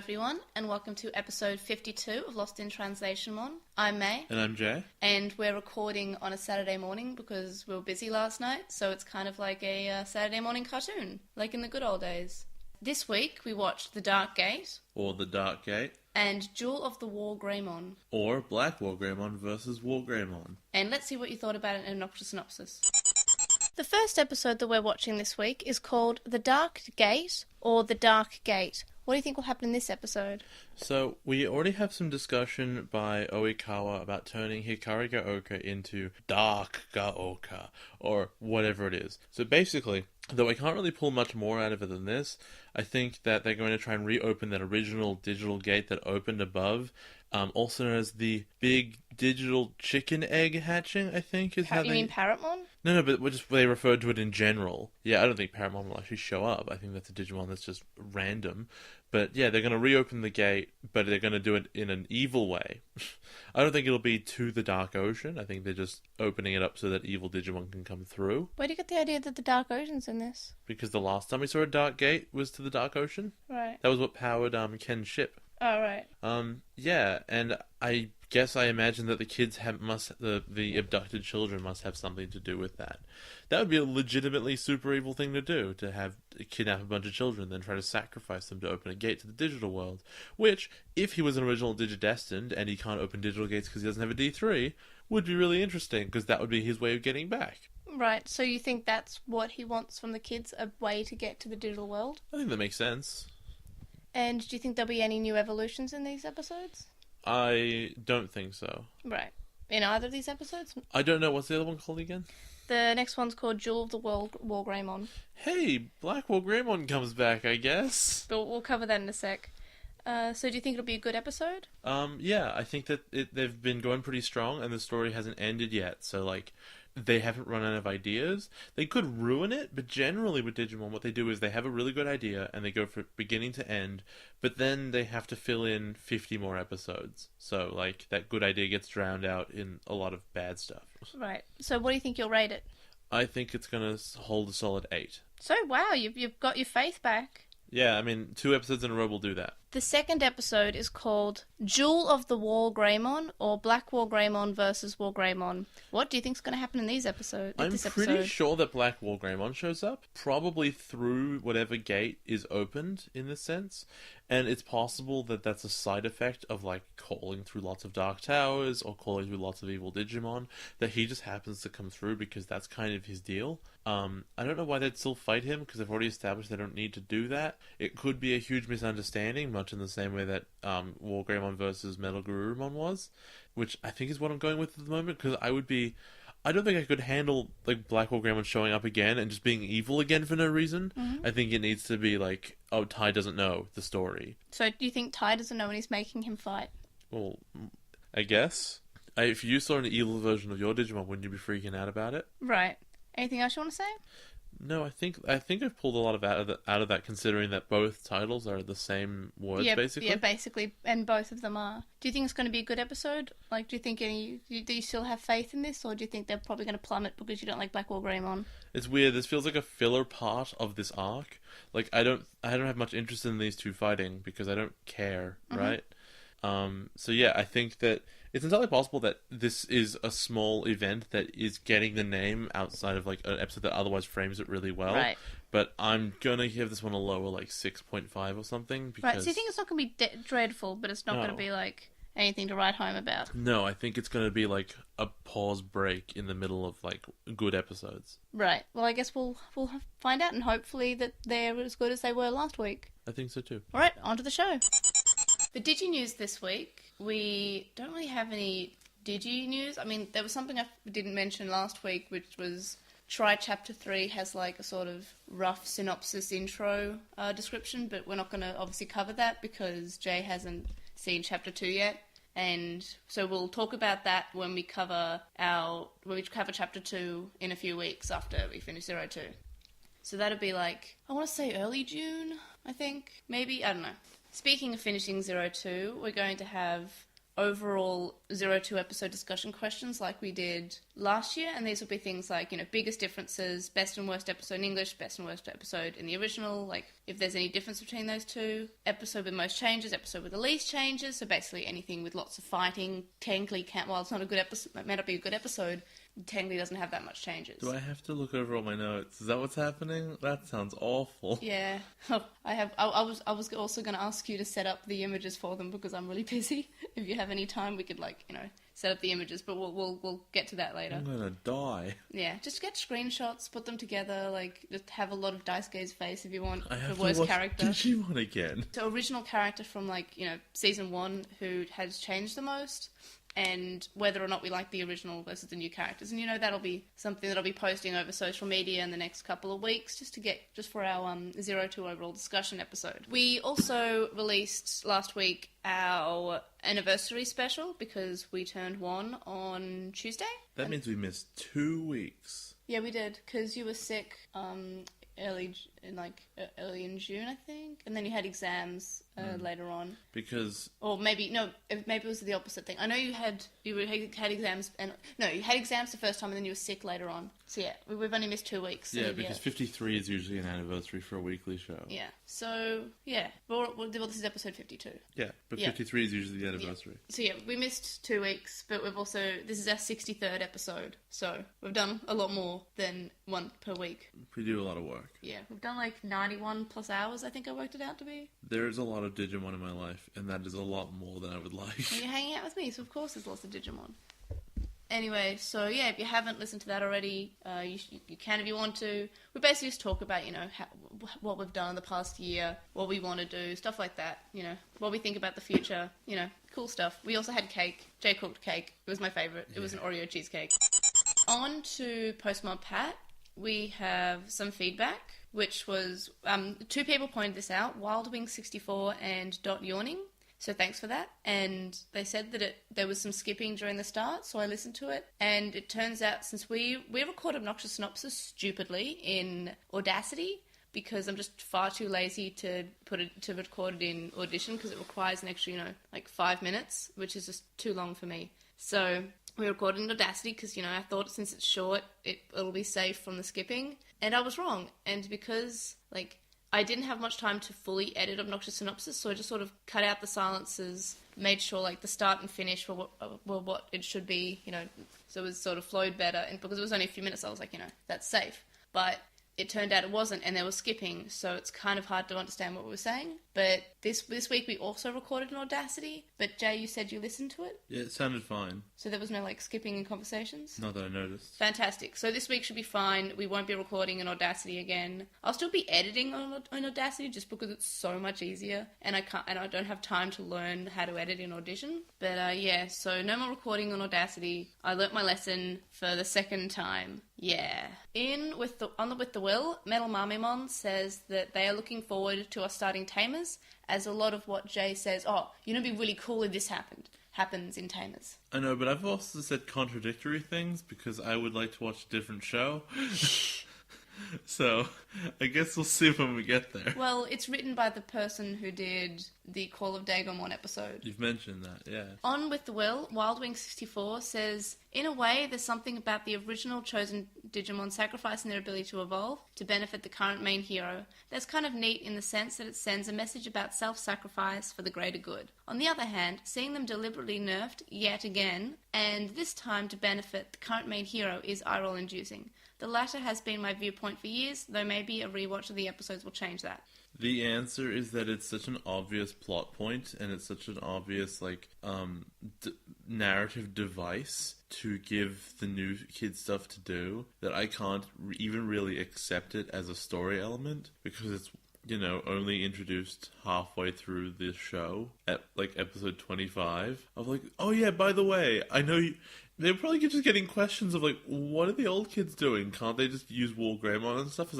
everyone, and welcome to episode 52 of LostinTranslationmon. I'm May. And I'm Jay. And we're recording on a Saturday morning because we were busy last night, so it's kind of like a Saturday morning cartoon, like in the good old days. This week, we watched The Dark Gate. Or The Dark Gate. And Jewel of the Wargreymon. Or BlackWarGreymon versus Wargreymon. And let's see what you thought about it in an Obnoxious Synopsis. The first episode that we're watching this week is called The Dark Gate, or The Dark Gate. What do you think will happen in this episode? So, we already have some discussion by Oikawa about turning Hikari Gaoka into Dark Gaoka, or whatever it is. So basically, though I can't really pull much more out of it than this, I think that they're going to try and reopen that original digital gate that opened above, also known as the Big Digital Chicken Egg Hatching, I think is how You mean Parrotmon? No, but they referred to it in general. Yeah, I don't think Paramount will actually show up. I think that's a Digimon that's just random. But yeah, they're going to reopen the gate, but they're going to do it in an evil way. I don't think it'll be to the Dark Ocean. I think they're just opening it up so that evil Digimon can come through. Where do you get the idea that the Dark Ocean's in this? Because the last time we saw a Dark Gate was to the Dark Ocean. Right. That was what powered Ken's ship. Oh, right. Yeah, and I guess I imagine that the kids the abducted children must have something to do with that. That would be a legitimately super evil thing to do, to kidnap a bunch of children and then try to sacrifice them to open a gate to the digital world. Which, if he was an original Digidestined and he can't open digital gates because he doesn't have a D3, would be really interesting, because that would be his way of getting back. Right, so you think that's what he wants from the kids, a way to get to the digital world? I think that makes sense. And do you think there'll be any new evolutions in these episodes? I don't think so. Right. In either of these episodes? I don't know. What's the other one called again? The next one's called Jewel of the Wargreymon. Hey, BlackWarGreymon comes back, I guess. But we'll cover that in a sec. So do you think it'll be a good episode? Yeah, I think that they've been going pretty strong and the story hasn't ended yet. So, they haven't run out of ideas. They could ruin it, but generally with Digimon, what they do is they have a really good idea and they go from beginning to end, but then they have to fill in 50 more episodes. So, that good idea gets drowned out in a lot of bad stuff. Right. So what do you think you'll rate it? I think it's going to hold a solid 8. So, wow, you've got your faith back. Yeah, 2 episodes in a row will do that. The second episode is called Jewel of the Wargreymon, or BlackWarGreymon versus Wargreymon. What do you think is going to happen in these episodes? I'm pretty sure that BlackWarGreymon shows up, probably through whatever gate is opened in this sense, and it's possible that that's a side effect of calling through lots of Dark Towers or calling through lots of evil Digimon, that he just happens to come through because that's kind of his deal. I don't know why they'd still fight him, because they've already established they don't need to do that. It could be a huge misunderstanding, much in the same way that Wargreymon versus MetalGurumon was, which I think is what I'm going with at the moment, because I don't think I could handle BlackWarGreymon showing up again and just being evil again for no reason. Mm-hmm. I think it needs to be Tai doesn't know the story. So do you think Tai doesn't know and he's making him fight? Well, I guess. If you saw an evil version of your Digimon, wouldn't you be freaking out about it? Right. Anything else you want to say? No, I think I've pulled a lot of out of that, considering that both titles are the same words, basically. Yeah, basically, and both of them are. Do you think it's going to be a good episode? Do you think do you still have faith in this, or do you think they're probably going to plummet because you don't like BlackWarGreymon? It's weird. This feels like a filler part of this arc. I don't have much interest in these two fighting because I don't care, mm-hmm. Right? So yeah, I think that it's entirely possible that this is a small event that is getting the name outside of an episode that otherwise frames it really well. Right. But I'm gonna give this one a lower 6.5 or something. Because... Right. So you think it's not gonna be dreadful, but it's not gonna be anything to write home about? No, I think it's gonna be a pause break in the middle of good episodes. Right. Well, I guess we'll find out, and hopefully that they're as good as they were last week. I think so too. All right, on to the show. For Diginews this week, we don't really have any Diginews. There was something I didn't mention last week, which was Chapter 3 has a sort of rough synopsis intro description, but we're not going to obviously cover that because Jay hasn't seen Chapter 2 yet. And so we'll talk about that when we cover Chapter 2 in a few weeks after we finish 02. So that'll be I want to say early June, I think. Maybe, I don't know. Speaking of finishing 02, we're going to have overall 0-2 episode discussion questions like we did last year, and these will be things like, biggest differences, best and worst episode in English, best and worst episode in the original, like if there's any difference between those two, episode with most changes, episode with the least changes, so basically anything with lots of fighting technically can't, while it's not a good episode, it may not be a good episode, technically doesn't have that much changes. Do I have to look over all my notes? Is that what's happening? That sounds awful. Yeah. I was also going to ask you to set up the images for them because I'm really busy. If you have any time, we could set up the images, but we'll get to that later. I'm gonna die. Yeah, just get screenshots, put them together, just have a lot of Daisuke's face if you want I have the worst to watch character. Digimon again. So original character from season 1 who has changed the most, and whether or not we like the original versus the new characters. And that'll be something that I'll be posting over social media in the next couple of weeks just for our 0-2 overall discussion episode. We also released last week our anniversary special because we turned 1 on Tuesday. That means we missed 2 weeks. Yeah, we did, because you were sick early in June, I think, and then you had exams later on. Or maybe it was the opposite thing. I know you had exams, you had exams the first time, and then you were sick later on. So yeah, we've only missed 2 weeks. Yeah, because 53 is usually an anniversary for a weekly show. Yeah. So yeah, well, this is episode 52. Yeah, but 53 is usually the anniversary. Yeah. So yeah, we missed 2 weeks, but this is our 63rd episode, so we've done a lot more than one per week. We do a lot of work. Yeah, we've done 91 plus hours, I think I worked it out to be. There is a lot of Digimon in my life, and that is a lot more than I would like. Well, you're hanging out with me, so of course there's lots of Digimon. Anyway, so yeah, if you haven't listened to that already, you can if you want to. We basically just talk about, what we've done in the past year, what we want to do, stuff like that, what we think about the future, cool stuff. We also had cake. Jay cooked cake. It was my favourite. It was an Oreo cheesecake. On to Postmon Pat. We have some feedback, which was, 2 people pointed this out, WildWing64 and Dot Yawning. So thanks for that. And they said that there was some skipping during the start, so I listened to it. And it turns out, since we record Obnoxious Synopsis stupidly in Audacity, because I'm just far too lazy to record it in Audition, because it requires an extra, 5 minutes, which is just too long for me. So we recorded in Audacity because, I thought since it's short, it'll be safe from the skipping. And I was wrong. And because, I didn't have much time to fully edit Obnoxious Synopsis, so I just sort of cut out the silences, made sure, the start and finish were what it should be, so it was sort of flowed better. And because it was only a few minutes, I was like, that's safe. But it turned out it wasn't, and there was skipping, so it's kind of hard to understand what we were saying. But this week we also recorded in Audacity, but Jay, you said you listened to it? Yeah, it sounded fine. So there was no, skipping in conversations? Not that I noticed. Fantastic. So this week should be fine. We won't be recording in Audacity again. I'll still be editing on Audacity just because it's so much easier, and I don't have time to learn how to edit in Audition. But yeah, so no more recording on Audacity. I learnt my lesson for the second time. Yeah. With the Will, Metal Marmimon says that they are looking forward to us starting Tamers, as a lot of what Jay says, it'd be really cool if this happens in Tamers. I know, but I've also said contradictory things because I would like to watch a different show. So, I guess we'll see when we get there. Well, it's written by the person who did the Call of Daemon episode. You've mentioned that, yeah. On with the Will, WildWing64 says, in a way, there's something about the original chosen Digimon sacrificing their ability to evolve to benefit the current main hero that's kind of neat in the sense that it sends a message about self-sacrifice for the greater good. On the other hand, seeing them deliberately nerfed yet again, and this time to benefit the current main hero, is eye-roll inducing. The latter has been my viewpoint for years, though maybe a rewatch of the episodes will change that. The answer is that it's such an obvious plot point, and it's such an obvious, narrative device to give the new kid stuff to do, that I can't even really accept it as a story element, because it's, only introduced halfway through the show, at, episode 25, of oh yeah, by the way, I know you... They're probably just getting questions of, what are the old kids doing? Can't they just use Wargreymon and stuff? It's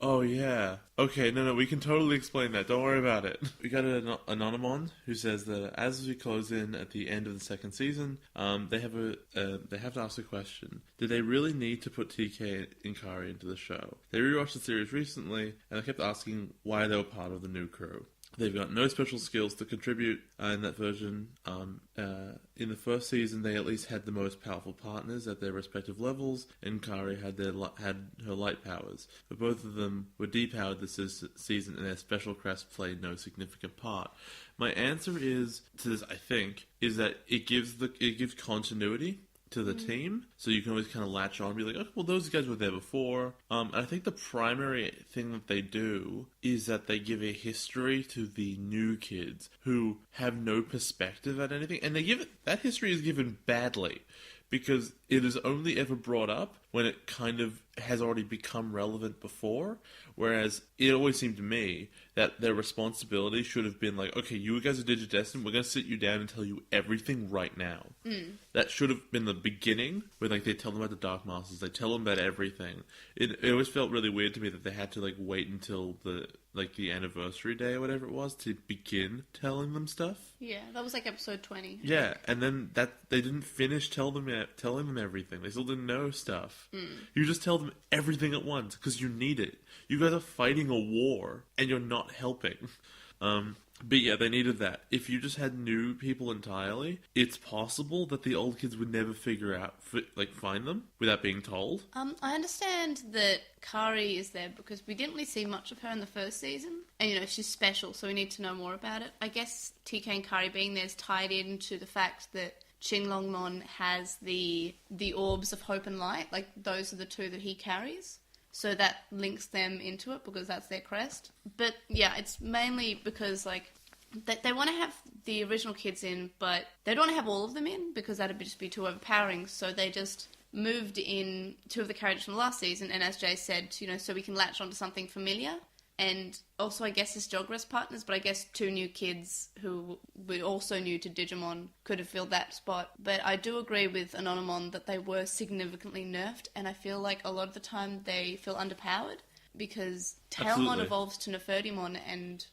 Oh, yeah. Okay, no, we can totally explain that. Don't worry about it. We got an Anonymon who says that as we close in at the end of the second season, they have to ask a question. Did they really need to put TK and Kari into the show? They rewatched the series recently, and they kept asking why they were part of the new crew. They've got no special skills to contribute in that version. In the first season, they at least had the most powerful partners at their respective levels, and Kari had her light powers. But both of them were depowered this season, and their special crest played no significant part. My answer is to this, I think, is that it gives continuity to the team, so you can always kind of latch on and be like, oh, well, those guys were there before. I think the primary thing that they do is that they give a history to the new kids who have no perspective at anything, and that history is given badly, because it is only ever brought up when it kind of has already become relevant before, whereas it always seemed to me that their responsibility should have been like, okay, you guys are Digidestined, we're going to sit you down and tell you everything right now. That should have been the beginning, where like they tell them about the Dark Masters, they tell them about everything. It always felt really weird to me that they had to like wait until the anniversary day or whatever it was to begin telling them stuff. Yeah, that was like episode 20. Yeah, and then that they didn't finish telling them everything. They still didn't know stuff. You just tell them everything at once because you need it. You guys are fighting a war and you're not helping. But yeah, they needed that. If you just had new people entirely, it's possible that the old kids would never find them without being told. I understand that Kari is there because we didn't really see much of her in the first season. And, she's special, so we need to know more about it. I guess TK and Kari being there is tied into the fact that Qinglongmon has the orbs of hope and light. Like, those are the two that he carries. So that links them into it because that's their crest. But yeah, it's mainly because like they want to have the original kids in, but they don't want to have all of them in because that'd just be too overpowering. So they just moved in two of the characters from last season, and as Jay said, so we can latch onto something familiar. And also, I guess, as Jogress partners, but I guess two new kids who were also new to Digimon could have filled that spot. But I do agree with Anonymon that they were significantly nerfed, and I feel like a lot of the time they feel underpowered, because Tailmon evolves to Nefertimon and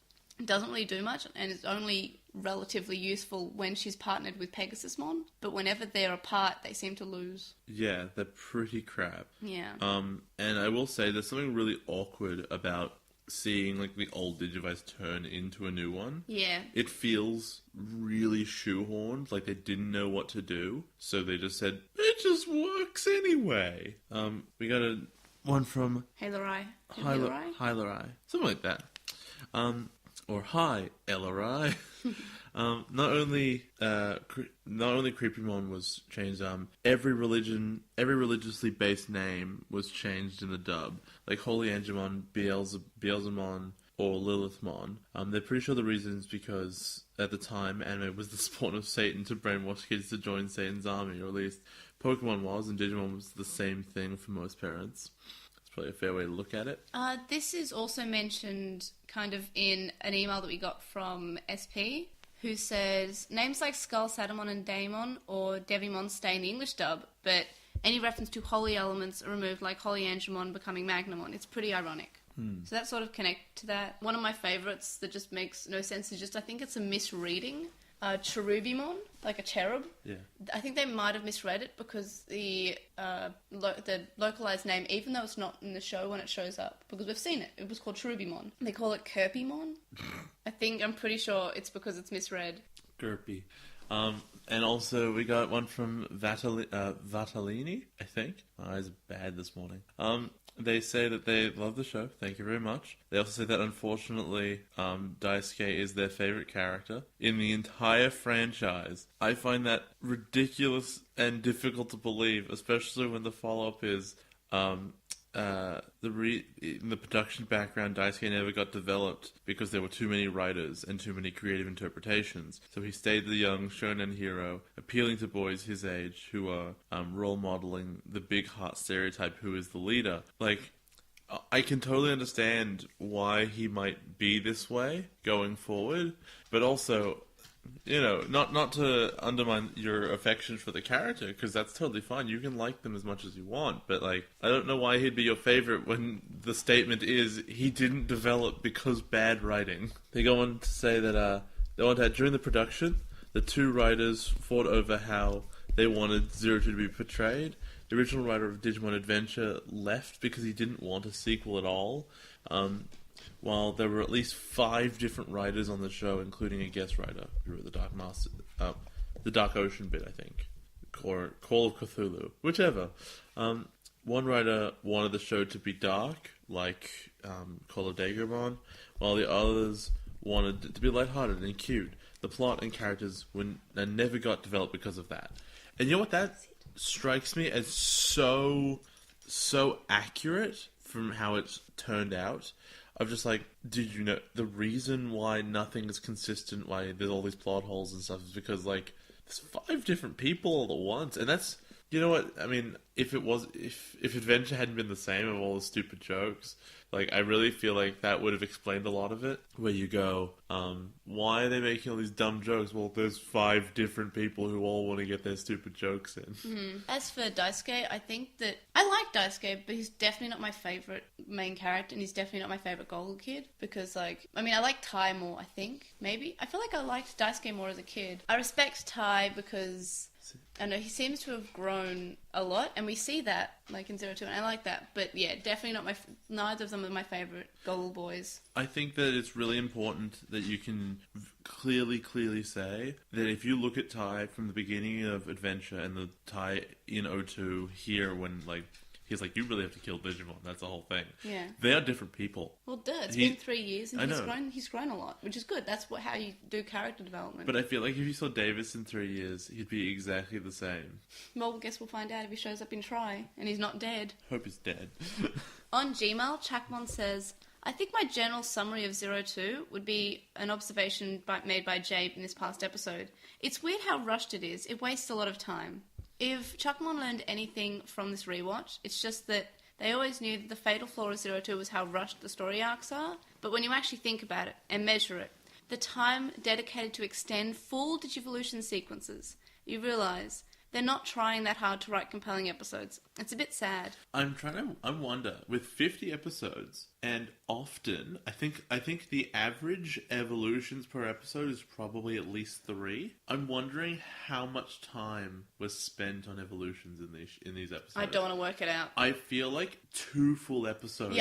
doesn't really do much, and is only relatively useful when she's partnered with Pegasusmon, but whenever they're apart, they seem to lose. Yeah, they're pretty crap. Yeah. And I will say there's something really awkward about seeing like the old Digivice turn into a new one. Yeah. It feels really shoehorned, like they didn't know what to do, so they just said, it just works anyway. We got one from Hylerai. Something like that. Or hi, LRI. Not only Creepymon was changed, every religiously based name was changed in the dub. Like Holy Angemon, Beelzemon, or Lilithmon. They're pretty sure the reason is because at the time anime was the spawn of Satan to brainwash kids to join Satan's army, or at least Pokemon was, and Digimon was the same thing for most parents. Probably a fair way to look at it. This is also mentioned kind of in an email that we got from SP, who says, names like Skull, Satamon and Daemon or Devimon stay in the English dub, but any reference to holy elements are removed, like Holy Angemon becoming Magnamon. It's pretty ironic. So that sort of connect to that. One of my favourites that just makes no sense is just, I think it's a misreading. Cherubimon, like a cherub. Yeah. I think they might have misread it because the localized name, even though it's not in the show when it shows up, because we've seen it was called Cherubimon. They call it Kirpymon. I'm pretty sure it's because it's misread. Kirpy. And also we got one from Vatalini, I think. My eyes are bad this morning. They say that they love the show. Thank you very much. They also say that unfortunately, Daisuke is their favorite character in the entire franchise. I find that ridiculous and difficult to believe, especially when the follow-up is in the production background, Daisuke never got developed because there were too many writers and too many creative interpretations. So he stayed the young shonen hero, appealing to boys his age who are role modeling the big heart stereotype who is the leader. Like, I can totally understand why he might be this way going forward, but also not to undermine your affection for the character, because that's totally fine. You can like them as much as you want, but like, I don't know why he'd be your favorite when the statement is he didn't develop because bad writing. They go on to say that during the production, the two writers fought over how they wanted Zero Two to be portrayed. The original writer of Digimon Adventure left because he didn't want a sequel at all. While there were at least 5 different writers on the show, including a guest writer who wrote the Dark Ocean bit, I think, or Call of Cthulhu, whichever. One writer wanted the show to be dark, like Call of Digimon, while the others wanted it to be lighthearted and cute. The plot and characters never got developed because of that. And you know what? That strikes me as so accurate from how it's turned out. Of just like, did you know the reason why nothing is consistent, why there's all these plot holes and stuff, is because like there's 5 different people all at once, and that's, you know what I mean. If Adventure hadn't been the same of all the stupid jokes, like I really feel like that would have explained a lot of it. Where you go, why are they making all these dumb jokes? Well, there's 5 different people who all want to get their stupid jokes in. As for Daisuke, I think that I like Daisuke, but he's definitely not my favourite main character, and he's definitely not my favourite Goggle Kid, because like, I mean, I like Tai more, I think, maybe. I feel like I liked Daisuke more as a kid. I respect Tai because I know he seems to have grown a lot, and we see that like in 02, and I like that. But yeah, definitely not neither of them are my favourite Goggle boys. I think that it's really important that you can clearly say that if you look at Tai from the beginning of Adventure and the Tai in 02 here, when like he's like, you really have to kill Digimon. That's the whole thing. Yeah. They are different people. Well, it's been 3 years, and he's grown a lot, which is good. That's how you do character development. But I feel like if you saw Davis in 3 years, he'd be exactly the same. Well, I guess we'll find out if he shows up in Try, and he's not dead. Hope he's dead. On Gmail, Chakmon says, I think my general summary of 02 would be an observation made by Jabe in this past episode. It's weird how rushed it is. It wastes a lot of time. If Chakmon learned anything from this rewatch, it's just that they always knew that the fatal flaw of 02 was how rushed the story arcs are, but when you actually think about it and measure it, the time dedicated to extend full Digivolution sequences, you realise they're not trying that hard to write compelling episodes. It's a bit sad. I wonder, with 50 episodes, and often, I think the average evolutions per episode is probably at least 3. I'm wondering how much time was spent on evolutions in these episodes. I don't want to work it out. I feel like 2 full episodes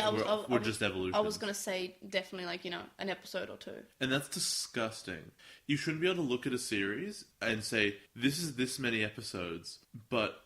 were just evolutions. I was going to say definitely like, an episode or 2. And that's disgusting. You shouldn't be able to look at a series and say, this is this many episodes, but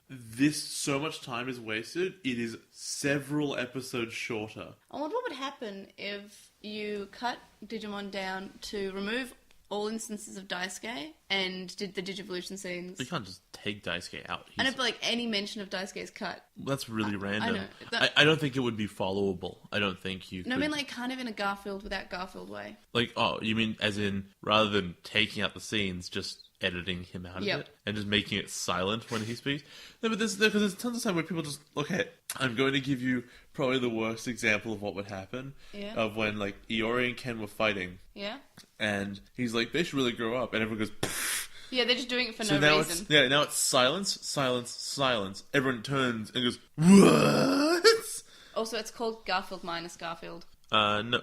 so much time is wasted. It is several episodes shorter. I wonder what would happen if you cut Digimon down to remove all instances of Daisuke and did the Digivolution scenes. You can't just take Daisuke out. I know, but like any mention of Daisuke is cut. That's really random. I know. I don't think it would be followable. I don't think you could. No, I mean like kind of in a Garfield without Garfield way. Like, oh, you mean as in rather than taking out the scenes, just editing him out of it and just making it silent when he speaks? No, but because there's tons of time where people just, okay, I'm going to give you probably the worst example of what would happen. Yeah. Of when like Iori and Ken were fighting. Yeah. And he's like, they should really grow up, and everyone goes, pfft. Yeah, they're just doing it for no reason. Now it's silence, silence, silence. Everyone turns and goes, what? Also, it's called Garfield minus Garfield. No,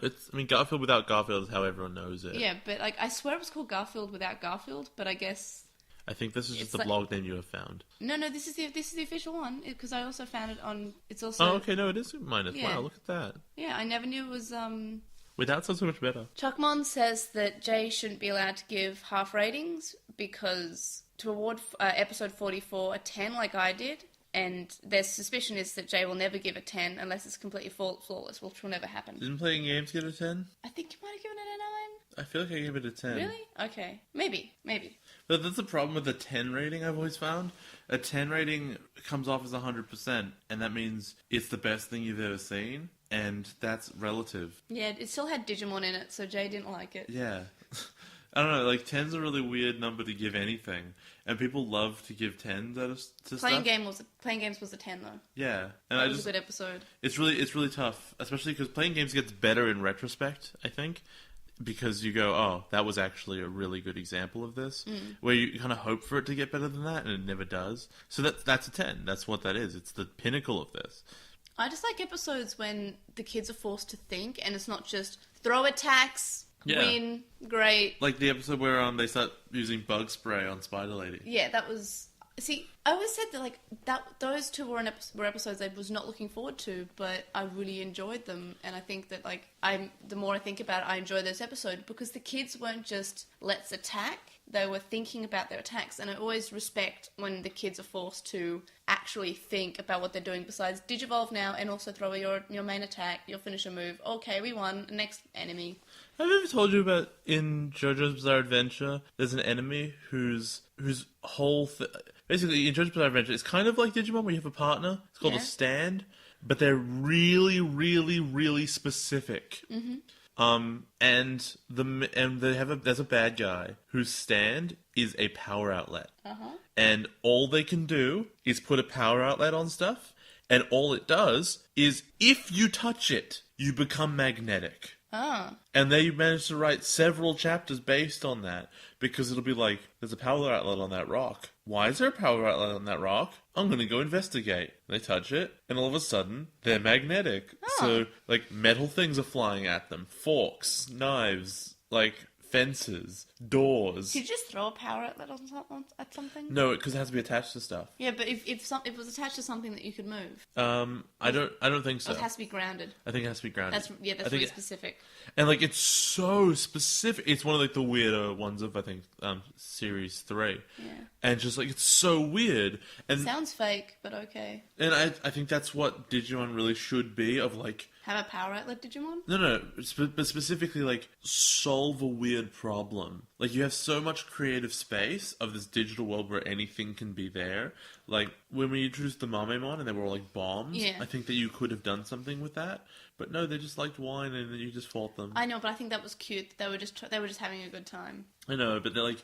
Garfield without Garfield is how everyone knows it. Yeah, but like I swear it was called Garfield without Garfield, but I guess I think this is just the blog name you have found. No, this is the official one, because I also found it on. It's also. Oh, okay, no, it is minus. Yeah. Wow, look at that. Yeah, I never knew it was. Without sounds so much better. Chuckmon says that Jay shouldn't be allowed to give half ratings because to award episode 44 a 10 like I did. And their suspicion is that Jay will never give a 10 unless it's completely flawless, which will never happen. Didn't Playing Games give it a 10? I think you might have given it a 9. I feel like I gave it a 10. Really? Okay. Maybe. But that's the problem with the 10 rating I've always found. A 10 rating comes off as 100%, and that means it's the best thing you've ever seen, and that's relative. Yeah, it still had Digimon in it, so Jay didn't like it. Yeah. I don't know, like 10's a really weird number to give anything. And people love to give 10s to stuff. Playing Games was a 10 though. Yeah. And that was a good episode. It's really tough, especially because Playing Games gets better in retrospect, I think. because you go, oh, that was actually a really good example of this, where you kind of hope for it to get better than that, and it never does. So that's a 10. That's what that is. It's the pinnacle of this. I just like episodes when the kids are forced to think, and it's not just throw attacks, win, great. Like the episode where they start using bug spray on Spider Lady. Yeah, that was... See, I always said that, like, those two were episodes I was not looking forward to, but I really enjoyed them, and I think that, like, the more I think about it, I enjoy those episodes, because the kids weren't just, let's attack, they were thinking about their attacks, and I always respect when the kids are forced to actually think about what they're doing, besides Digivolve now, and also throw your main attack, your finisher move, okay, we won, next enemy. Have I ever told you about, in JoJo's Bizarre Adventure, there's an enemy whose whole basically, in JoJo's Bizarre Adventure, it's kind of like Digimon, where you have a partner. It's called a stand, but they're really, really, really specific. And there's a bad guy whose stand is a power outlet, and all they can do is put a power outlet on stuff, and all it does is, if you touch it, you become magnetic. And they managed to write several chapters based on that, because it'll be like, there's a power outlet on that rock. Why is there a power outlet on that rock? I'm gonna go investigate. They touch it, and all of a sudden, they're magnetic. So, like, metal things are flying at them. Forks, knives, like, fences, doors. Did you just throw a power outlet at something? No, because it has to be attached to stuff. Yeah, but if it was attached to something that you could move. I don't think so. It has to be grounded. I think it has to be grounded. That's really specific. And, like, it's so specific. It's one of, like, the weirder ones of, I think, Series 3. Yeah. And just, like, it's so weird. And sounds fake, but okay. And I think that's what Digimon really should be, of, like... Have a power outlet Digimon? No, but specifically, like, solve a weird problem. Like, you have so much creative space of this digital world where anything can be there. Like, when we introduced the Mamemon and they were all, like, bombs, I think that you could have done something with that. But no, they just liked wine and you just fought them. I know, but I think that was cute. They were just having a good time. I know, but they're like...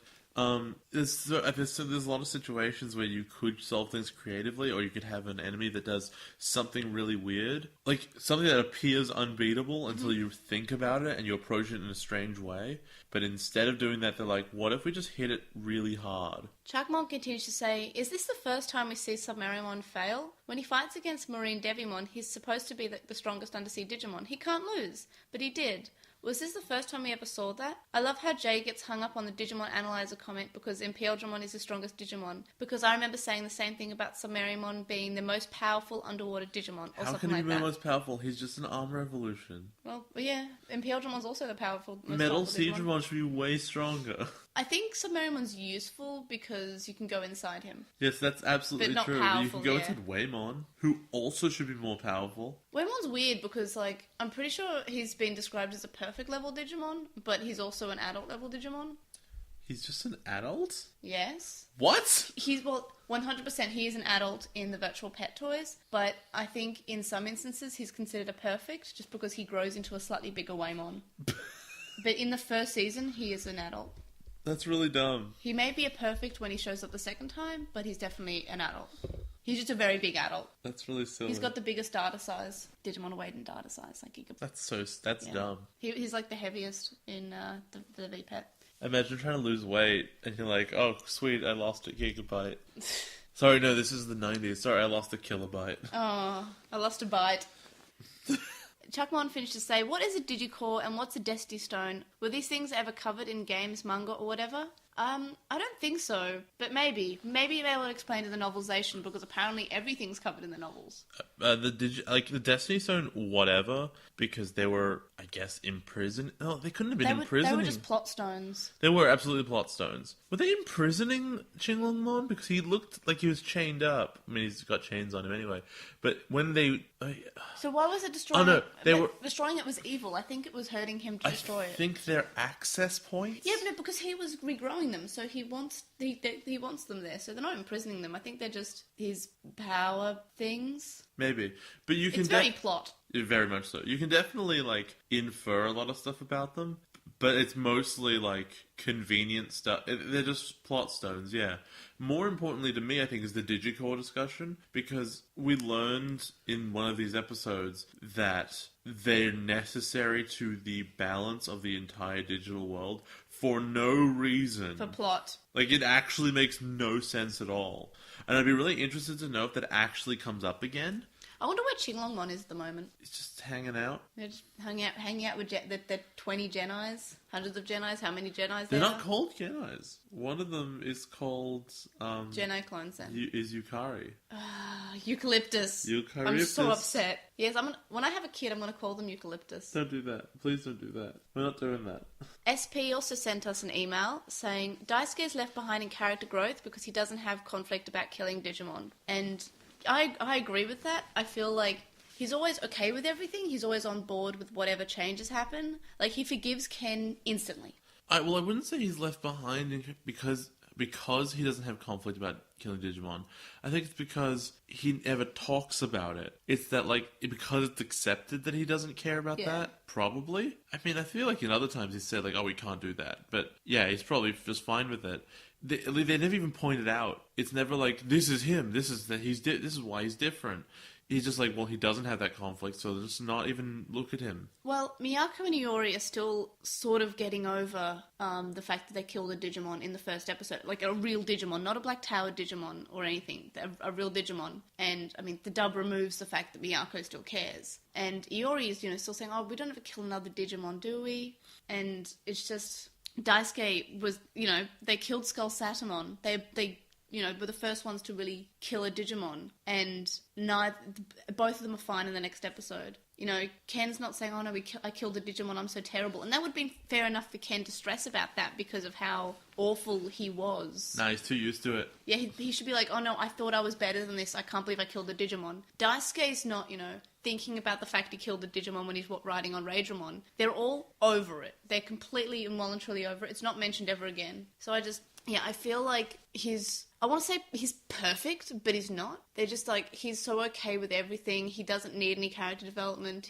there's a lot of situations where you could solve things creatively, or you could have an enemy that does something really weird, like something that appears unbeatable until you think about it and you approach it in a strange way. But instead of doing that, they're like, what if we just hit it really hard? Chuckmon continues to say, is this the first time we see Submarimon fail? When he fights against Marine Devimon, he's supposed to be the strongest undersea Digimon. He can't lose, but he did. Was this the first time we ever saw that? I love how Jay gets hung up on the Digimon Analyzer comment because Imperialdramon is the strongest Digimon. Because I remember saying the same thing about Submarimon being the most powerful underwater Digimon, or How something can he like be that. the most powerful? He's just an armor evolution. Well, yeah, Imperialdramon's also the powerful, most Metal powerful Digimon. Siegedramon should be way stronger. I think Submarimon's useful because you can go inside him. Yes, that's absolutely But not true. powerful, You can go yeah. inside Waymon, who also should be more powerful. Waymon's weird because, like, I'm pretty sure he's been described as a perfect level Digimon, but he's also an adult level Digimon. He's just an adult? Yes. What? 100% he is an adult in the virtual pet toys, but I think in some instances he's considered a perfect just because he grows into a slightly bigger Waymon. But in the first season, he is an adult. That's really dumb. He may be a perfect when he shows up the second time, but he's definitely an adult. He's just a very big adult. That's really silly. He's got the biggest data size. Digimon are weighed in data size, like gigabytes. That's dumb. He's like the heaviest in the V-Pet. Imagine trying to lose weight and you're like, oh, sweet, I lost a gigabyte. Sorry, no, this is the 90s. Sorry, I lost a kilobyte. Oh, I lost a bite. Chuckmon finished to say, what is a Digicore and what's a Destiny Stone? Were these things ever covered in games, manga, or whatever? I don't think so, but maybe. Maybe they will explain in the novelization, because apparently everything's covered in the novels. The Destiny Stone, whatever, because they were, I guess, imprisoned. No, they couldn't have been imprisoning. They were just plot stones. They were absolutely plot stones. Were they imprisoning Qinglongmon? Because he looked like he was chained up. I mean, he's got chains on him anyway. But when they... So why was it destroying? Oh, no, destroying it was evil. I think it was hurting him to destroy it. I think they're access points. Yeah, but no, because he was regrowing them, so he wants them there. So they're not imprisoning them. I think they're just his power things. Maybe, but you can. It's very plot. Very much so. You can definitely infer a lot of stuff about them, but it's mostly convenient stuff. They're just plot stones. Yeah. More importantly to me, I think, is the Digicore discussion, because we learned in one of these episodes that they're necessary to the balance of the entire digital world for no reason. For plot. Like, it actually makes no sense at all. And I'd be really interested to know if that actually comes up again. I wonder where Qinglongmon is at the moment. It's just hanging out. They're just hanging out with the 20 Jedis, hundreds of Jedis. How many Jedis They're there not are? called Jedis. One of them is called Jedi clones then. is Yukari. Eucalyptus. Eucalyptus. I'm so upset. Yes, when I have a kid, I'm going to call them Eucalyptus. Don't do that. Please don't do that. We're not doing that. SP also sent us an email saying Daisuke is left behind in character growth because he doesn't have conflict about killing Digimon. And I agree with that. I feel like he's always okay with everything. He's always on board with whatever changes happen. Like, he forgives Ken instantly. I wouldn't say he's left behind because he doesn't have conflict about killing Digimon. I think it's because he never talks about it. It's that, like, because it's accepted that he doesn't care about that, probably. I mean, I feel like in other times he said, like, oh, we can't do that. But, yeah, he's probably just fine with it. They never even pointed out. It's never like, this is him. This is why he's different. He's just like, well, he doesn't have that conflict, so just not even look at him. Well, Miyako and Iori are still sort of getting over the fact that they killed a Digimon in the first episode. Like, a real Digimon, not a Black Tower Digimon or anything. A real Digimon. And, I mean, the dub removes the fact that Miyako still cares. And Iori is, still saying, oh, we don't ever kill another Digimon, do we? And it's just... Daisuke was, they killed Skull Satamon. They were the first ones to really kill a Digimon, and both of them are fine in the next episode. Ken's not saying, oh no, I killed a Digimon, I'm so terrible. And that would be fair enough for Ken to stress about that because of how awful he was. Nah, he's too used to it. Yeah, he should be like, oh no, I thought I was better than this, I can't believe I killed a Digimon. Daisuke's not, thinking about the fact he killed a Digimon when he's riding on Raidramon. They're all over it. They're completely involuntarily over it. It's not mentioned ever again. So I feel like I want to say he's perfect, but he's not. They're just like, he's so okay with everything. He doesn't need any character development.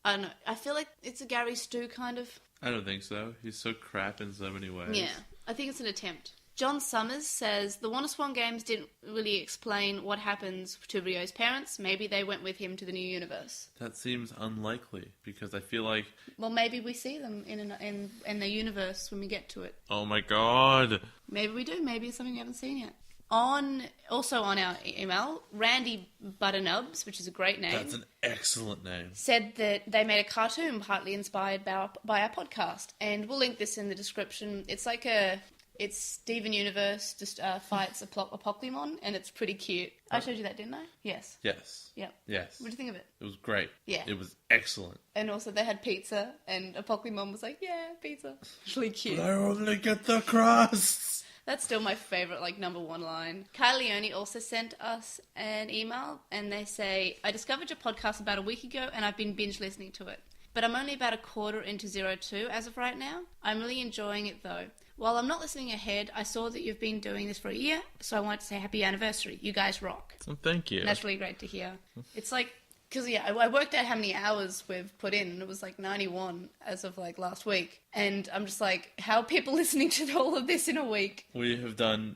I don't know. I feel like it's a Gary Stu kind of. I don't think so. He's so crap in so many ways. Yeah, I think it's an attempt. John Summers says, the WonderSwan games didn't really explain what happens to Ryo's parents. Maybe they went with him to the new universe. That seems unlikely, because I feel like... Well, maybe we see them in the universe when we get to it. Oh my god! Maybe we do. Maybe it's something we haven't seen yet. Also on our email, Randy Butternubs, which is a great name. That's an excellent name. Said that they made a cartoon partly inspired by our podcast. And we'll link this in the description. It's Steven Universe just fights a Pokemon, and it's pretty cute. I showed you that, didn't I? Yes. Yes. Yep. Yes. What do you think of it? It was great. Yeah. It was excellent. And also they had pizza, and a Pokemon was like, yeah, pizza. It's really cute. But I only get the crusts. That's still my favourite, number one line. Kyle Leone also sent us an email, and they say, I discovered your podcast about a week ago, and I've been binge listening to it. But I'm only about a quarter into 02 as of right now. I'm really enjoying it, though. While I'm not listening ahead, I saw that you've been doing this for a year, so I wanted to say happy anniversary. You guys rock. So thank you. And that's really great to hear. It's like, because I worked out how many hours we've put in, and it was 91 as of last week. And I'm just like, how are people listening to all of this in a week? We've done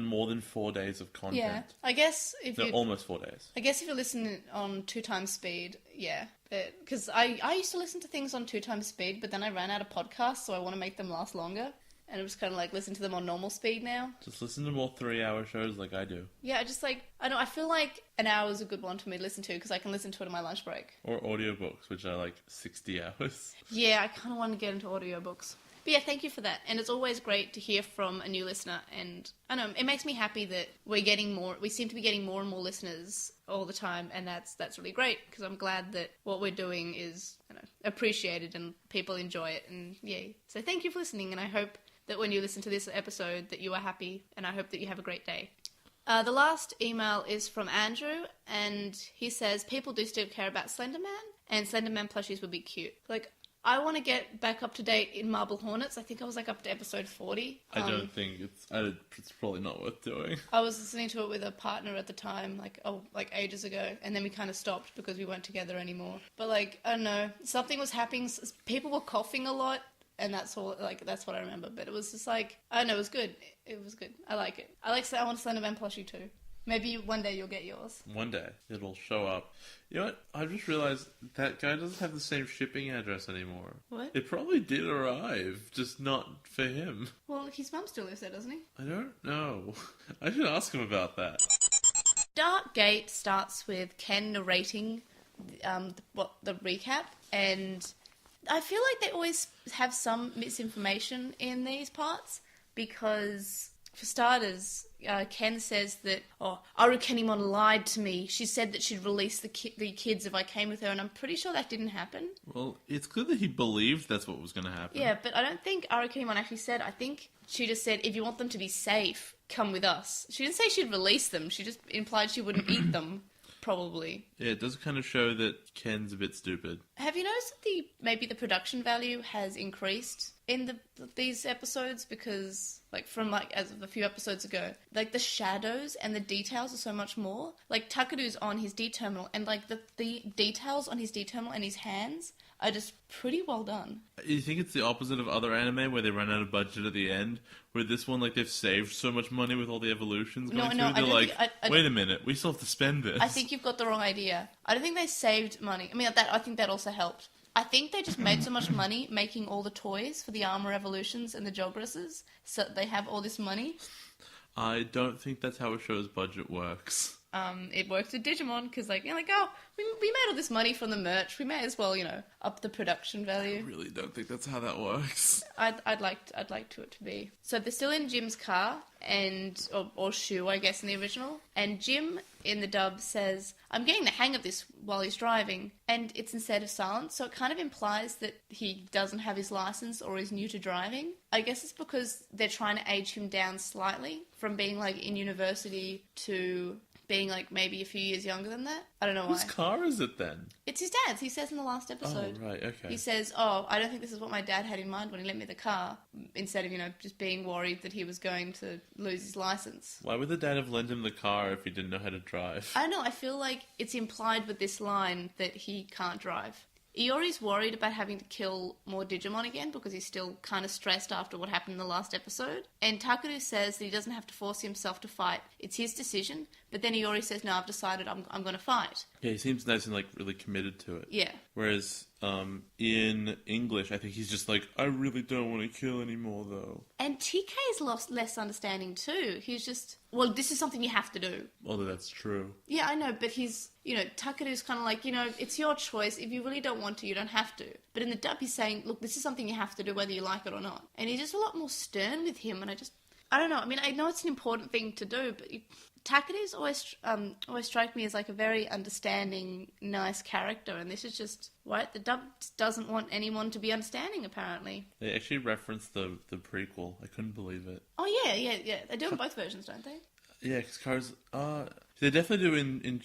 more than 4 days of content. Yeah, I guess almost 4 days. I guess if you're listening on 2 times speed, yeah. Because I used to listen to things on 2 times speed, but then I ran out of podcasts, so I want to make them last longer. And I'm just kind of listen to them on normal speed now. Just listen to more 3-hour shows like I do. Yeah, I feel like an hour is a good one for me to listen to because I can listen to it on my lunch break. Or audiobooks, which are 60 hours. Yeah, I kind of want to get into audiobooks. But yeah, thank you for that. And it's always great to hear from a new listener. And I know, it makes me happy that we seem to be getting more and more listeners all the time. And that's really great because I'm glad that what we're doing is appreciated and people enjoy it. And yay. So thank you for listening. And I hope that when you listen to this episode that you are happy, and I hope that you have a great day. The last email is from Andrew, and he says, people do still care about Slenderman, and Slenderman plushies would be cute. I want to get back up to date in Marble Hornets. I think I was up to episode 40. I don't think it's probably not worth doing. I was listening to it with a partner at the time, ages ago, and then we kind of stopped because we weren't together anymore. But I don't know, something was happening, people were coughing a lot, and that's all, that's what I remember. But it was just I don't know, it was good. It was good. I like it. I want a Slenderman plushie too. Maybe one day you'll get yours. One day it'll show up. You know what? I just realized that guy doesn't have the same shipping address anymore. What? It probably did arrive, just not for him. Well, his mum still lives there, doesn't he? I don't know. I should ask him about that. Dark Gate starts with Ken narrating the recap, and I feel like they always have some misinformation in these parts because, for starters, Ken says that, Wargreymon lied to me. She said that she'd release the kids if I came with her, and I'm pretty sure that didn't happen. Well, it's clear that he believed that's what was going to happen. Yeah, but I don't think Wargreymon actually said. I think she just said, if you want them to be safe, come with us. She didn't say she'd release them. She just implied she wouldn't eat them, probably. Yeah, it does kind of show that Ken's a bit stupid. Have you noticed that maybe the production value has increased in these episodes? Because, as of a few episodes ago, the shadows and the details are so much more. Takeru's on his D-terminal, and the details on his D-terminal and his hands are just pretty well done. You think it's the opposite of other anime where they run out of budget at the end? Where this one, they've saved so much money with all the evolutions going through, they're wait a minute, we still have to spend this. I think you've got the wrong idea. I don't think they saved money. I mean, I think that also helped. I think they just made so much money making all the toys for the armor evolutions and the Jogresses, so they have all this money. I don't think that's how a show's budget works. It works with Digimon, because we made all this money from the merch. We may as well, up the production value. I really don't think that's how that works. I'd like it to be. So they're still in Jim's car, or Shu, I guess, in the original. And Jim, in the dub, says, I'm getting the hang of this while he's driving. And it's instead of silence, so it kind of implies that he doesn't have his license or is new to driving. I guess it's because they're trying to age him down slightly from being, in university to being maybe a few years younger than that. I don't know why. Whose car is it then? It's his dad's. He says in the last episode. Oh, right, okay. He says, I don't think this is what my dad had in mind when he lent me the car, instead of, just being worried that he was going to lose his license. Why would the dad have lent him the car if he didn't know how to drive? I don't know. I feel like it's implied with this line that he can't drive. Iori's worried about having to kill more Digimon again because he's still kind of stressed after what happened in the last episode. And Takeru says that he doesn't have to force himself to fight. It's his decision. But then Iori says, no, I've decided I'm going to fight. Yeah, he seems nice and really committed to it. Yeah. Whereas in English, I think he's just I really don't want to kill anymore though. And TK is less understanding too. He's just, this is something you have to do. Although that's true. Yeah, I know, but he's, Takeru's kind of it's your choice. If you really don't want to, you don't have to. But in the dub, he's saying, look, this is something you have to do whether you like it or not. And he's just a lot more stern with him, and I don't know. I mean, I know it's an important thing to do, but Takeru's always strike me as a very understanding, nice character, and this is just what the dub doesn't want anyone to be understanding. Apparently, they actually referenced the prequel. I couldn't believe it. Oh yeah. They do in both versions, don't they? Yeah, because they definitely do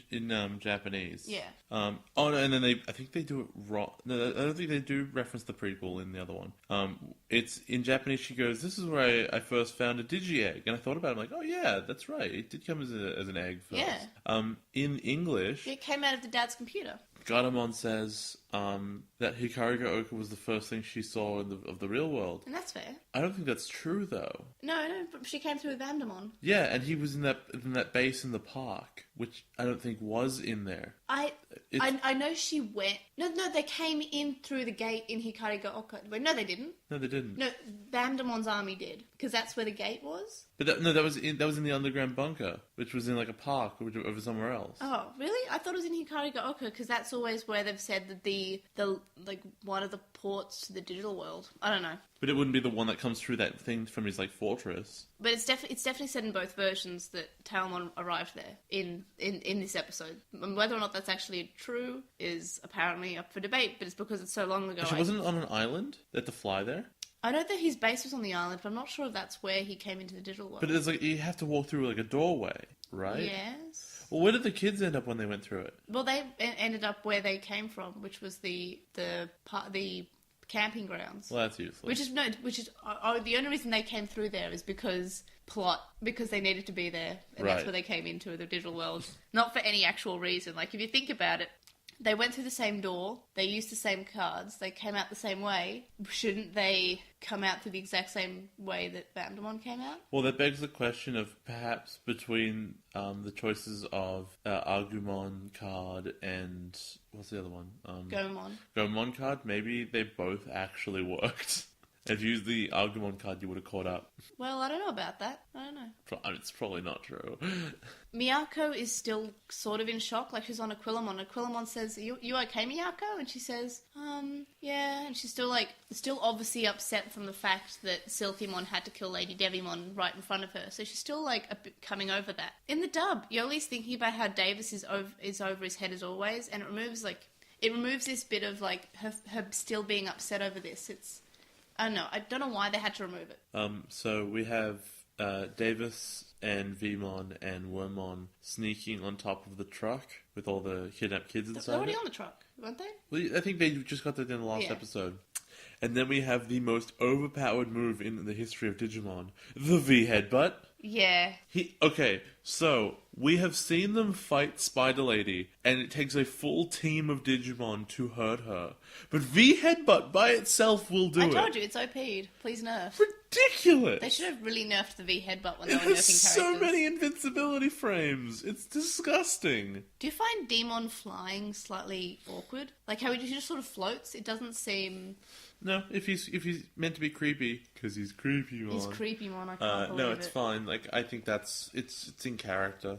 in Japanese. Yeah. No, and then I think they do it wrong. No, I don't think they do reference the prequel in the other one. It's in Japanese. She goes, "This is where I first found a digi-egg," and I thought about it. I'm oh yeah, that's right. It did come as an egg first. Yeah. In English, it came out of the dad's computer. Garamon says that Hikaru Oka was the first thing she saw of the real world. And that's fair. I don't think that's true, though. No, but she came through with Vandemon. Yeah, and he was in that base in the park, which I don't think was in there. I know she went... No, they came in through the gate in Hikaru Oka. Wait, no, they didn't. No, they didn't. No, Vandemon's army did, because that's where the gate was. But that was in the underground bunker, which was in a park over somewhere else. Oh, really? I thought it was in Hikaru Oka, because that's always where they've said that the one of the ports to the digital world. I don't know. But it wouldn't be the one that comes through that thing from his fortress. But it's definitely said in both versions that Talmon arrived there in this episode. And whether or not that's actually true is apparently up for debate. But it's because it's so long ago. Actually, wasn't it on an island? They had to fly there. I know that his base was on the island, but I'm not sure if that's where he came into the digital world. But it's you have to walk through a doorway, right? Yes. Well, where did the kids end up when they went through it? Well, they ended up where they came from, which was the camping grounds. Well, that's useless. Which is the only reason they came through there is because they needed to be there, and that's where they came into the digital world. Not for any actual reason. If you think about it, they went through the same door, they used the same cards, they came out the same way. Shouldn't they come out through the exact same way that Vandemon came out? Well, that begs the question of perhaps between the choices of Agumon card and what's the other one? Gomon card. Maybe they both actually worked. If you used the Agumon card, you would have caught up. Well, I don't know about that. I don't know. It's probably not true. Miyako is still sort of in shock, like she's on Aquilomon. Aquilomon says, you okay, Miyako? And she says, yeah. And she's still obviously upset from the fact that Silphymon had to kill Lady Devimon right in front of her. So she's still, like, a bit coming over that. In the dub, Yoli's thinking about how Davis is over his head as always, and it removes this bit of, like, her still being upset over this. I don't know why they had to remove it. So we have Davis and Vmon and Wormmon sneaking on top of the truck with all the kidnapped kids inside. They're already on the truck, weren't they? Well, I think they just got that in the last episode. And then we have the most overpowered move in the history of Digimon, the V headbutt. Yeah. Okay, so we have seen them fight Spider Lady, and it takes a full team of Digimon to hurt her. But V headbutt by itself will do it. I told you, it's OP'd. Please nerf. Ridiculous! They should have really nerfed the V headbutt when they were nerfing There's characters. so many invincibility frames. It's disgusting. Do you find Demon flying slightly awkward? Like how he just sort of floats? It doesn't seem... No, if he's meant to be creepy, because he's Creepymon. He's Creepymon, I can't believe no, it's fine. Like, I think it's in character.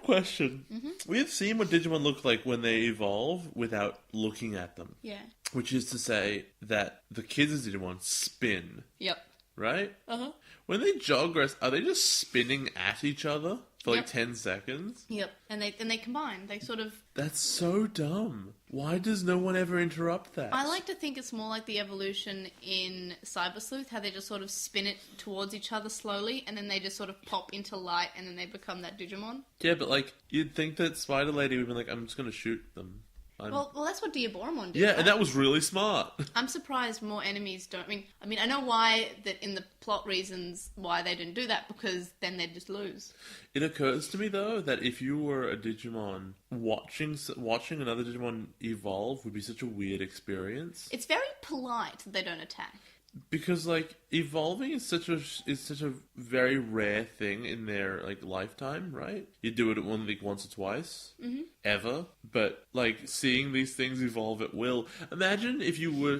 Question. Mm-hmm. We have seen what Digimon look like when they evolve without looking at them. Yeah. Which is to say that the kids of Digimon spin. Yep. Right? Uh-huh. When they jog, are they just spinning at each other for like 10 seconds? Yep. And they combine. They sort of... That's so dumb. Why does no one ever interrupt that? I like to think it's more like the evolution in Cyber Sleuth, how they just sort of spin it towards each other slowly, and then they just sort of pop into light, and then they become that Digimon. Yeah, but like, you'd think that Spider Lady would be like, I'm just going to shoot them. Well, that's what Diaboromon did. Yeah, right? and that was really smart. I'm surprised more enemies don't. I mean, I know why that in the plot reasons why they didn't do that, because then they'd just lose. It occurs to me though that if you were a Digimon, watching another Digimon evolve would be such a weird experience. It's very polite that they don't attack. Because like evolving is such a very rare thing in their like lifetime, right? You do it once or twice, ever. But like seeing these things evolve at will. Imagine if you were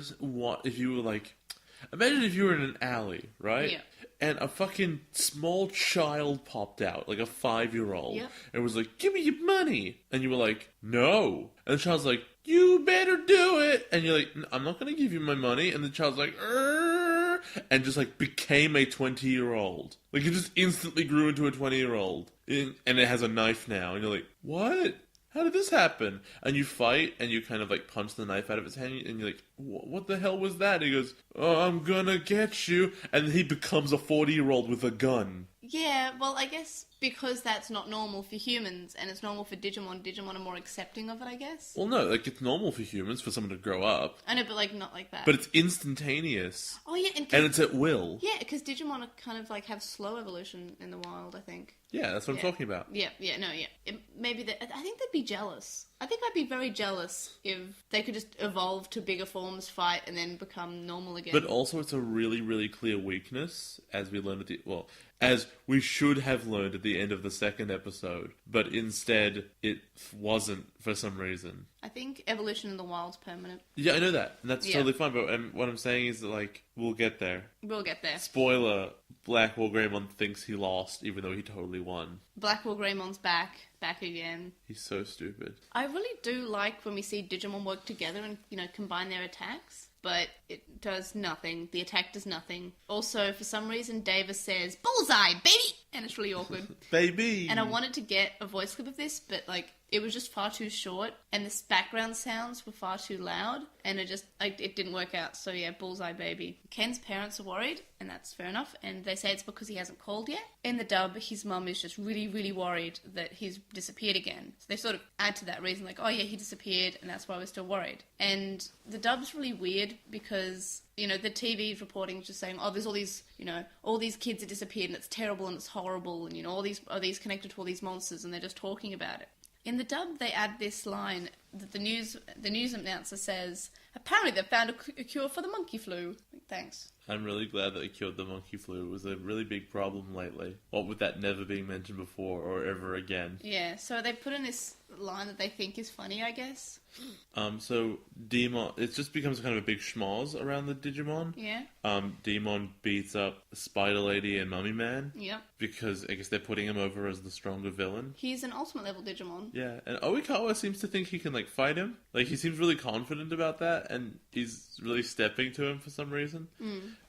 in an alley, right? Yeah. And a fucking small child popped out, like a 5-year-old, Yep. and was like, "Give me your money," and you were like, "No," and the child's like, "You better do it," and you're like, "I'm not going to give you my money," and the child's like, and just like became a 20-year-old. Like it just instantly grew into a 20-year-old, and it has a knife now, and you're like, "What? How did this happen?" And you fight, and you kind of like punch the knife out of his hand, and you're like, "What the hell was that?" And he goes, "Oh, I'm gonna get you," and he becomes a 40-year-old with a gun. Yeah, well, I guess because that's not normal for humans, and it's normal for Digimon are more accepting of it, I guess. Well, no, like it's normal for humans for someone to grow up. I know, but like not like that. But it's instantaneous. Oh yeah, and it's at will. Yeah, because Digimon are kind of like have slow evolution in the wild, I think. Yeah, that's what I'm talking about. Yeah. I think they'd be jealous. I think I'd be very jealous if they could just evolve to bigger forms, fight, and then become normal again. But also, it's a really, really clear weakness, as we learned as we should have learned at the end of the second episode, but instead it wasn't for some reason. I think evolution in the wild's permanent. Yeah, I know that, and that's totally fine, but what I'm saying is that, like, we'll get there. We'll get there. Spoiler, BlackWarGreymon thinks he lost, even though he totally won. BlackWarGreymon's back again. He's so stupid. I really do like when we see Digimon work together and, combine their attacks. But it does nothing. The attack does nothing. Also, for some reason, Davis says, "Bullseye, baby!" And it's really awkward. Baby! And I wanted to get a voice clip of this, but, it was just far too short, and the background sounds were far too loud, and it didn't work out. So yeah, bullseye, baby. Ken's parents are worried, and that's fair enough, and they say it's because he hasn't called yet. In the dub, his mum is just really, really worried that he's disappeared again. So they sort of add to that reason, like, oh yeah, he disappeared, and that's why we're still worried. And the dub's really weird because, the TV reporting is just saying, oh, there's all these, all these kids are disappeared, and it's terrible, and it's horrible, and, all these connected to all these monsters, and they're just talking about it. In the dub, they add this line that the news announcer says, apparently they've found a cure for the monkey flu. Thanks. I'm really glad that it cured the monkey flu. It was a really big problem lately. What with that never being mentioned before or ever again. Yeah, so they put in this line that they think is funny, I guess. So Demon, it just becomes kind of a big schmoz around the Digimon. Yeah. Demon beats up Spider Lady and Mummy Man. Yep. Because I guess they're putting him over as the stronger villain. He's an ultimate level Digimon. Yeah, and Oikawa seems to think he can, like, fight him. Like, he seems really confident about that, and he's really stepping to him for some reason.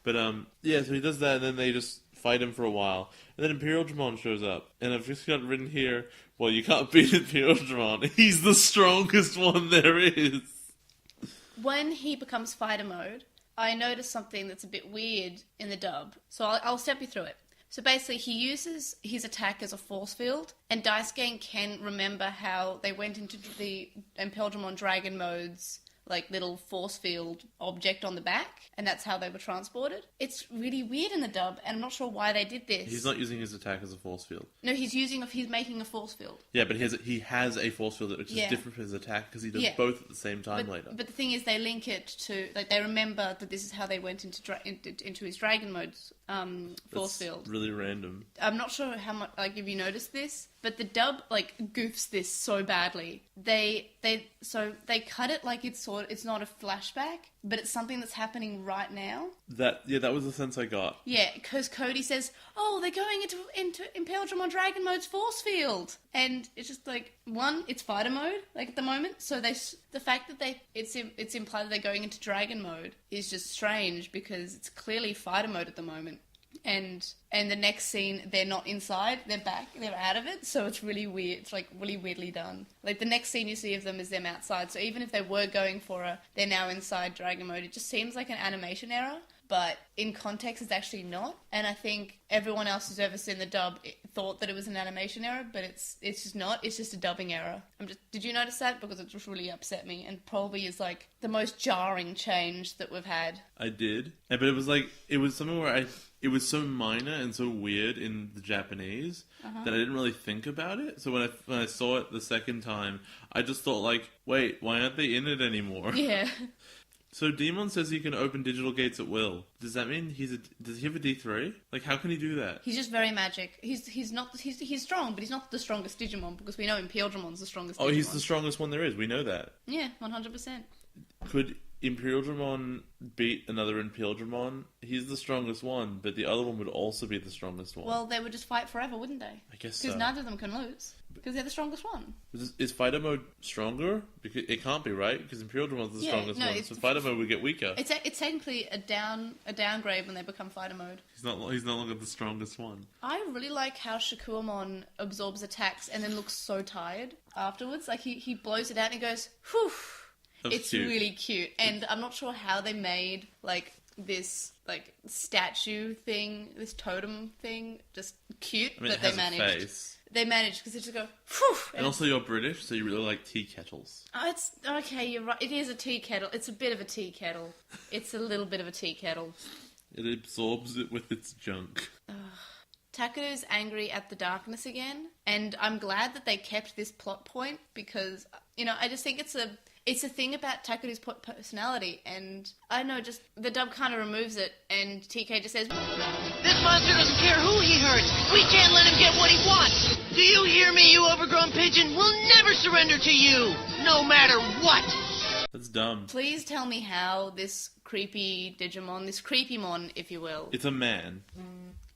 But, yeah, so he does that, and then they just fight him for a while. And then Imperial Dramon shows up, and I've just got written here, well, you can't beat Imperial Dramon. He's the strongest one there is. When he becomes fighter mode, I noticed something that's a bit weird in the dub. So I'll step you through it. So basically, he uses his attack as a force field, and Daisuke can remember how they went into the Imperial Dramon Dragon mode's like little force field object on the back, and that's how they were transported. It's really weird in the dub, and I'm not sure why they did this. He's not using his attack as a force field. No, he's making a force field. Yeah, but he has a force field which is different from his attack because he does both at the same time later. But the thing is, they link it to, like, they remember that this is how they went into his Dragon mode's force field. Really random. I'm not sure how much, like, if you noticed this, but the dub, like, goofs this so badly. They cut it like it's not a flashback, but it's something that's happening right now. That was the sense I got. Yeah, because Cody says, "Oh, they're going into Imperial Dramon Dragon mode's force field," and it's just like, one, it's fighter mode, like, at the moment. So the fact that it's implied that they're going into Dragon mode is just strange because it's clearly fighter mode at the moment. And the next scene, they're not inside, they're back, they're out of it, so it's really weird. It's, like, really weirdly done. Like, the next scene you see of them is them outside, so even if they were going for they're now inside Dragon mode, it just seems like an animation error, but in context it's actually not. And I think everyone else who's ever seen the dub thought that it was an animation error, but it's just not. It's just a dubbing error. Did you notice that? Because it just really upset me, and probably is, like, the most jarring change that we've had. I did, but it was something where it was so minor and so weird in the Japanese that I didn't really think about it. So when I saw it the second time, I just thought, like, wait, why aren't they in it anymore? Yeah. So Demon says he can open digital gates at will. Does that mean does he have a D3? Like, how can he do that? He's just very magic. He's strong, but he's not the strongest Digimon, because we know Imperial Dramon's the strongest Digimon. Oh, he's the strongest one there is. We know that. Yeah, 100%. Could Imperial Dramon beat another Imperial Dramon? He's the strongest one, but the other one would also be the strongest one. Well, they would just fight forever, wouldn't they? I guess so. Because neither of them can lose. Because they're the strongest one. Is fighter mode stronger? Because it can't be, right? Because Imperial Dramon's the strongest one, so fighter mode would get weaker. It's technically a downgrade when they become fighter mode. He's no longer the strongest one. I really like how Shakuramon absorbs attacks and then looks so tired afterwards. Like, he blows it out and he goes, whew. It's cute. Really cute. And I'm not sure how they made, like, this, like, statue thing, this totem thing, just cute, but they managed. A face. They managed, because they just go, whew. And also you're British, so you really like tea kettles. Oh, it's, okay, you're right. It is a tea kettle. It's a bit of a tea kettle. It's a little bit of a tea kettle. It absorbs it with its junk. Takeru's angry at the darkness again, and I'm glad that they kept this plot point, because, I just think it's a thing about Takeru's personality, and I don't know, just the dub kind of removes it, and TK just says, "This monster doesn't care who he hurts. We can't let him get what he wants. Do you hear me, you overgrown pigeon? We'll never surrender to you, no matter what." That's dumb. Please tell me how this creepy Digimon, this creepymon, if you will. It's a man.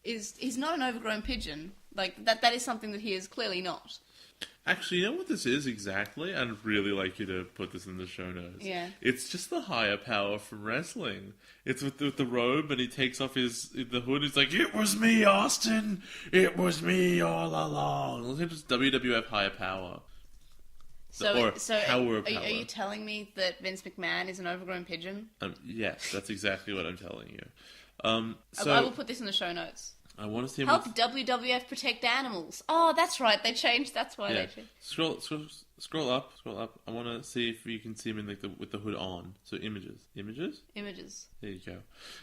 He's not an overgrown pigeon. Like, that is something that he is clearly not. Actually, you know what this is exactly? I'd really like you to put this in the show notes. Yeah. It's just the higher power from wrestling. It's with the robe, and he takes off the hood. He's like, "It was me, Austin. It was me all along." Look at just WWF higher power. So are you telling me that Vince McMahon is an overgrown pigeon? Yes, that's exactly what I'm telling you. I will put this in the show notes. I want to see help WWF protect animals. Oh, that's right. They changed. That's why they changed. Scroll up. I want to see if you can see him in like with the hood on. So images. There you go.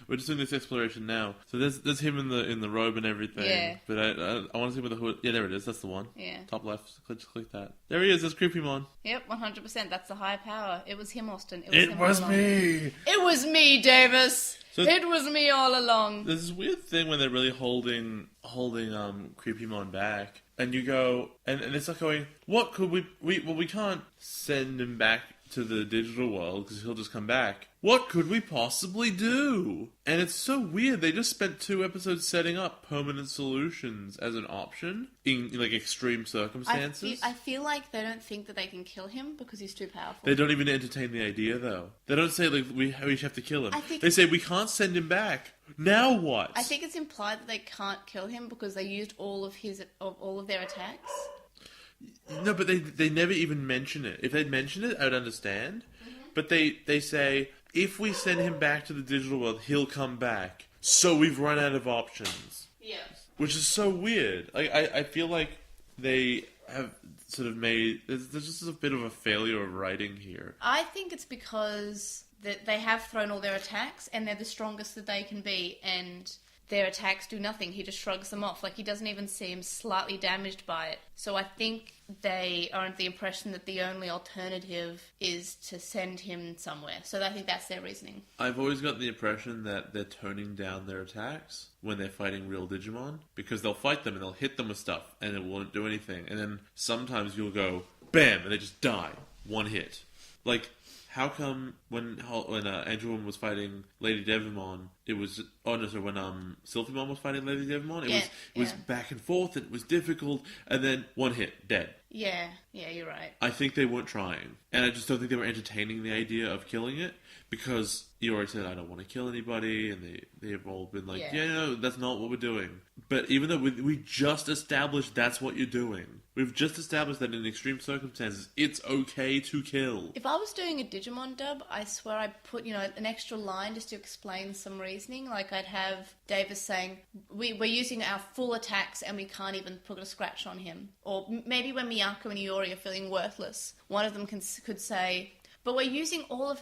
We're just doing this exploration now. So there's him in the robe and everything. Yeah. But I want to see with the hood. Yeah, there it is. That's the one. Yeah. Top left. Click that. There he is. That's Creepymon. Yep, 100%. That's the high power. It was him, Austin. It was me. It was me, Davis. So it was me all along. There's this weird thing when they're really holding Creepymon back, and you go, and it's like going, what could we can't send him back to the digital world because he'll just come back. What could we possibly do? And it's so weird. They just spent 2 episodes setting up permanent solutions as an option in like extreme circumstances. I feel like they don't think that they can kill him because he's too powerful. They don't even entertain the idea, though. They don't say like we have to kill him. They say we can't send him back. Now what? I think it's implied that they can't kill him because they used all of their attacks. No, but they never even mention it. If they'd mentioned it, I would understand. Mm-hmm. But they say, if we send him back to the digital world, he'll come back. So we've run out of options. Yeah. Which is so weird. I feel like they have sort of made... There's just a bit of a failure of writing here. I think it's because they have thrown all their attacks and they're the strongest that they can be, and... their attacks do nothing. He just shrugs them off. Like, he doesn't even seem slightly damaged by it. So I think they are under the impression that the only alternative is to send him somewhere. So I think that's their reasoning. I've always got the impression that they're toning down their attacks when they're fighting real Digimon. Because they'll fight them and they'll hit them with stuff and it won't do anything. And then sometimes you'll go, bam, and they just die. One hit. Like... how come when Angelmon was fighting Lady Devimon, it was... oh, no, sorry, when Sylphimon was fighting Lady Devimon, it was back and forth, and it was difficult, and then one hit, dead. Yeah, you're right. I think they weren't trying. And I just don't think they were entertaining the idea of killing it, because you already said, I don't want to kill anybody, and they've all been like, no, that's not what we're doing. But even though we just established that's what you're doing. We've just established that in extreme circumstances, it's okay to kill. If I was doing a Digimon dub, I swear I'd put, an extra line just to explain some reasoning. Like, I'd have Davis saying, we're using our full attacks and we can't even put a scratch on him. Or maybe when Miyako and Iori are feeling worthless, one of them could say... but we're using all of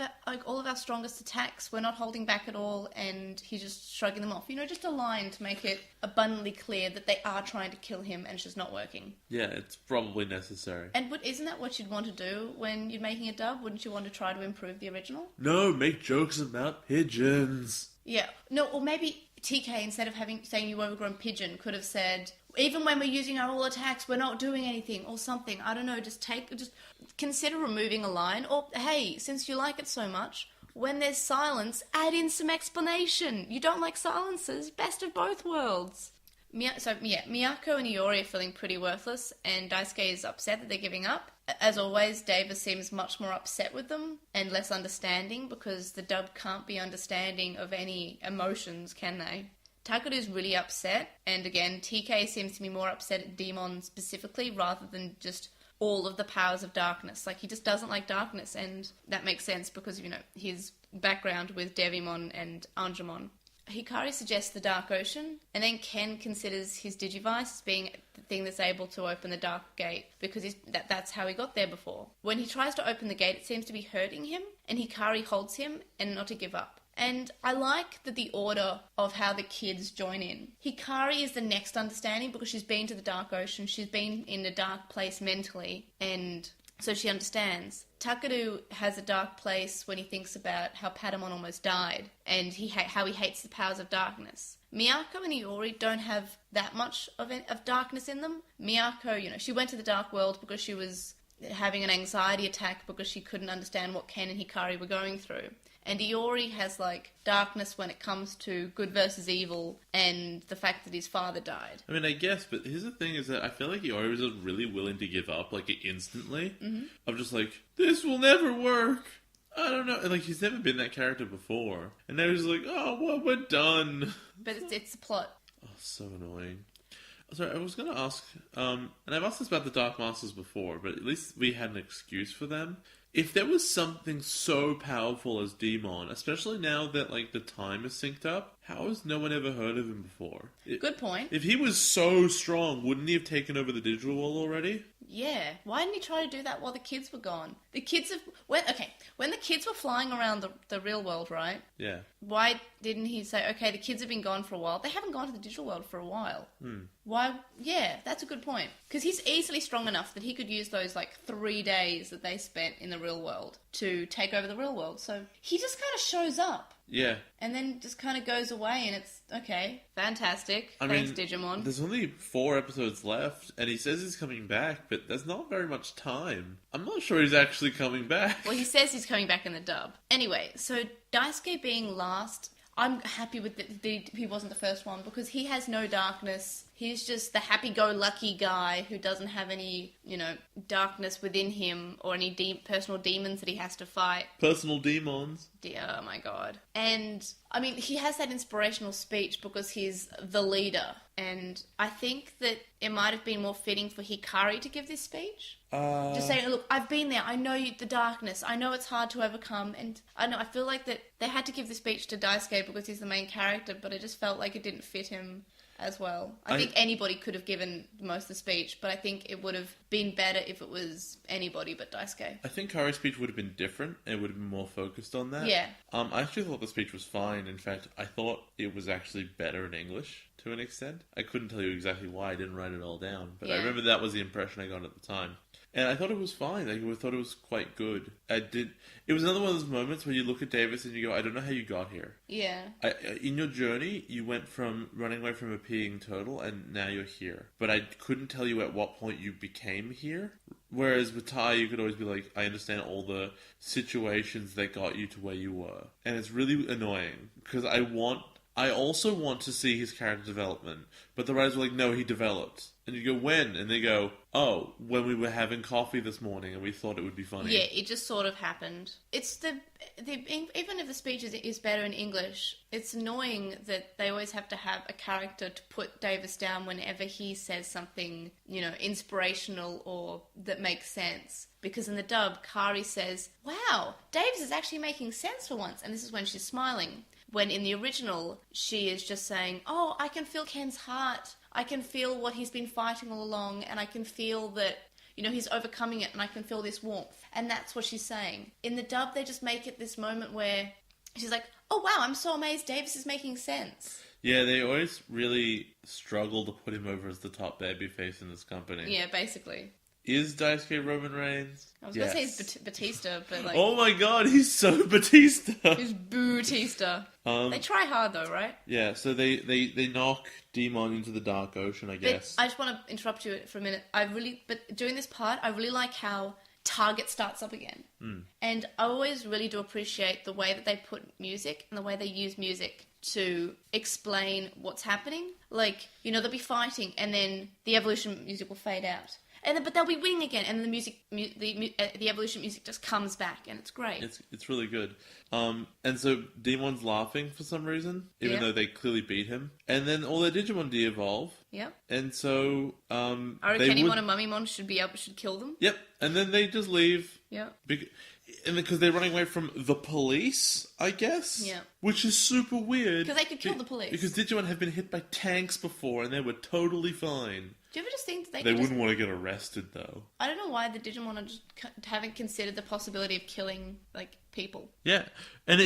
our strongest attacks. We're not holding back at all, and he's just shrugging them off. Just a line to make it abundantly clear that they are trying to kill him, and it's just not working. Yeah, it's probably necessary. And isn't that what you'd want to do when you're making a dub? Wouldn't you want to try to improve the original? No, make jokes about pigeons. Yeah, no, or maybe TK, instead of saying you overgrown pigeon, could have said, even when we're using our all attacks, we're not doing anything, or something. I don't know, just consider removing a line, or, hey, since you like it so much, when there's silence, add in some explanation. You don't like silences, best of both worlds. Miyako and Iori are feeling pretty worthless, and Daisuke is upset that they're giving up. As always, Davis seems much more upset with them, and less understanding, because the dub can't be understanding of any emotions, can they? Takeru's really upset, and again, TK seems to be more upset at Demon specifically, rather than just all of the powers of darkness. Like, he just doesn't like darkness, and that makes sense because, his background with Devimon and Angemon. Hikari suggests the Dark Ocean, and then Ken considers his Digivice as being the thing that's able to open the Dark Gate, because that's how he got there before. When he tries to open the gate, it seems to be hurting him, and Hikari holds him, and not to give up. And I like that the order of how the kids join in. Hikari is the next understanding because she's been to the Dark Ocean, she's been in a dark place mentally, and so she understands. Takeru has a dark place when he thinks about how Patamon almost died, and how he hates the powers of darkness. Miyako and Iori don't have that much of darkness in them. Miyako, she went to the dark world because she was having an anxiety attack because she couldn't understand what Ken and Hikari were going through. And Iori has, darkness when it comes to good versus evil and the fact that his father died. I mean, I guess, but here's the thing is that I feel like Iori was just really willing to give up, instantly. Mm-hmm. I'm just this will never work. I don't know. And, he's never been that character before. And now he's we're done. But it's a plot. Oh, so annoying. Sorry, I was going to ask, and I've asked this about the Dark Masters before, but at least we had an excuse for them. If there was something so powerful as Demon, especially now that, the time is synced up, how has no one ever heard of him before? Good point. If he was so strong, wouldn't he have taken over the digital world already? Yeah, why didn't he try to do that while the kids were gone? The kids have... When the kids were flying around the real world, right? Yeah. Why didn't he say, okay, the kids have been gone for a while. They haven't gone to the digital world for a while. Why? Yeah, that's a good point. Because he's easily strong enough that he could use those, 3 days that they spent in the real world to take over the real world. So he just kind of shows up. Yeah. And then just kind of goes away, and it's, okay, fantastic. Thanks, Digimon. There's only 4 episodes left, and he says he's coming back, but there's not very much time. I'm not sure he's actually coming back. Well, he says he's coming back in the dub. Anyway, so Daisuke being last, I'm happy with that he wasn't the first one, because he has no darkness. He's just the happy-go-lucky guy who doesn't have any, darkness within him or any personal demons that he has to fight. Personal demons. Oh my god. And, he has that inspirational speech because he's the leader. And I think that it might have been more fitting for Hikari to give this speech. Just saying, look, I've been there. I know the darkness. I know it's hard to overcome. And I feel like that they had to give the speech to Daisuke because he's the main character, but it just felt like it didn't fit him as well. I think anybody could have given most of the speech, but I think it would have been better if it was anybody but Daisuke. I think Kari's speech would have been different. It would have been more focused on that. Yeah. I actually thought the speech was fine. In fact, I thought it was actually better in English to an extent. I couldn't tell you exactly why. I didn't write it all down, but I remember that was the impression I got at the time. And I thought it was fine. I thought it was quite good. It was another one of those moments where you look at Davis and you go, I don't know how you got here. Yeah. In your journey, you went from running away from a peeing turtle and now you're here. But I couldn't tell you at what point you became here. Whereas with Tai, you could always be like, I understand all the situations that got you to where you were. And it's really annoying because I also want to see his character development. But the writers were like, no, he developed. And you go, when? And they go, oh, when we were having coffee this morning and we thought it would be funny. Yeah, it just sort of happened. It's even if the speech is better in English, it's annoying that they always have to have a character to put Davis down whenever he says something, inspirational or that makes sense. Because in the dub, Kari says, wow, Davis is actually making sense for once. And this is when she's smiling. When in the original, she is just saying, oh, I can feel Ken's heart. I can feel what he's been fighting all along, and I can feel that, he's overcoming it, and I can feel this warmth. And that's what she's saying. In the dub, they just make it this moment where she's like, oh, wow, I'm so amazed Davis is making sense. Yeah, they always really struggle to put him over as the top babyface in this company. Yeah, basically. Is Daisuke Roman Reigns? I was going to say he's Batista, but oh my god, he's so Batista! He's Batista. They try hard though, right? Yeah, so they knock Demon into the dark ocean, I guess. But I just want to interrupt you for a minute. But during this part, I really like how Target starts up again. And I always really do appreciate the way that they put music and the way they use music to explain what's happening. They'll be fighting and then the evolution music will fade out. But they'll be winning again, and the evolution music just comes back, and it's great. It's really good. And so Demon's laughing for some reason, even though they clearly beat him. And then all their Digimon de-evolve. Yep. And so Kenimon and Mummymon should kill them. Yep. And then they just leave. Yep. Because they're running away from the police, I guess. Yeah. Which is super weird. Because they could kill the police. Because Digimon have been hit by tanks before, and they were totally fine. Do you ever just think that they wouldn't want to get arrested, though? I don't know why the Digimon haven't considered the possibility of killing people. Yeah, and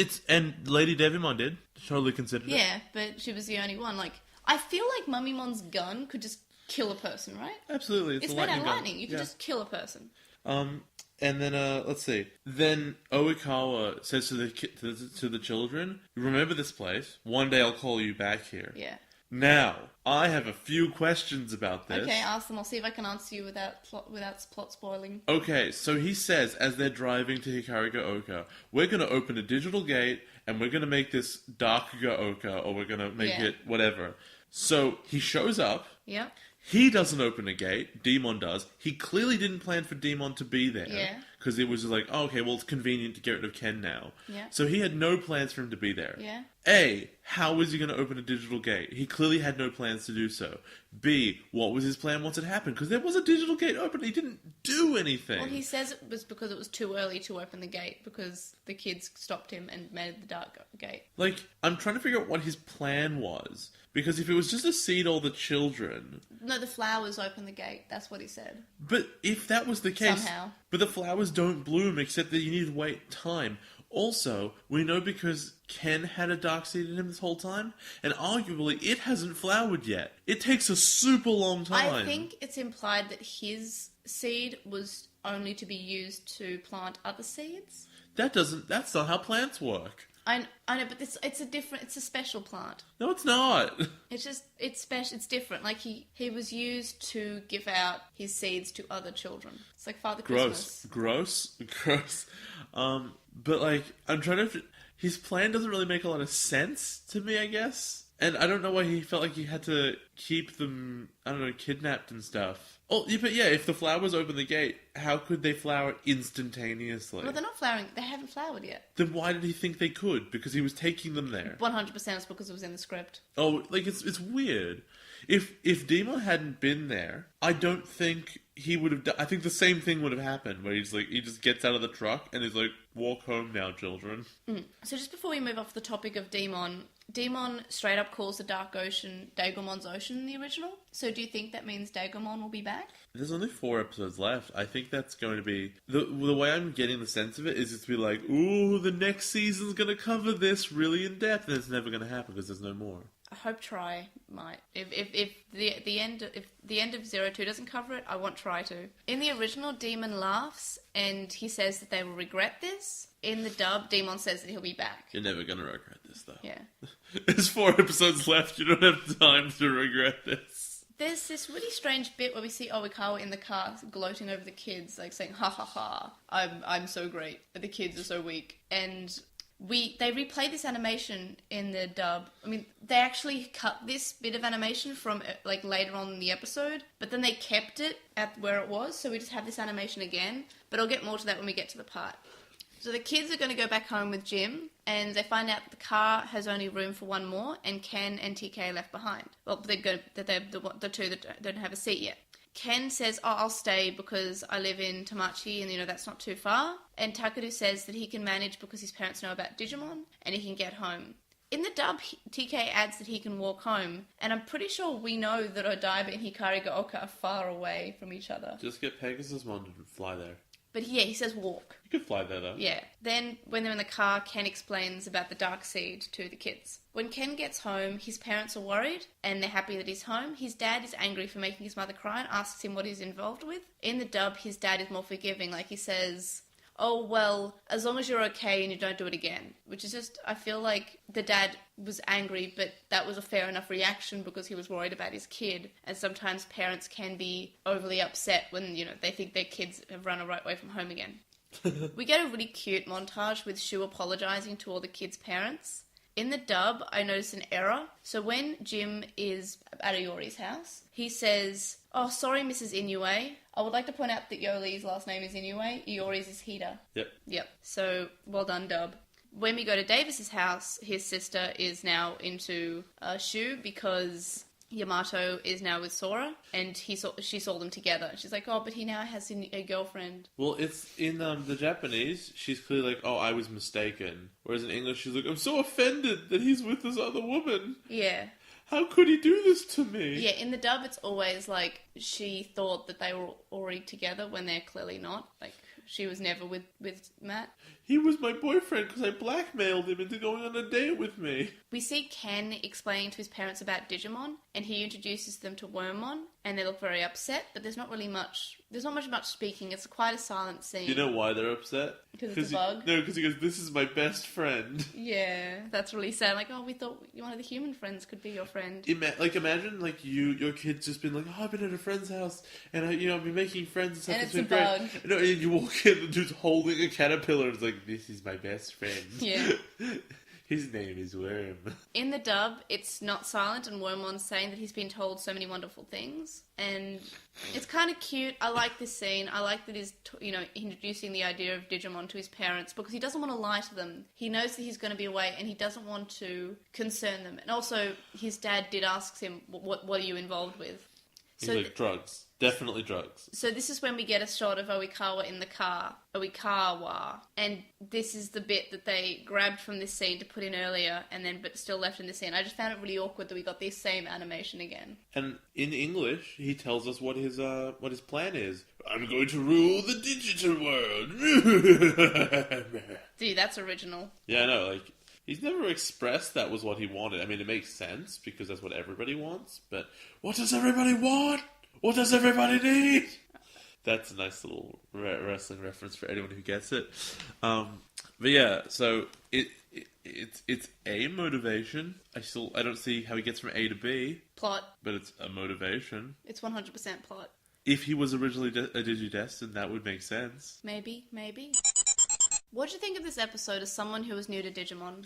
Lady Devimon did totally considered it. Yeah, but she was the only one. I feel like Mummimon's gun could just kill a person, right? Absolutely, it's made out of lightning. You can just kill a person. And then let's see. Then Oikawa says to the children, "Remember this place. One day I'll call you back here." Yeah. Now, I have a few questions about this. Okay, ask them. I'll see if I can answer you without plot spoiling. Okay, so he says, as they're driving to Hikariga-oka, we're going to open a digital gate, and we're going to make this Darkuga-oka, or we're going to make it whatever. So, he shows up. Yeah. He doesn't open a gate. Demon does. He clearly didn't plan for Demon to be there. Yeah. Because it was like, oh, okay, well, it's convenient to get rid of Ken now. Yeah. So he had no plans for him to be there. Yeah. A, how was he going to open a digital gate? He clearly had no plans to do so. B, what was his plan once it happened? Because there was a digital gate open. He didn't do anything. Well, he says it was because it was too early to open the gate because the kids stopped him and made the dark gate. I'm trying to figure out what his plan was. Because if it was just to seed all the children... No, the flowers open the gate. That's what he said. But if that was the case... Somehow. But the flowers don't bloom, except that you need to wait time. Also, we know because Ken had a dark seed in him this whole time, and arguably it hasn't flowered yet. It takes a super long time. I think it's implied that his seed was only to be used to plant other seeds. That's not how plants work. I know, but it's a special plant. No, it's not. It's special. It's different. Like he was used to give out his seeds to other children. It's like Father Christmas. Gross. But like, I'm trying to... His plan doesn't really make a lot of sense to me, I guess. And I don't know why he felt like he had to keep them, I don't know, kidnapped and stuff. Oh, yeah, but yeah, if the flowers open the gate, how could they flower instantaneously? Well, they're not flowering. They haven't flowered yet. Then why did he think they could? Because he was taking them there. 100% it's because it was in the script. Oh, like, it's weird. If Demon hadn't been there, I don't think he would have done... I think the same thing would have happened, where he's like, he just gets out of the truck and he's like, walk home now, children. So just before we move off the topic of Demon straight up calls the Dark Ocean Daemon's Ocean in the original. So do you think that means Daemon will be back? There's only 4 episodes left. I think that's going to be... The way I'm getting the sense of it is it's to be like, ooh, the next season's going to cover this really in depth, and it's never going to happen because there's no more. I hope Try might. If the end of 02 doesn't cover it, I want Try to. In the original, Demon laughs and he says that they will regret this. In the dub, Demon says that he'll be back. You're never going to regret this, though. Yeah. There's 4 episodes left. You don't have time to regret this. There's this really strange bit where we see Oikawa in the car gloating over the kids, like saying, ha ha ha, I'm so great, but the kids are so weak. And they replay this animation in the dub. I mean, they actually cut this bit of animation from like later on in the episode, but then they kept it at where it was, so we just have this animation again. But I'll get more to that when we get to the part. So the kids are going to go back home with Jim, and they find out that the car has only room for one more, and Ken and TK are left behind. Well, they're the two that don't have a seat yet. Ken says, oh, I'll stay because I live in Tamachi and, that's not too far. And Takeru says that he can manage because his parents know about Digimon and he can get home. In the dub, TK adds that he can walk home, and I'm pretty sure we know that Odaiba and Hikari Gaoka are far away from each other. Just get Pegasusmon to fly there. But yeah, he says walk. You could fly there, though. Yeah. Then, when they're in the car, Ken explains about the dark seed to the kids. When Ken gets home, his parents are worried, and they're happy that he's home. His dad is angry for making his mother cry and asks him what he's involved with. In the dub, his dad is more forgiving. Like, he says, oh, well, as long as you're okay and you don't do it again. Which is just, I feel like the dad was angry, but that was a fair enough reaction because he was worried about his kid. And sometimes parents can be overly upset when, they think their kids have run away from home again. We get a really cute montage with Shu apologising to all the kids' parents. In the dub, I noticed an error. So when Jim is at Iori's house, he says, oh, sorry, Mrs. Inoue. I would like to point out that Yoli's last name is Inoue. Iori's is Hida. Yep. So, well done, dub. When we go to Davis's house, his sister is now into Shu because Yamato is now with Sora, and she saw them together. She's like, oh, but he now has a girlfriend. Well, it's in the Japanese, she's clearly like, oh, I was mistaken. Whereas in English, she's like, I'm so offended that he's with this other woman. Yeah. How could he do this to me? Yeah, in the dub, it's always like she thought that they were already together when they're clearly not. Like, she was never with Matt. He was my boyfriend because I blackmailed him into going on a date with me. We see Ken explaining to his parents about Digimon, and he introduces them to Wormmon, and they look very upset, but there's not much speaking. It's quite a silent scene. You know why they're upset? Because it's a bug? No, because he goes, this is my best friend. Yeah, that's really sad. Like, oh, we thought one of the human friends could be your friend. Imagine, like, your kid's just been like, oh, I've been at a friend's house, and I've been making friends and stuff. And it's been a bug. great. No, and you walk in, the dude's holding a caterpillar, and it's like, this is my best friend. Yeah. His name is Worm. In the dub, it's not silent, and Wormmon's saying that he's been told so many wonderful things, and it's kind of cute. I like this scene. I like that he's, introducing the idea of Digimon to his parents, because he doesn't want to lie to them. He knows that he's going to be away, and he doesn't want to concern them. And also, his dad did ask him, what are you involved with? He's like, drugs. Definitely drugs. So this is when we get a shot of Oikawa in the car. Oikawa. And this is the bit that they grabbed from this scene to put in earlier, and then but still left in the scene. I just found it really awkward that we got this same animation again. And in English, he tells us what his plan is. I'm going to rule the digital world. Dude, that's original. Yeah, I know, like... He's never expressed that was what he wanted. I mean, it makes sense, because that's what everybody wants, but what does everybody want? What does everybody need? That's a nice little wrestling reference for anyone who gets it. But yeah, so it's a motivation. I don't see how he gets from A to B. Plot. But it's a motivation. It's 100% plot. If he was originally a Digidestined, that would make sense. Maybe. What do you think of this episode as someone who is new to Digimon?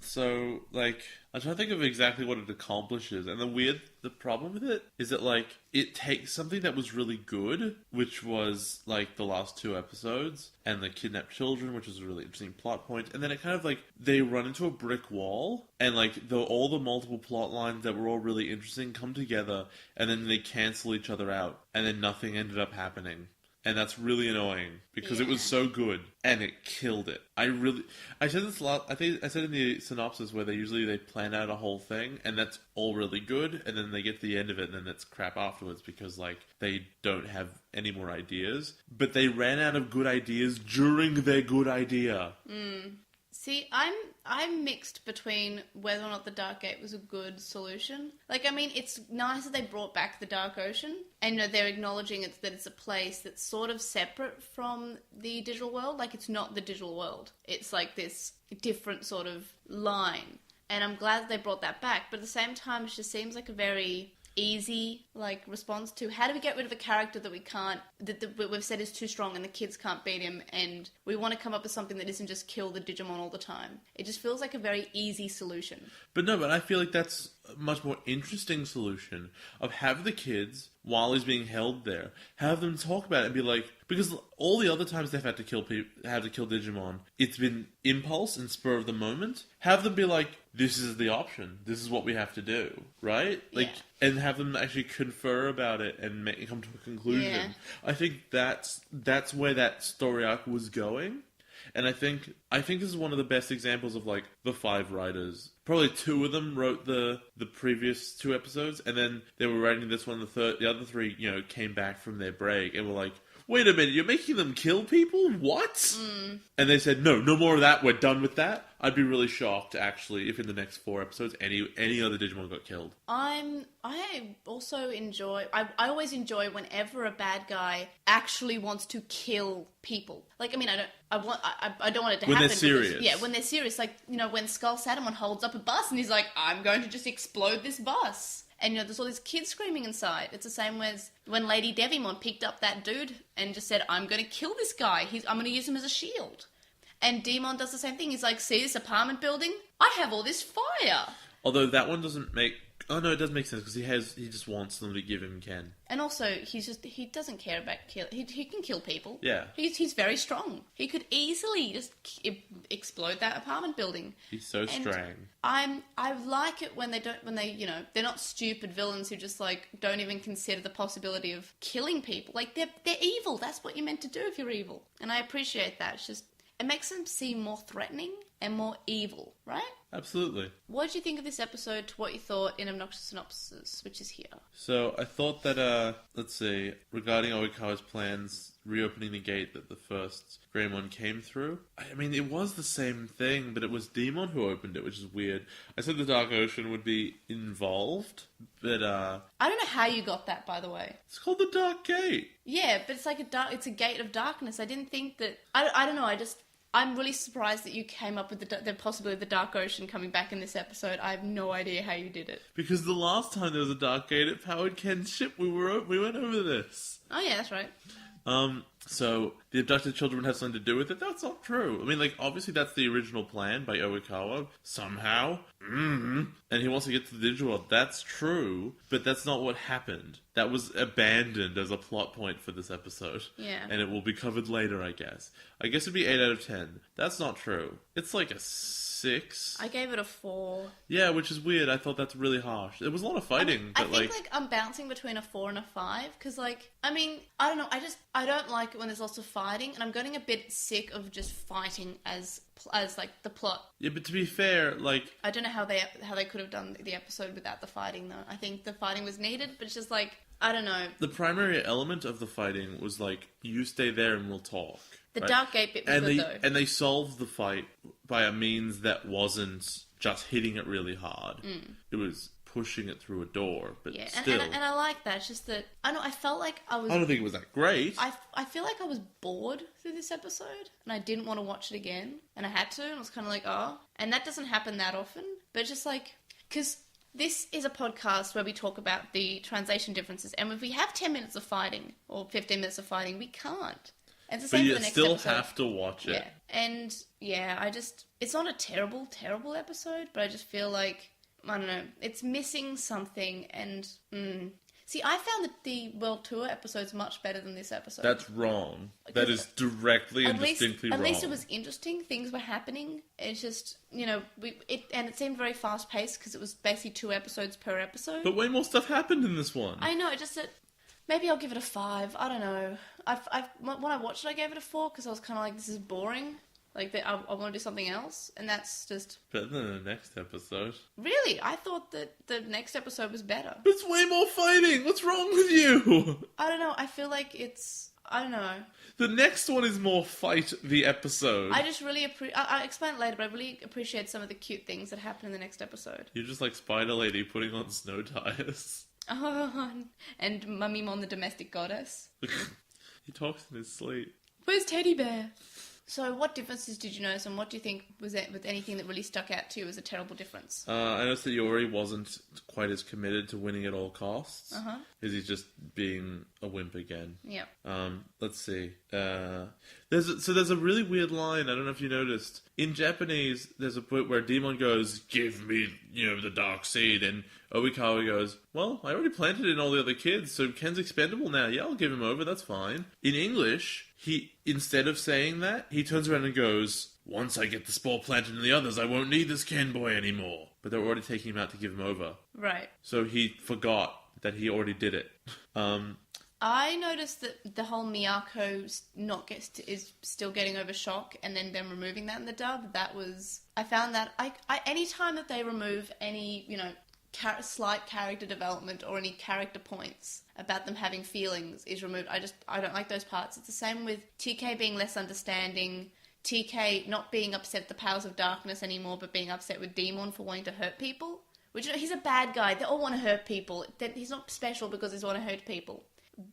So, like, I'm trying to think of exactly what it accomplishes, and the problem with it is that, like, it takes something that was really good, which was, like, the last 2 episodes, and the kidnapped children, which is a really interesting plot point, and then it kind of, like, they run into a brick wall, and, like, all the multiple plot lines that were all really interesting come together, and then they cancel each other out, and then nothing ended up happening. And that's really annoying, because it was so good, and it killed it. I said this a lot, I think I said in the synopsis where they plan out a whole thing, and that's all really good, and then they get to the end of it, and then it's crap afterwards, because, like, they don't have any more ideas. But they ran out of good ideas during their good idea. See, I'm mixed between whether or not the Dark Gate was a good solution. Like, I mean, it's nice that they brought back the Dark Ocean, and they're acknowledging that it's a place that's sort of separate from the digital world. Like, it's not the digital world. It's like this different sort of line. And I'm glad that they brought that back, but at the same time, it just seems like a very easy, like, response to how do we get rid of a character that we can't, that we've said is too strong and the kids can't beat him, and we want to come up with something that isn't just kill the Digimon all the time. It just feels like a very easy solution. But I feel like that's a much more interesting solution of have the kids, while he's being held there, have them talk about it and be like, because all the other times they've had to kill Digimon, it's been impulse and spur of the moment. Have them be like, this is the option. This is what we have to do, right? Like, yeah. And have them actually confer about it and come to a conclusion. Yeah. I think that's where that story arc was going. And I think this is one of the best examples of, like, the 5 writers. Probably 2 of them wrote the previous 2 episodes, and then they were writing this one, the other 3, came back from their break and were like, wait a minute, you're making them kill people? What? And they said, no more of that, we're done with that. I'd be really shocked, actually, if in the next 4 episodes any other Digimon got killed. I also enjoy... I always enjoy whenever a bad guy actually wants to kill people. Like, I mean, I don't want it to happen. When they're serious. Yeah, when they're serious. Like, when Skull Satamon holds up a bus and he's like, I'm going to just explode this bus. And, there's all these kids screaming inside. It's the same as when Lady Devimon picked up that dude and just said, I'm going to kill this guy. I'm going to use him as a shield. And Demon does the same thing. He's like, see this apartment building? I have all this fire. Although that one doesn't make... Oh, no, it does make sense, because he just wants them to give him Ken. And also, he doesn't care about kill. He can kill people. Yeah. He's very strong. He could easily just explode that apartment building. He's so strong. I like it when they're not stupid villains who just, like, don't even consider the possibility of killing people. Like, they're evil. That's what you're meant to do if you're evil. And I appreciate that. It's just, it makes them seem more threatening and more evil, right? Absolutely. What did you think of this episode to what you thought in Obnoxious Synopsis, which is here? So, I thought that, regarding Oikawa's plans, reopening the gate that the first Greymon came through, I mean, it was the same thing, but it was Demon who opened it, which is weird. I said the Dark Ocean would be involved, but, I don't know how you got that, by the way. It's called the Dark Gate. Yeah, but it's like it's a gate of darkness. I didn't think that... I don't know, I'm really surprised that you came up with the possibility of the Dark Ocean coming back in this episode. I have no idea how you did it. Because the last time there was a Dark Gate at Powered Ken's ship, we went over this. Oh yeah, that's right. So the abducted children would have something to do with it? That's not true. I mean, like, obviously that's the original plan by Oikawa, somehow. And he wants to get to the digital world. That's true, but that's not what happened. That was abandoned as a plot point for this episode. Yeah. And it will be covered later, I guess. I guess it'd be 8 out of 10. That's not true. It's like a 6 6. I gave it a 4. Yeah, which is weird. I thought that's really harsh. It was a lot of fighting, but I think I'm bouncing between a 4 and a 5 because I don't know. I don't like it when there's lots of fighting, and I'm getting a bit sick of just fighting as like the plot. Yeah, but to be fair, I don't know how they could have done the episode without the fighting though. I think the fighting was needed, but it's just I don't know. The primary element of the fighting was you stay there and we'll talk. The right? Dark Gate bit was good though. And they solved the fight by a means that wasn't just hitting it really hard. It was pushing it through a door, but still. And I like that. It's just that I felt like I don't think it was that great. I feel like I was bored through this episode, and I didn't want to watch it again, and I had to, and I was kind of oh. And that doesn't happen that often, but it's just because this is a podcast where we talk about the translation differences, and if we have 10 minutes of fighting, or 15 minutes of fighting, we can't. And it's the same for the next still episode. have to watch it. Yeah. And, it's not a terrible, terrible episode, but I just feel I don't know, it's missing something, and, See, I found that the World Tour episode's much better than this episode. That's wrong. That is directly and distinctly wrong. At least it was interesting. Things were happening. It's just, it seemed very fast-paced because it was basically 2 episodes per episode. But way more stuff happened in this one. I know, it just that... Maybe I'll give it a 5. I don't know. When I watched it, I gave it a 4 because I was kind of this is boring. I want to do something else, and that's just... Better than the next episode. Really? I thought that the next episode was better. It's way more fighting! What's wrong with you? I don't know. I feel like it's... I don't know. The next one is more fight the episode. I just really I'll explain it later, but I really appreciate some of the cute things that happen in the next episode. You're just like Spider Lady putting on snow tires. Oh, and Mummymon the domestic goddess. He talks in his sleep. Where's Teddy Bear? So what differences did you notice, and what do you think was anything that really stuck out to you as a terrible difference? I noticed that Yori wasn't quite as committed to winning at all costs. Because he's just being a wimp again. Yep. Let's see. There's a really weird line, I don't know if you noticed. In Japanese, there's a point where Demon goes, "Give me, the dark seed," and Oikawa goes, "Well, I already planted it in all the other kids, so Ken's expendable now. Yeah, I'll give him over, that's fine." In English, instead of saying that, he turns around and goes, "Once I get the spore planted in the others, I won't need this Ken boy anymore." But they're already taking him out to give him over. Right. So he forgot that he already did it. I noticed that the whole Miyako is still getting over shock, and then them removing that in the dub. I found that anytime that they remove any, slight character development or any character points about them having feelings is removed. I don't like those parts. It's the same with TK being less understanding, TK not being upset at the powers of darkness anymore, but being upset with Demon for wanting to hurt people. Which, he's a bad guy. They all want to hurt people. He's not special because he's want to hurt people.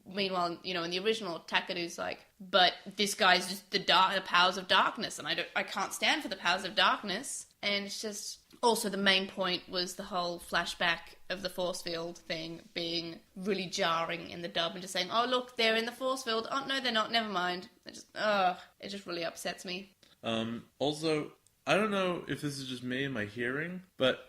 Meanwhile, in the original, Takaru's but this guy's just the powers of darkness, and I can't stand for the powers of darkness. And it's just... Also, the main point was the whole flashback of the force field thing being really jarring in the dub, and just saying, "Oh, look, they're in the force field. Oh, no, they're not. Never mind." It just really upsets me. Also, I don't know if this is just me and my hearing, but...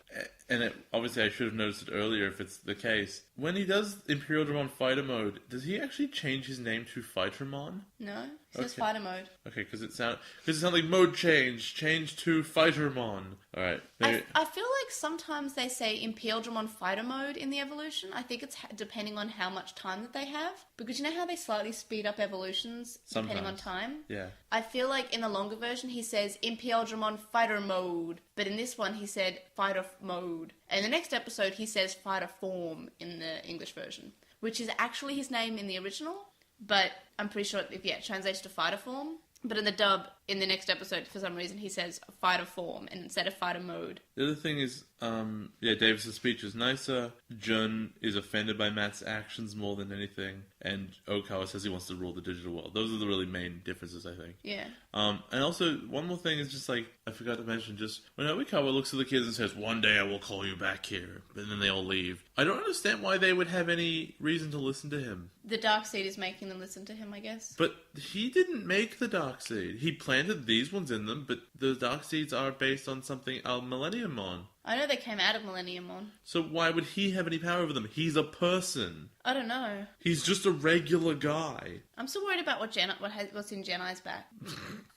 obviously I should have noticed it earlier if it's the case. When he does Imperial Dramon Fighter Mode, does he actually change his name to Fightermon? No, it says Fighter Mode. Okay, because it sounds like mode change to Fightermon. Alright. I feel like sometimes they say Imperial Dramon Fighter Mode in the evolution. I think it's depending on how much time that they have. Because you know how they slightly speed up evolutions depending on time? Yeah. I feel like in the longer version he says Imperial Dramon Fighter Mode. But in this one he said Fighter Mode. And the next episode he says Fighter Form in the English version. Which is actually his name in the original. But I'm pretty sure it translates to Fighter Form. But in the dub, in the next episode, for some reason, he says Fighter Form instead of Fighter Mode. The other thing is, Davis' speech is nicer. Jun is offended by Matt's actions more than anything. And Okawa says he wants to rule the digital world. Those are the really main differences, I think. Yeah. And also, one more thing is just I forgot to mention, just when Okawa looks at the kids and says, "One day I will call you back here," but then they all leave. I don't understand why they would have any reason to listen to him. The Darkseid is making them listen to him, I guess. But he didn't make the Darkseid. He planted these ones in them, but the Darkseeds are based on something Millenniummon. I know they came out of Millenniumon. So why would he have any power over them? He's a person. I don't know. He's just a regular guy. I'm still worried about what's in Jedi's back.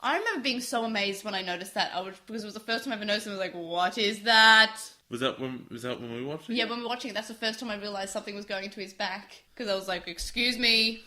I remember being so amazed when I noticed that. Because it was the first time I ever noticed it. I was like, what is that? Was that when we watched it? Yeah, when we were watching it, that's the first time I realised something was going into his back. Because I was like, excuse me,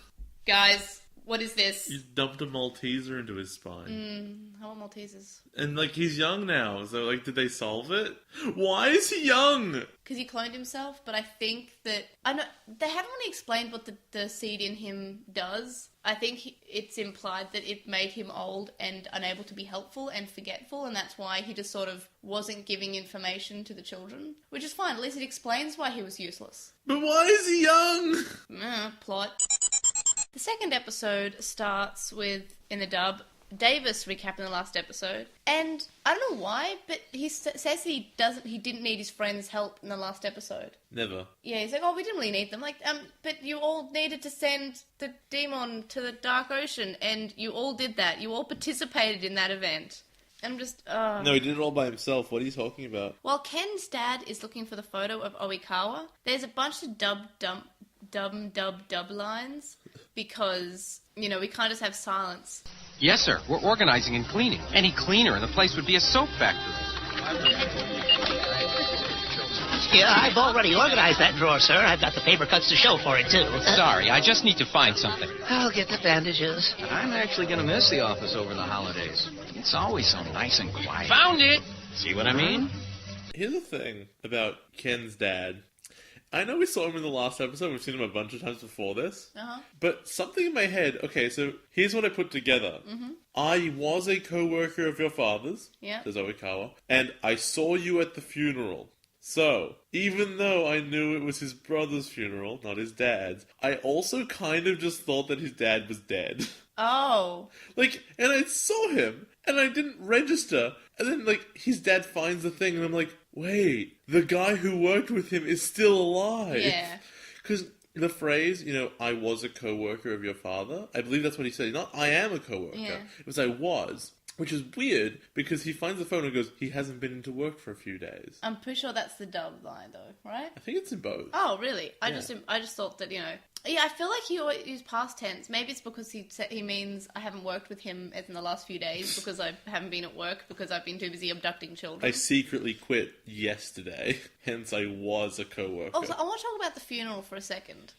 guys, what is this? He's dumped a Malteser into his spine. I want Maltesers. And, like, he's young now, so, like, did they solve it? Why is he young? Because he cloned himself, but I think that... they haven't really explained what the seed in him does. I think it's implied that it made him old and unable to be helpful and forgetful, and that's why he just sort of wasn't giving information to the children. Which is fine, at least it explains why he was useless. But why is he young? Plot. The second episode starts with, in the dub, Davis recapping the last episode, and I don't know why, but he says he didn't need his friends' help in the last episode. Never. Yeah, he's like, oh, we didn't really need them. Like, but you all needed to send the demon to the Dark Ocean, and you all did that. You all participated in that event. I'm just, No, he did it all by himself. What are you talking about? While Ken's dad is looking for the photo of Oikawa, there's a bunch of dub lines, because, you know, we can't just have silence. Yes, sir. We're organizing and cleaning. Any cleaner and the place would be a soap factory. Yeah, I've already organized that drawer, sir. I've got the paper cuts to show for it, too. Sorry, I just need to find something. I'll get the bandages. I'm actually going to miss the office over the holidays. It's always so nice and quiet. Found it! See what I mean? Here's the thing about Ken's dad. I know we saw him in the last episode, we've seen him a bunch of times before this, but something in my head, okay, so here's what I put together. I was a co-worker of your father's, says Oikawa, and I saw you at the funeral. So, even though I knew it was his brother's funeral, not his dad's, I also kind of just thought that his dad was dead. Oh. Like, and I saw him, and I didn't register, and then, like, his dad finds the thing, and I'm like, wait, the guy who worked with him is still alive. Yeah. Because the phrase, you know, I was a co-worker of your father, I believe that's what he said. Not, I am a co-worker. Yeah. It was, I was. Which is weird, because he finds the phone and goes, he hasn't been into work for a few days. I'm pretty sure that's the dub line, though, right? I think it's in both. Oh, really? I Yeah. just thought that, you know... Yeah, I feel like he always used past tense. Maybe it's because he means I haven't worked with him in the last few days because I haven't been at work because I've been too busy abducting children. I secretly quit yesterday, hence I was a co-worker. Also, I want to talk about the funeral for a second.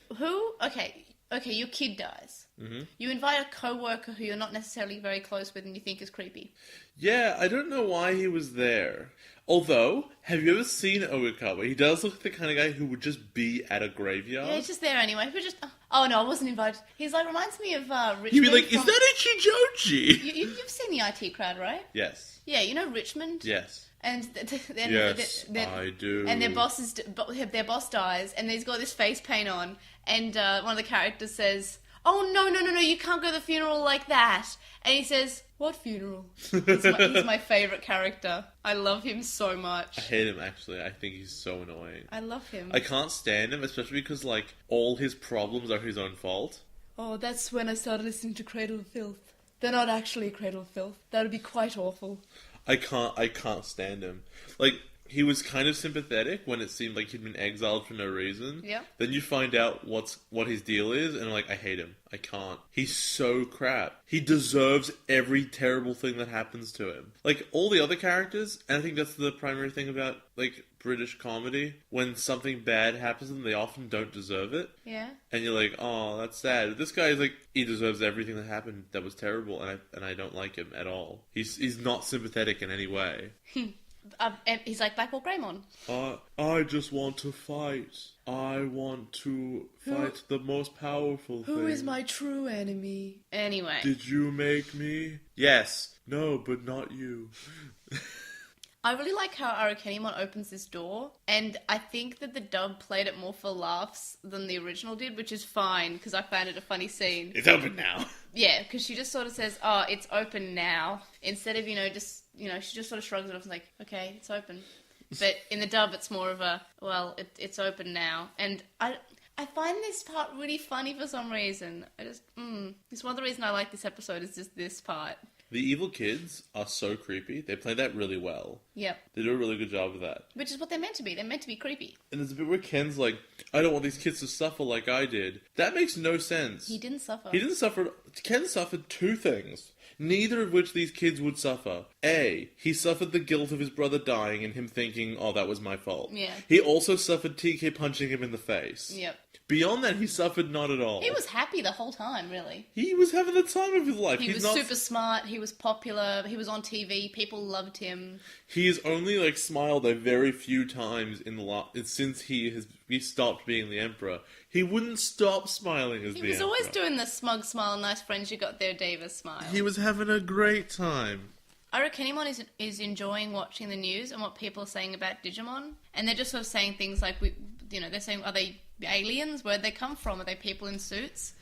Okay, your kid dies. Mm-hmm. You invite a co-worker who you're not necessarily very close with and you think is creepy. Yeah, I don't know why he was there. Although, have you ever seen Oikawa? He does look like the kind of guy who would just be at a graveyard. Yeah, he's just there anyway. But just oh no, I wasn't invited. He's like reminds me of Richmond. You'd be like, is that Ichijoji? You've seen the IT Crowd, right? Yes. Yeah, you know Richmond. Yes. And then Yes, I do. And their boss dies, and he's got this face paint on, and one of the characters says, "Oh no, you can't go to the funeral like that." And he says, "What funeral?" He's my favorite character. I love him so much. I hate him, actually. I think he's so annoying. I love him. I can't stand him, especially because, like, all his problems are his own fault. Oh, that's when I started listening to Cradle of Filth. They're not actually Cradle of Filth. That would be quite awful. I can't stand him. Like, he was kind of sympathetic when it seemed like he'd been exiled for no reason. Yeah. Then you find out what his deal is, and I'm like, I hate him. I can't. He's so crap. He deserves every terrible thing that happens to him. Like, all the other characters, and I think that's the primary thing about, like, British comedy. When something bad happens to them, they often don't deserve it. Yeah. And you're like, oh, that's sad. This guy is like, he deserves everything that happened that was terrible, and I don't like him at all. He's not sympathetic in any way. And he's like BlackWarGreymon. I just want to fight. I want to fight the most powerful thing. Who is my true enemy? Anyway. Did you make me? Yes. No, but not you. I really like how Arukenimon opens this door, and I think that the dub played it more for laughs than the original did, which is fine, because I found it a funny scene. It's open now. Yeah, because she just sort of says, oh, it's open now, instead of, she just sort of shrugs it off and like, okay, it's open. But in the dub, it's more of a, well, it's open now. And I find this part really funny for some reason. It's one of the reasons I like this episode is just this part. The evil kids are so creepy. They play that really well. Yep. They do a really good job of that. Which is what they're meant to be. They're meant to be creepy. And there's a bit where Ken's like, I don't want these kids to suffer like I did. That makes no sense. He didn't suffer. He didn't suffer. Ken suffered two things. Neither of which these kids would suffer. A, he suffered the guilt of his brother dying and him thinking, oh, that was my fault. Yeah. He also suffered TK punching him in the face. Yep. Beyond that, he suffered not at all. He was happy the whole time, really. He was having the time of his life. He was super smart, he was popular, he was on TV, people loved him. He has only, like, smiled a very few times since he stopped being the Emperor. He wouldn't stop smiling as the Emperor. He was always doing the smug smile, nice friends you got there, Davis smile. He was having a great time. R.I.P is enjoying watching the news and what people are saying about Digimon, and they're just sort of saying things like, they're saying, are they aliens? Where'd they come from? Are they people in suits?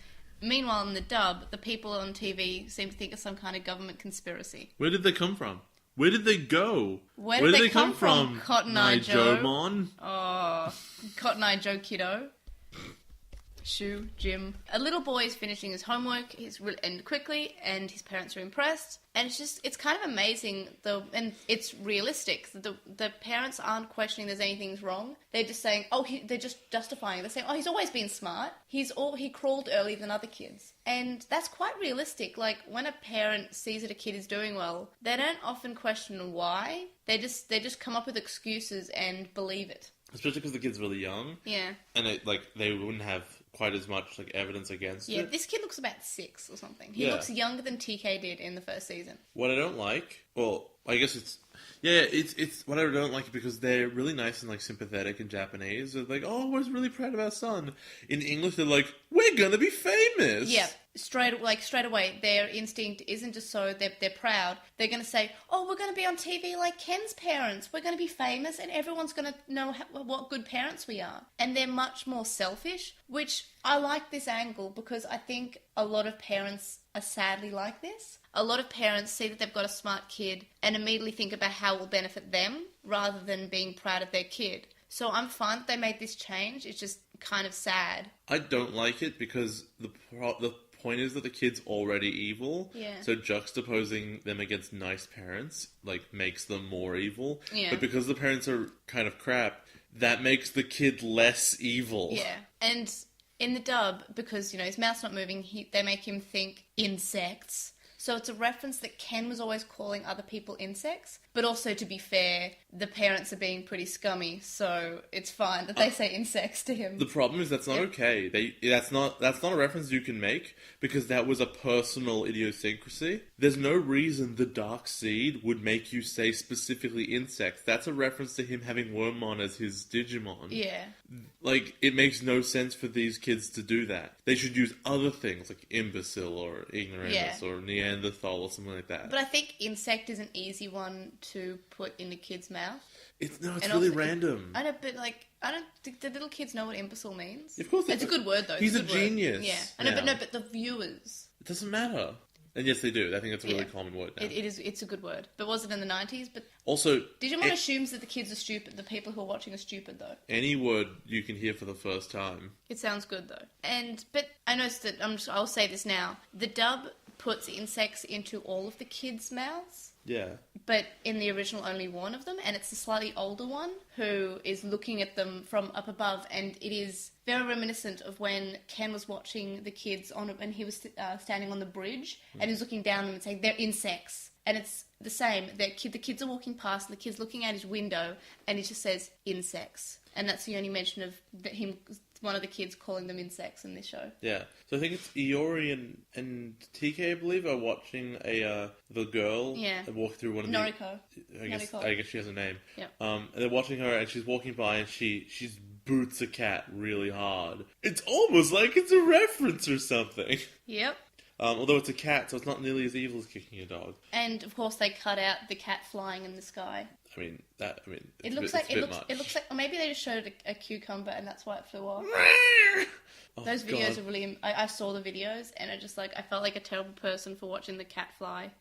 Meanwhile, in the dub, the people on TV seem to think it's some kind of government conspiracy. Where did they come from? Where did they go? Where did they come from? Cotton Eye Joe. Joe-mon? Oh, Cotton Eye Joe Kiddo. Shu, Jim. A little boy is finishing his homework, and quickly, and his parents are impressed. And it's kind of amazing, and it's realistic. The parents aren't questioning there's anything wrong. They're just saying, they're just justifying. They're saying, he's always been smart. He crawled earlier than other kids. And that's quite realistic. Like, when a parent sees that a kid is doing well, they don't often question why. They just come up with excuses and believe it. Especially because the kid's really young. Yeah. And they wouldn't have quite as much evidence against it. Yeah, this kid looks about 6 or something. He looks younger than TK did in the first season. What I don't like, well, I guess it's what I don't like because they're really nice and sympathetic in Japanese. They're like, oh, I was really proud of our son. In English, they're like, we're gonna be famous. Yeah, straight away, their instinct isn't just so they're proud. They're gonna say, oh, we're gonna be on TV like Ken's parents. We're gonna be famous, and everyone's gonna know what good parents we are. And they're much more selfish, which I like this angle because I think a lot of parents are sadly like this. A lot of parents see that they've got a smart kid and immediately think about how it will benefit them rather than being proud of their kid. So I'm fine that they made this change. It's just kind of sad. I don't like it because the point is that the kid's already evil. Yeah. So juxtaposing them against nice parents makes them more evil. Yeah. But because the parents are kind of crap, that makes the kid less evil. Yeah. And in the dub, because his mouth's not moving, they make him think insects. So it's a reference that Ken was always calling other people insects. But also, to be fair, the parents are being pretty scummy, so it's fine that they say insects to him. The problem is that's not okay. That's not a reference you can make because that was a personal idiosyncrasy. There's no reason the Dark Seed would make you say specifically insects. That's a reference to him having Wormmon as his Digimon. Yeah. It makes no sense for these kids to do that. They should use other things like imbecile or ignoramus or Neanderthal or something like that. But I think insect is an easy one to put in the kid's mouth. It's really random. I know, but I don't think the little kids know what imbecile means. Of course, it's a good word though. He's a genius. Yeah, I know, but the viewers. It doesn't matter. And yes, they do. I think it's a really common word now. It is. It's a good word. But was it in the 90s? But also, Digimon assumes that the kids are stupid. The people who are watching are stupid, though. Any word you can hear for the first time. It sounds good, though. But I noticed that I'll say this now. The dub puts insects into all of the kids' mouths. Yeah. But in the original, only one of them, and it's the slightly older one who is looking at them from up above, and it is very reminiscent of when Ken was watching the kids when he was standing on the bridge, and he was looking down them and saying, they're insects. And it's the same. The kids are walking past, and the kid's looking at his window, and it just says, insects. And that's the only mention of one of the kids calling them insects in this show. Yeah. So I think it's Iori and TK, I believe, are watching the girl walk through one of Noriko. I guess she has a name. Yeah. And they're watching her, and she's walking by, and she's boots a cat really hard. It's almost like it's a reference or something. Yep. Although it's a cat, so it's not nearly as evil as kicking a dog. And of course, they cut out the cat flying in the sky. It looks like or maybe they just showed a cucumber and that's why it flew off. Those videos are really. I saw the videos and I felt like a terrible person for watching the cat fly.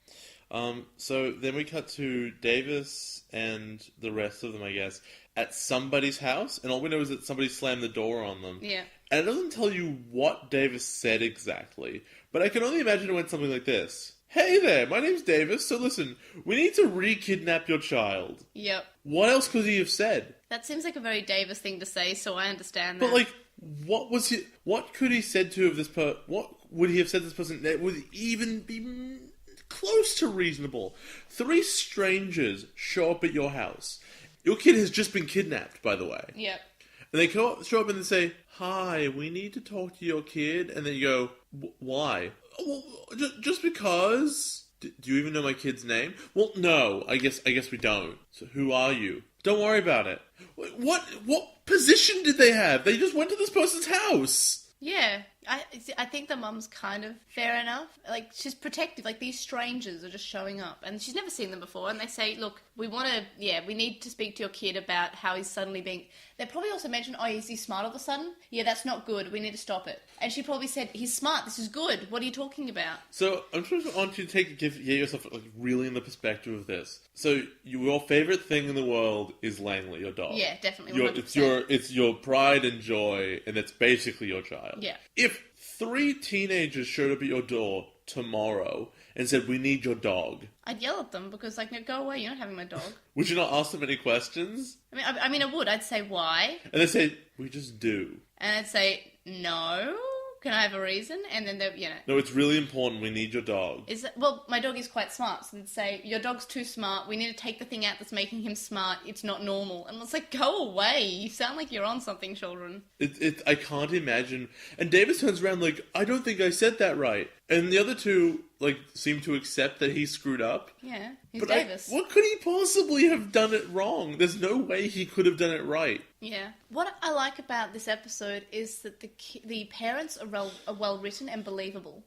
So then we cut to Davis and the rest of them, I guess, at somebody's house, and all we know is that somebody slammed the door on them. Yeah. And it doesn't tell you what Davis said exactly, but I can only imagine it went something like this. hey there, my name's Davis, so listen, we need to re-kidnap your child. Yep. What else could he have said? That seems like a very Davis thing to say, so I understand that. But, like, what could he said to of this what would he have said to this person that would even be close to reasonable? 3 strangers show up at your house. Your kid has just been kidnapped, by the way. Yep. And they show up and they say, hi, we need to talk to your kid. And then you go, why? Well, just because. Do you even know my kid's name? Well, no, I guess we don't. So who are you? Don't worry about it. What position did they have? They just went to this person's house. Yeah, I think the mum's kind of fair enough. Like, she's protective. Like, these strangers are just showing up, and she's never seen them before, and they say, look, we need to speak to your kid about how he's suddenly being... They probably also mentioned, is he smart all of a sudden? Yeah, that's not good. We need to stop it. And she probably said, he's smart. This is good. What are you talking about? So, I'm just want you to get yourself like really in the perspective of this. So, your favorite thing in the world is Langley, your dog. Yeah, definitely. 100%. It's your pride and joy, and it's basically your child. Yeah. If 3 teenagers showed up at your door tomorrow and said, we need your dog, I'd yell at them because, like, no, go away, you're not having my dog. would you not ask them any questions? I mean, I would. I'd say, why? And they say, we just do. And I'd say, no. Can I have a reason? And then they, No, it's really important. We need your dog. Well, my dog is quite smart, so they'd say, your dog's too smart. We need to take the thing out that's making him smart. It's not normal. And it's like, go away. You sound like you're on something, children. I can't imagine. And Davis turns around like, I don't think I said that right. And the other two, like, seem to accept that he screwed up. Yeah, he's But Davis. what could he possibly have done it wrong? There's no way he could have done it right. Yeah. What I like about this episode is that the parents are well written and believable.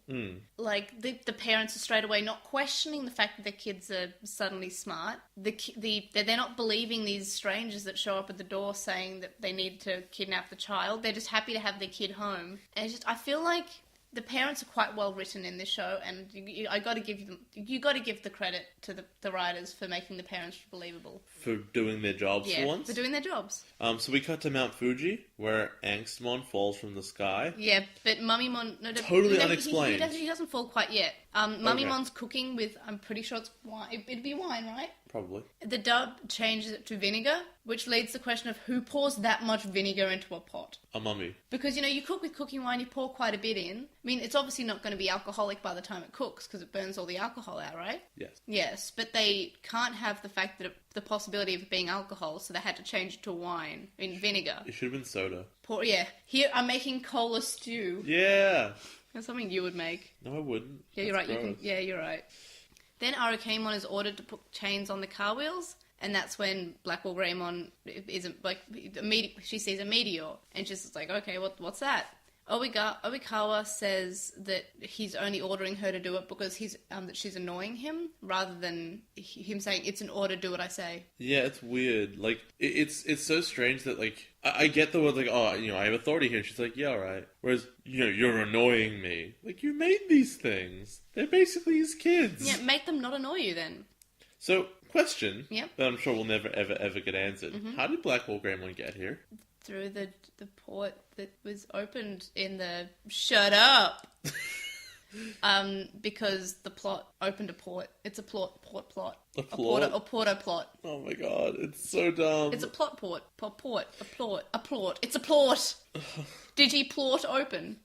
Like, the parents are straight away not questioning the fact that their kids are suddenly smart. They're not believing these strangers that show up at the door saying that they need to kidnap the child. They're just happy to have their kid home. And I feel like the parents are quite well written in this show, and you got to give the credit to the writers for making the parents believable. For doing their jobs for once. For doing their jobs. So we cut to Mount Fuji, where Angstmon falls from the sky. Yeah, but Mummymon... Totally unexplained. He doesn't fall quite yet. Mummimon's cooking with, I'm pretty sure it's wine. It'd be wine, right? Probably. The dub changes it to vinegar, which leads to the question of who pours that much vinegar into a pot. A mummy. Because, you cook with cooking wine, you pour quite a bit in. I mean, it's obviously not going to be alcoholic by the time it cooks, because it burns all the alcohol out, right? Yes. Yes, but they can't have the fact that the possibility of it being alcohol, so they had to change it to wine. I mean, vinegar. It should have been soda. Here, I'm making cola stew. Yeah. That's something you would make. No, I wouldn't. Yeah, you're right. You're right. Then R.I.P is ordered to put chains on the car wheels, and that's when BlackWarGreymon isn't like she sees a meteor, and she's just like, okay, what's that? Obikawa says that he's only ordering her to do it because that she's annoying him, rather than him saying it's an order, do what I say. Yeah, it's weird. Like, it's so strange that, like, I get the word, like, I have authority here. She's like, yeah, all right. Whereas, you're annoying me. Like, you made these things. They're basically his kids. Yeah, make them not annoy you then. So, question Yep. that I'm sure will never, ever, ever get answered. Mm-hmm. How did BlackWarGreymon get here? Through the port that was opened in the... Shut up! Because the plot opened a port. It's a port plot. A plot? A porto plot. Oh my god, it's so dumb. It's a plot port. A plot. It's a plot! Digi-plot open.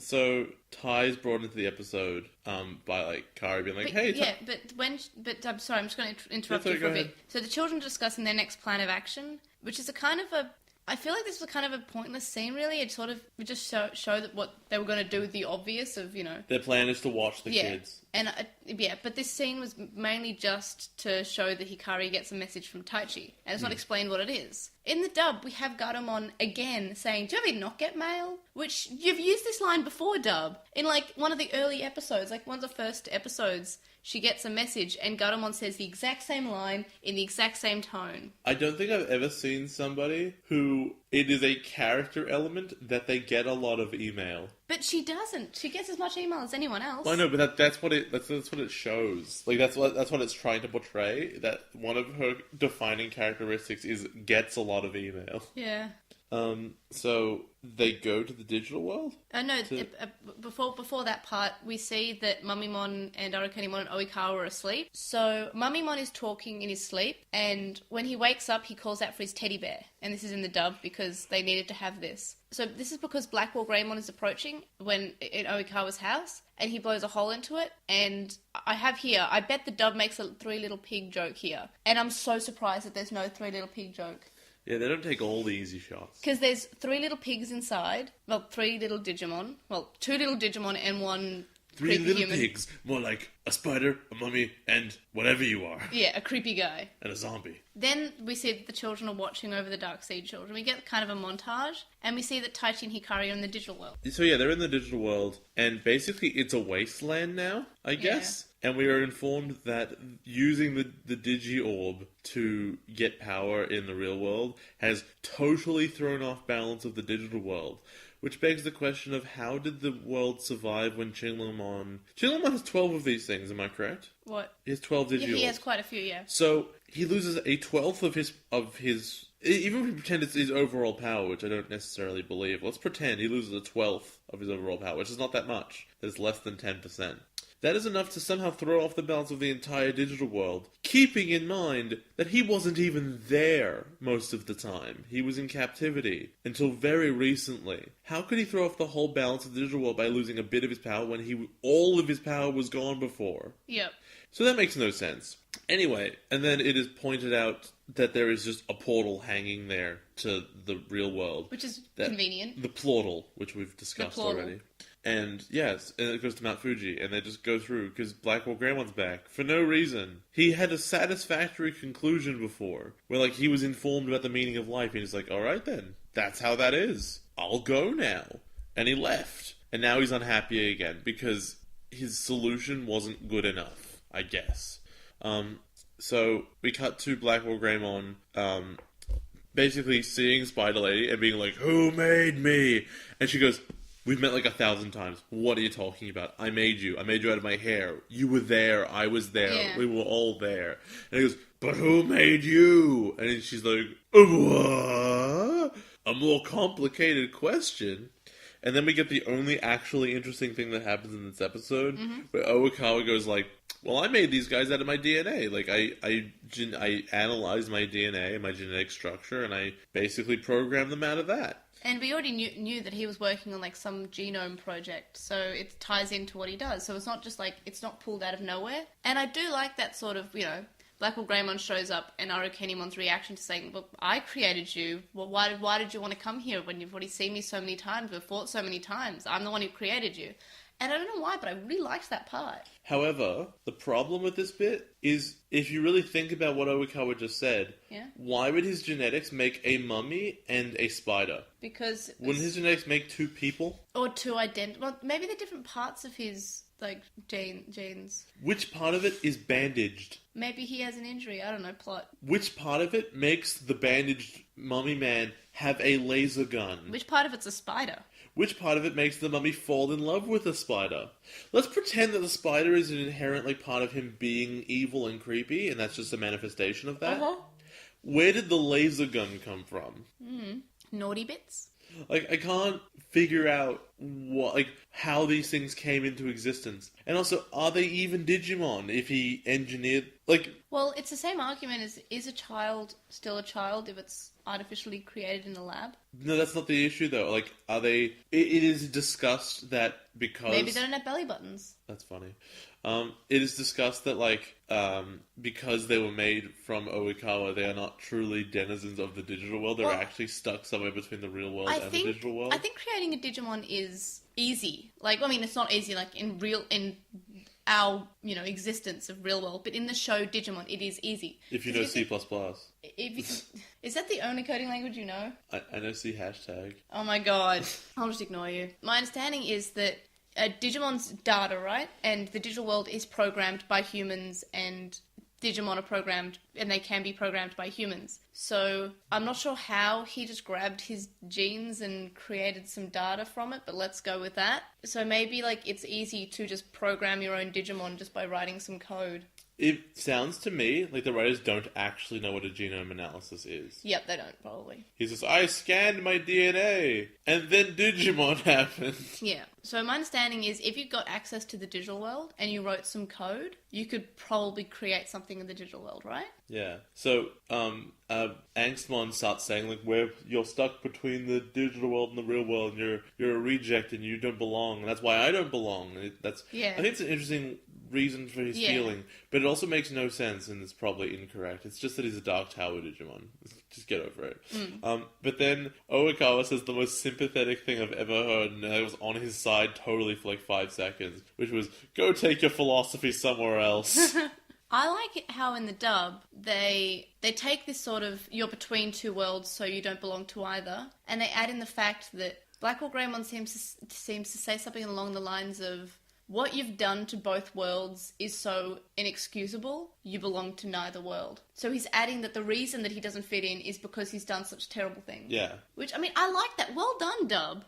So Ty's brought into the episode by like Kari being like, "Hey, but I'm sorry, I'm just going to interrupt you for a bit." So the children are discussing their next plan of action, which is I feel like this was kind of a pointless scene. Really, it sort of would just show that what they were going to do with the obvious of their plan is to watch the kids. And but this scene was mainly just to show that Hikari gets a message from Taichi, and it's not explained what it is. In the dub, we have Gatomon again saying, "Do you ever not get mail?" Which you've used this line before, dub, in like one of the early episodes, like one of the first episodes. She gets a message, and Gatomon says the exact same line in the exact same tone. I don't think I've ever seen somebody who it is a character element that they get a lot of email. But she doesn't. She gets as much email as anyone else. Well, I know, but that's what it shows. Like that's what it's trying to portray. That one of her defining characteristics is gets a lot of email. Yeah. So they go to the digital world? No, before that part, we see that Mummymon and Arukenimon and Oikawa are asleep. So Mummymon is talking in his sleep, and when he wakes up, he calls out for his teddy bear. And this is in the dub because they needed to have this. So this is because BlackWarGreymon is approaching in Oikawa's house, and he blows a hole into it. And I have here, I bet the dub makes a Three Little Pig joke here. And I'm so surprised that there's no Three Little Pig joke. Yeah, they don't take all the easy shots. Because there's 3 little pigs inside. Well, 3 little Digimon. Well, 2 little Digimon and 1 Three creepy little human. pigs, more like a spider, a mummy, and whatever you are. Yeah, a creepy guy. And a zombie. Then we see that the children are watching over the Dark Seed children. We get kind of a montage, and we see that Taichi and Hikari are in the digital world. So yeah, they're in the digital world, and basically it's a wasteland now, I guess. And we are informed that using the Digi-Orb to get power in the real world has totally thrown off balance of the digital world. Which begs the question of how did the world survive when Shinlamon... Shinlamon has 12 of these things, am I correct? What? He has 12 Digi-Orbs. Yeah, he has quite a few, yeah. So he loses a 12th of his... Even if we pretend it's his overall power, which I don't necessarily believe, let's pretend he loses a 12th of his overall power, which is not that much. That's less than 10%. That is enough to somehow throw off the balance of the entire digital world, keeping in mind that he wasn't even there most of the time. He was in captivity until very recently. How could he throw off the whole balance of the digital world by losing a bit of his power when all of his power was gone before? Yep. So that makes no sense. Anyway, and then it is pointed out that there is just a portal hanging there to the real world. Which is convenient. The plortal, which we've discussed already. And yes, and it goes to Mount Fuji, and they just go through, because BlackWarGreymon's back, for no reason. He had a satisfactory conclusion before, where like he was informed about the meaning of life, and he's like, alright then, that's how that is. I'll go now. And he left. And now he's unhappy again, because his solution wasn't good enough, I guess. So we cut to BlackWarGreymon, basically seeing Spider Lady and being like, who made me? And she goes, we've met like 1,000 times. What are you talking about? I made you. I made you out of my hair. You were there. I was there. Yeah. We were all there. And he goes, but who made you? And she's like, what? A more complicated question. And then we get the only actually interesting thing that happens in this episode, where Oikawa goes like, well, I made these guys out of my DNA. Like, I analyzed my DNA and my genetic structure, and I basically programmed them out of that. And we already knew that he was working on like some genome project, so it ties into what he does. So it's not just like, it's not pulled out of nowhere. And I do like that sort of, BlackWarGreymon shows up and Arukenimon's reaction to saying, well, I created you. Well, why did you want to come here when you've already seen me so many times, we've fought so many times? I'm the one who created you. And I don't know why, but I really liked that part. However, the problem with this bit is, if you really think about what Oikawa just said, why would his genetics make a mummy and a spider? Because... Wouldn't his genetics make 2 people? Or 2 identical... Well, maybe they're different parts of his, genes. Which part of it is bandaged? Maybe he has an injury, I don't know, plot. Which part of it makes the bandaged mummy man have a laser gun? Which part of it's a spider? Which part of it makes the mummy fall in love with a spider? Let's pretend that the spider is an inherent part of him being evil and creepy, and that's just a manifestation of that. Where did the laser gun come from? Naughty bits? I can't figure out how these things came into existence. And also, are they even Digimon if he engineered... Well, it's the same argument as, is a child still a child if it's artificially created in a lab? No, that's not the issue, though. Are they... It is discussed that because... Maybe they don't have belly buttons. That's funny. It is discussed that, because they were made from Oikawa, they are not truly denizens of the digital world. They're actually stuck somewhere between the real world and the digital world. I think creating a Digimon is easy. It's not easy, in our, existence of real world, but in the show Digimon, it is easy. If you know C++. Is that the only coding language you know? I know C#. Oh my god. I'll just ignore you. My understanding is that Digimon's data, right? And the digital world is programmed by humans, and Digimon are programmed, and they can be programmed by humans. So I'm not sure how he just grabbed his genes and created some data from it, but let's go with that. So maybe it's easy to just program your own Digimon just by writing some code. It sounds to me like the writers don't actually know what a genome analysis is. Yep, they don't, probably. He says, I scanned my DNA, and then Digimon happened. Yeah. So my understanding is if you got access to the digital world and you wrote some code, you could probably create something in the digital world, right? Yeah. So, Angstmon starts saying, like, you're stuck between the digital world and the real world, and you're a reject and you don't belong, and that's why I don't belong. And I think it's an interesting reason for his feeling, but it also makes no sense, and it's probably incorrect. It's just that he's a Dark Tower Digimon. Just get over it. But then Oikawa says the most sympathetic thing I've ever heard, and I was on his side totally for like 5 seconds, which was, go take your philosophy somewhere else. I like it how in the dub they take this sort of you're between two worlds so you don't belong to either, and they add in the fact that BlackWarGreymon seems to say something along the lines of, what you've done to both worlds is so inexcusable, you belong to neither world. So he's adding that the reason that he doesn't fit in is because he's done such terrible things. Yeah. Which, I mean, I like that. Well done, dub.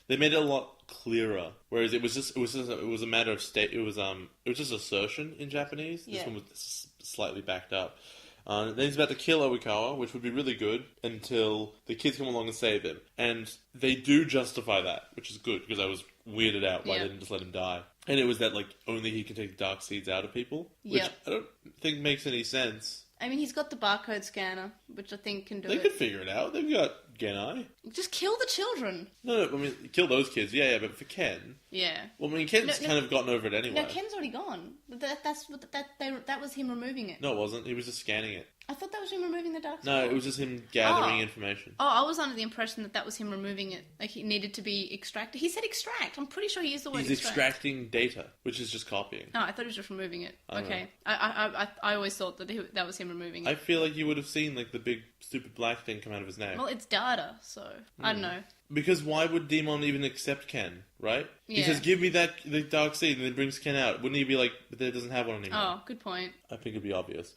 They made it a lot clearer, whereas it was a matter of it was just assertion in Japanese. Yeah. This one was slightly backed up. Then he's about to kill Oikawa, which would be really good until the kids come along and save him, and they do justify that, which is good because I was weirded out why they didn't just let him die. And it was that like only he can take the dark seeds out of people, which I don't think makes any sense. I mean, he's got the barcode scanner, which I think can do They it. could figure it out. They've got Genai. Just kill the children. No, I mean, kill those kids. Yeah, but for Ken. Yeah. Well, I mean, Ken's kind of gotten over it anyway. No, Ken's already gone. That was him removing it. No, it wasn't. He was just scanning it. I thought that was him removing the dark No, seed. it was just him gathering information. Oh, I was under the impression that was him removing it. Like, he needed to be extracted. He said extract. I'm pretty sure he used the word He's extract. extracting data, which is just copying. No, I thought he was just removing it. I don't Okay. I always thought that was him removing it. I feel like you would have seen, like, the big, stupid black thing come out of his neck. Well, it's data, so I don't know. Because why would Demon even accept Ken, right? He Yeah. says, give me the dark seed, and then brings Ken out. Wouldn't he be like, but that doesn't have one anymore? Oh, good point. I think it'd be obvious.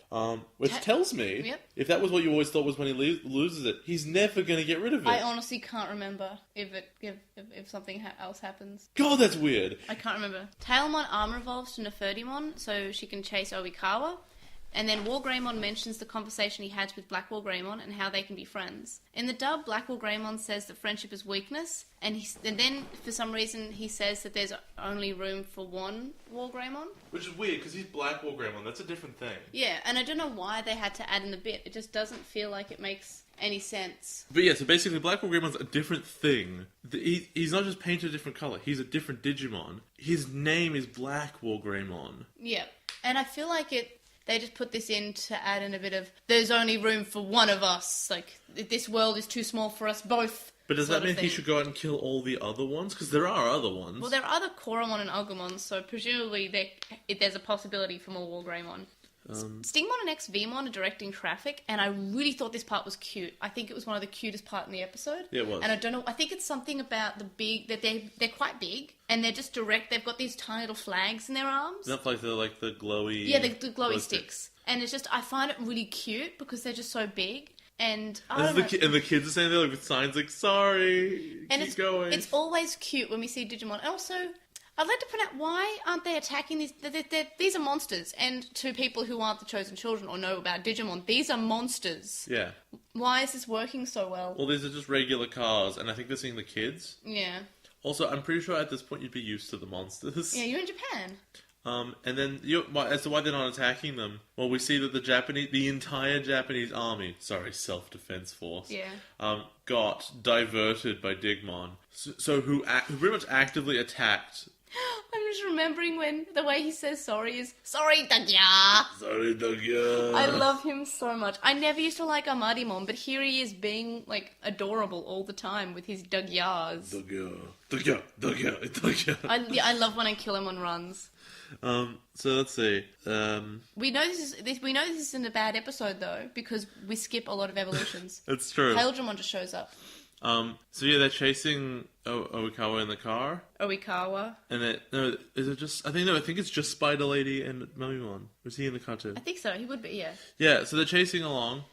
Which tells me, Yep. if that was what you always thought was when he loses it, he's never going to get rid of it. I honestly can't remember if something else happens. God, that's weird. I can't remember. Tailmon armor evolves to Nefertimon so she can chase Oikawa. And then Wargreymon mentions the conversation he had with BlackWarGreymon and how they can be friends. In the dub, BlackWarGreymon says that friendship is weakness, and then, for some reason, he says that there's only room for one Wargreymon. Which is weird, because he's Black Wargreymon. That's a different thing. Yeah, and I don't know why they had to add in the bit. It just doesn't feel like it makes any sense. But yeah, so basically Black Wargreymon's a different thing. He's not just painted a different colour, he's a different Digimon. His name is Black Wargreymon. Yeah, and I feel like they just put this in to add in a bit of, there's only room for one of us. Like, this world is too small for us both. But does that mean he should go out and kill all the other ones? Because there are other ones. Well, there are other Koromon and Agumon, so presumably there's a possibility for more Wargreymon. Stingmon and XVmon are directing traffic, and I really thought this part was cute. I think it was one of the cutest part in the episode. Yeah, it was. And I don't know, I think it's something about that they're quite big, and they're just direct. They've got these tiny little flags in their arms. Not like the glowy... Yeah, the glowy sticks. And it's just, I find it really cute because they're just so big. And I don't know. And the kids are saying there with signs like, sorry, and keep going. It's always cute when we see Digimon. And also, I'd like to point out, why aren't they attacking these? These are monsters. And to people who aren't the chosen children or know about Digimon, these are monsters. Yeah. Why is this working so well? Well, these are just regular cars, and I think they're seeing the kids. Yeah. Also, I'm pretty sure at this point you'd be used to the monsters. Yeah, you're in Japan. And then, as to why they're not attacking them, well, we see that the entire Japanese army, self-defense force, got diverted by Digimon. So who pretty much actively attacked. I'm just remembering when the way he says sorry is, sorry, Dagya! Sorry, Dagya! I love him so much. I never used to like Amadimon, but here he is being, like, adorable all the time with his Dagyas. Dagya. I love when I kill him on runs. So let's see. We know this isn't a bad episode though, because we skip a lot of evolutions. It's true. Taildramon just shows up. So yeah, they're chasing Oikawa in the car. Oikawa. And I think it's just Spider Lady and Mamimon. Was he in the car too? I think so. He would be, yeah. Yeah, so they're chasing along,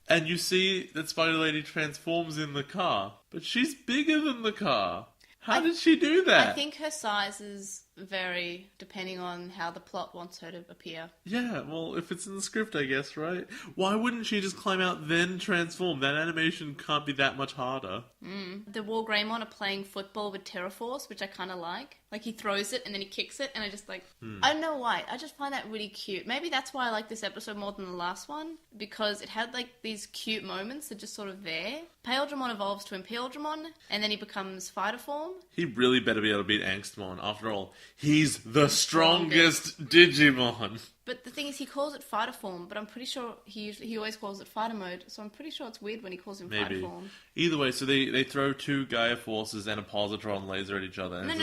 and you see that Spider Lady transforms in the car, but she's bigger than the car. How did she do that? I think her size is very depending on how the plot wants her to appear. Yeah, well, if it's in the script, I guess, right? Why wouldn't she just climb out, then transform? That animation can't be that much harder. The Wargreymon are playing football with Terraforce, which I kind of like. Like, he throws it and then he kicks it, and I just like... I don't know why. I just find that really cute. Maybe that's why I like this episode more than the last one, because it had, like, these cute moments that are just sort of there. Paildramon evolves to Imperialdramon, and then he becomes Fighter Form. He really better be able to beat Angstmon. After all, he's the strongest Digimon. But the thing is, he calls it Fighter Form, but I'm pretty sure he always calls it Fighter Mode, so I'm pretty sure it's weird when he calls him Fighter Form. Either way, so they throw two Gaia Forces and a Positron laser at each other. No,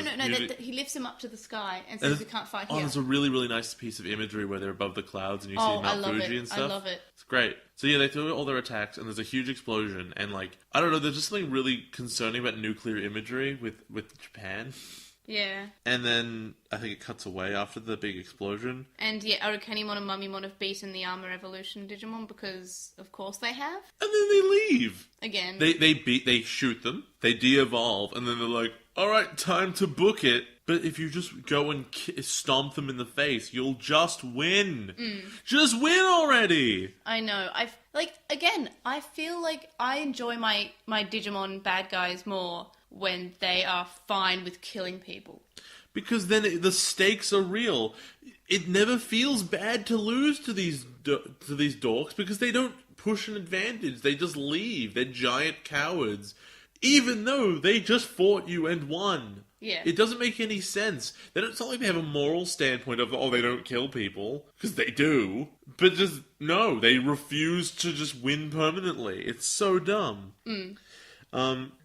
he lifts him up to the sky and says we can't fight here. Oh, there's a really, really nice piece of imagery where they're above the clouds and you see Mount Fuji and stuff. I love it. It's great. So yeah, they throw all their attacks and there's a huge explosion and like, I don't know, there's just something really concerning about nuclear imagery with Japan. Yeah. And then I think it cuts away after the big explosion. And yeah, Arukenimon and Mummymon have beaten the Armor Evolution Digimon because, of course, they have. And then they leave. Again. They shoot them, they de-evolve, and then they're like, alright, time to book it. But if you just go and stomp them in the face, you'll just win. Just win already! I know. I feel like I enjoy my Digimon bad guys more when they are fine with killing people. Because then the stakes are real. It never feels bad to lose to these dorks because they don't push an advantage. They just leave. They're giant cowards. Even though they just fought you and won. Yeah. It doesn't make any sense. It's not like they have a moral standpoint of, they don't kill people. Because they do. But just, no, they refuse to just win permanently. It's so dumb.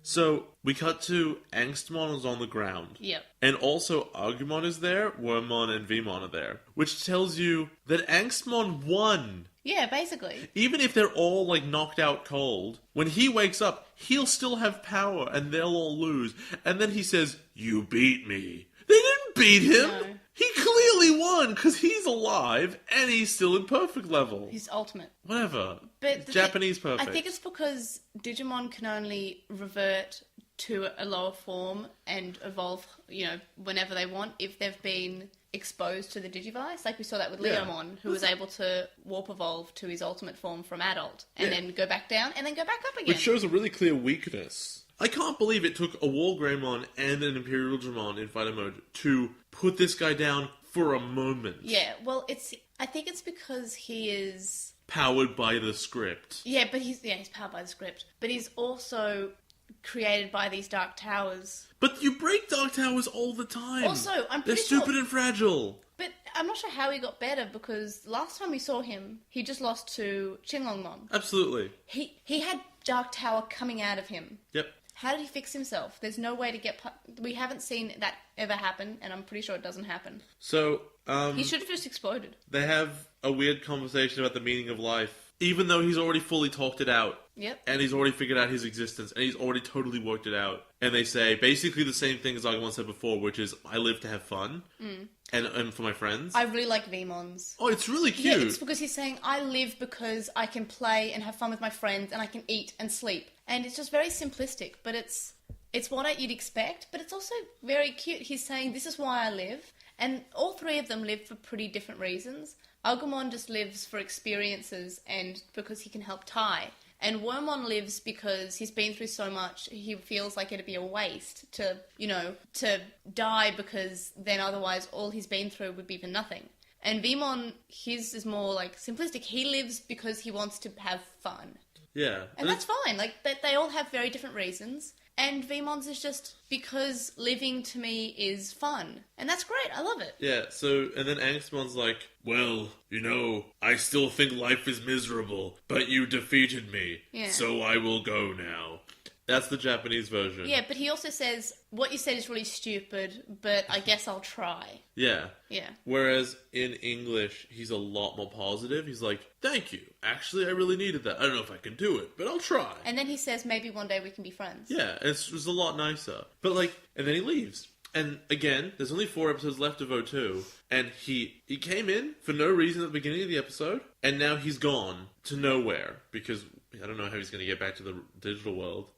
So we cut to Angstmon is on the ground. Yep. And also Agumon is there, Wormmon and Vmon are there. Which tells you that Angstmon won. Yeah, basically. Even if they're all, knocked out cold, when he wakes up, he'll still have power and they'll all lose. And then he says, "You beat me." They didn't beat him! No. He clearly won because he's alive and he's still in perfect level. He's ultimate. Whatever. But Japanese perfect. I think it's because Digimon can only revert to a lower form and evolve, whenever they want if they've been exposed to the Digivice. Like we saw that with Leomon, who was able to warp evolve to his ultimate form from adult and then go back down and then go back up again. Which shows a really clear weakness. I can't believe it took a Wargreymon and an Imperialdramon in fighter mode to put this guy down for a moment. Yeah, well, I think it's because he is powered by the script. Yeah, but he's powered by the script. But he's also created by these Dark Towers. But you break Dark Towers all the time. Also, I'm pretty They're stupid and fragile. But I'm not sure how he got better because last time we saw him, he just lost to Qinglongmon. Absolutely. He had Dark Tower coming out of him. Yep. How did he fix himself? There's no way to get... We haven't seen that ever happen, and I'm pretty sure it doesn't happen. So, he should have just exploded. They have a weird conversation about the meaning of life, even though he's already fully talked it out. Yep. And he's already figured out his existence, and he's already totally worked it out. And they say basically the same thing as Agumon said before, which is, I live to have fun. And for my friends. I really like Vmon's. Oh, it's really cute. Yeah, it's because he's saying, I live because I can play and have fun with my friends, and I can eat and sleep. And it's just very simplistic, but it's what you'd expect, but it's also very cute. He's saying, this is why I live. And all three of them live for pretty different reasons. Agumon just lives for experiences and because he can help Tai. And Wormmon lives because he's been through so much, he feels like it'd be a waste to die because then otherwise all he's been through would be for nothing. And Vmon, his is more simplistic. He lives because he wants to have fun. Yeah. And that's fine. They all have very different reasons. And Vmon's is just because living to me is fun. And that's great. I love it. Yeah, and then Angstmon's like, well, I still think life is miserable, but you defeated me, so I will go now. That's the Japanese version. Yeah, but he also says, what you said is really stupid, but I guess I'll try. Yeah. Yeah. Whereas in English, he's a lot more positive. He's like, thank you. Actually, I really needed that. I don't know if I can do it, but I'll try. And then he says, maybe one day we can be friends. Yeah, it was a lot nicer. But and then he leaves. And again, there's only 4 episodes left of O2, and he came in for no reason at the beginning of the episode, and now he's gone to nowhere, because I don't know how he's going to get back to the digital world.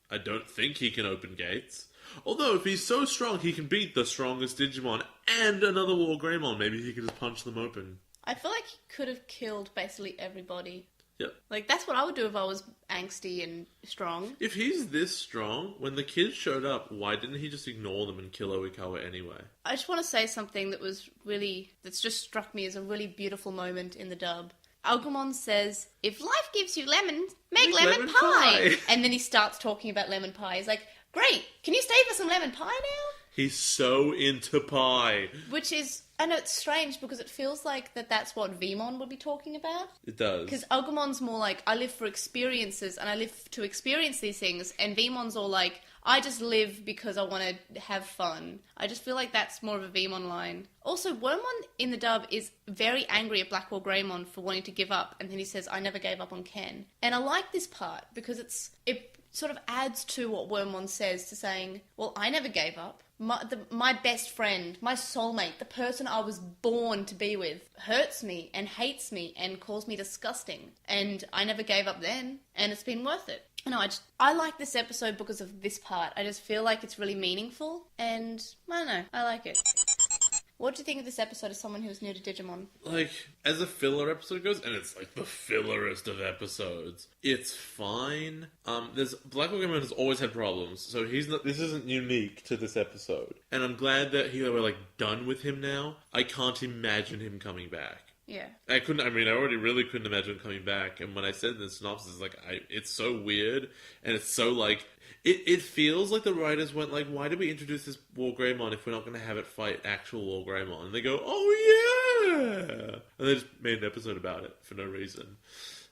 I don't think he can open gates. Although, if he's so strong, he can beat the strongest Digimon and another Wargreymon. Maybe he could just punch them open. I feel like he could have killed basically everybody. Yep. Like, that's what I would do if I was angsty and strong. If he's this strong, when the kids showed up, why didn't he just ignore them and kill Oikawa anyway? I just want to say something that's just struck me as a really beautiful moment in the dub. Agumon says, if life gives you lemons, make lemon pie. And then he starts talking about lemon pie. He's like, great, can you stay for some lemon pie now? He's so into pie. Which is, I know it's strange because it feels like that's what Vemon would be talking about. It does. Because Agumon's more like, I live for experiences and I live to experience these things. And Vemon's all like, I just live because I want to have fun. I just feel like that's more of a Vemon line. Also, Wormmon in the dub is very angry at BlackWarGreymon for wanting to give up. And then he says, I never gave up on Ken. And I like this part because it sort of adds to what Wormmon says to saying, well, I never gave up. My best friend, my soulmate, the person I was born to be with, hurts me and hates me and calls me disgusting. And I never gave up then, and it's been worth it. No, I like this episode because of this part. I just feel like it's really meaningful, and I don't know, I like it. What do you think of this episode as someone who's new to Digimon? Like, as a filler episode goes, and it's like the fillerest of episodes, it's fine. BlackWarGreymon has always had problems, so this isn't unique to this episode. And I'm glad that we're like done with him now. I can't imagine him coming back. Yeah. I already really couldn't imagine him coming back. And when I said in the synopsis, like, it's so weird, and it's so like, it feels like the writers went like, why did we introduce this Wargreymon if we're not going to have it fight actual Wargreymon? And they go, oh yeah! And they just made an episode about it for no reason.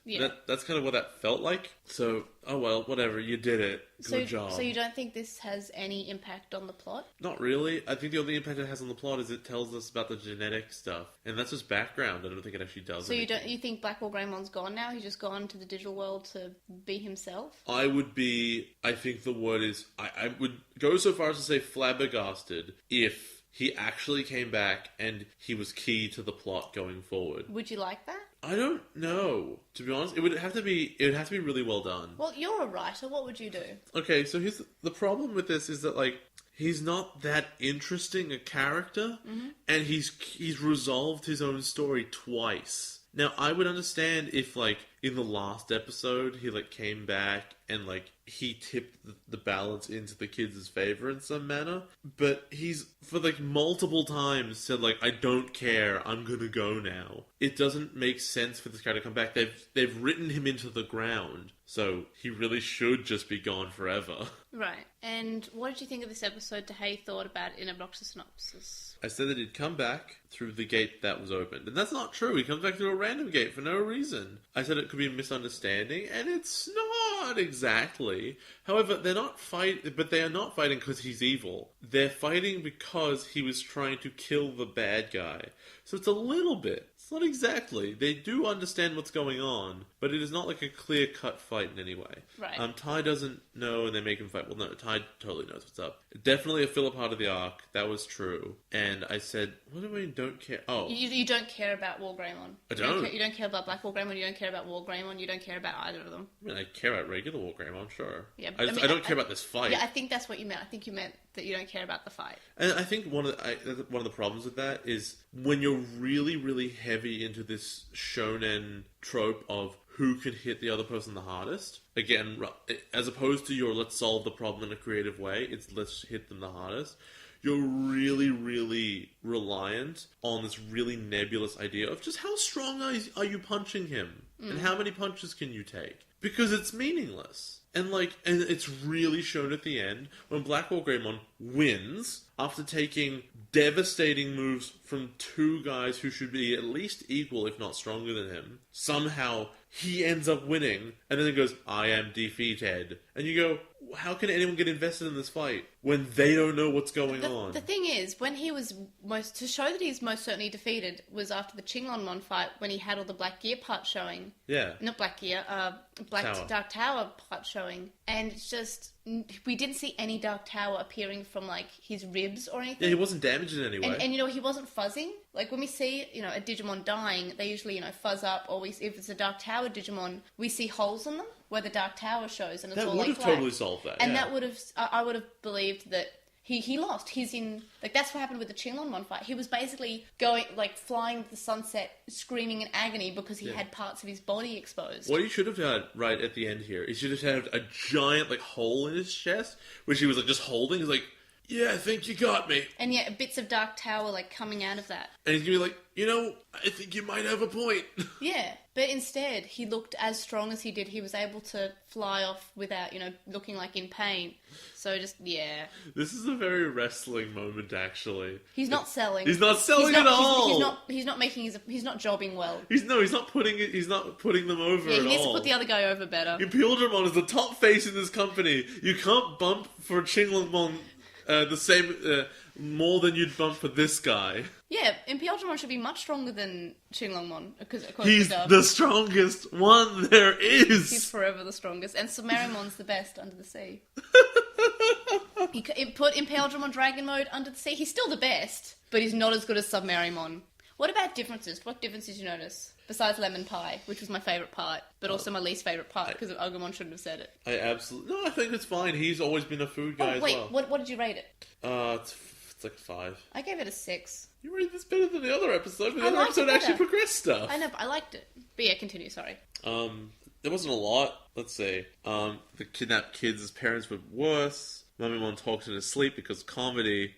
Yeah. That's kind of what that felt like. So, oh well, whatever, you did it. Good job. So you don't think this has any impact on the plot? Not really. I think the only impact it has on the plot is it tells us about the genetic stuff. And that's just background. I don't think it actually does So anything. you think BlackWarGreymon's gone now? He's just gone to the digital world to be himself? I think the word is, I would go so far as to say flabbergasted if he actually came back and he was key to the plot going forward. Would you like that? I don't know. To be honest, it would have to be really well done. Well, you're a writer. What would you do? Okay, so here's the problem with this is that, like, he's not that interesting a character, and he's resolved his own story twice. Now, I would understand if, like, in the last episode, he, like, came back and, like, he tipped the balance into the kids' favor in some manner. But he's, for, like, multiple times said, like, I don't care, I'm gonna go now. It doesn't make sense for this guy to come back. They've written him into the ground, so he really should just be gone forever. Right. And what did you think of this episode to how you thought about it in Obnoxious Synopsis? I said that he'd come back through the gate that was opened. And that's not true. He comes back through a random gate for no reason. I said it could be a misunderstanding, and it's not exactly. However, they are not fighting because he's evil. They're fighting because he was trying to kill the bad guy. So it's a little bit. It's not exactly. They do understand what's going on, but it is not like a clear-cut fight in any way. Right. Tai doesn't know, and they make him fight. Well, no, Tai totally knows what's up. Definitely a filler part of the arc. That was true. And I said, what do I mean don't care? Oh. You don't care about Wargreymon. I don't. You don't care about BlackWarGreymon, you don't care about Wargreymon, you don't care about either of them. I mean, I care about regular Wargreymon, sure. Yeah, I don't care about this fight. Yeah, I think that's what you meant. I think you meant that you don't care about the fight. And I think one of the problems with that is when you're really, really heavy into this shonen trope of who can hit the other person the hardest. Again, as opposed to your let's solve the problem in a creative way, it's let's hit them the hardest. You're really, really reliant on this really nebulous idea of just how strong are you punching him? And how many punches can you take? Because it's meaningless. And it's really shown at the end when BlackWarGreymon wins after taking devastating moves from two guys who should be at least equal, if not stronger than him. Somehow he ends up winning, and then it goes, I am defeated. And you go, how can anyone get invested in this fight when they don't know what's going on? The thing is, when he was to show that he's most certainly defeated was after the Chinglonmon fight when he had all the Black Gear parts showing. Yeah. Not Black Gear, Dark Tower parts showing. And it's just, we didn't see any Dark Tower appearing from, his ribs or anything. Yeah, he wasn't damaged in any way. And he wasn't fuzzing. Like, when we see, a Digimon dying, they usually, fuzz up, or if it's a Dark Tower Digimon, we see holes in them. where the Dark Tower shows, and it's That all would like have black. totally solved that, And yeah. that would have, I would have believed that he lost. He's in, like, that's what happened with the Qinglongmon fight. He was basically going, like, flying to the sunset, screaming in agony because he had parts of his body exposed. What he should have had right at the end here, he should have had a giant, like, hole in his chest, which he was, like, just holding. He's like, yeah, I think you got me. And yet, bits of Dark Tower, like, coming out of that. And he's gonna be like, you know, I think you might have a point. Yeah, but instead, he looked as strong as he did. He was able to fly off without, you know, looking like in pain. So just, yeah. This is a very wrestling moment, actually. He's not selling. He's not selling at all. He's not making he's not jobbing well. He's not putting them over Yeah, at he needs all. to put the other guy over better. Impildramon is the top face in this company. You can't bump for Qinglongmon the same more than you'd bump for this guy. Yeah, Impildramon should be much stronger than Qinglongmon, because He's the strongest one there is. He's forever the strongest, and Submarimon's the best under the sea. Put Impildramon Dragon Mode under the sea. He's still the best, but he's not as good as Submarimon. What about differences? What differences did you notice? Besides lemon pie, which was my favourite part, but also my least favourite part, because Agumon shouldn't have said it. I think it's fine. He's always been a food guy as well. What did you rate it? It's like a 5. I gave it a 6. You rated this better than the other episode, but the I other liked episode it actually better. progressed stuff. I know, but I liked it. But yeah, continue, sorry. There wasn't a lot. Let's see. The kidnapped kids' parents were worse. Mummymon talks in his sleep because comedy.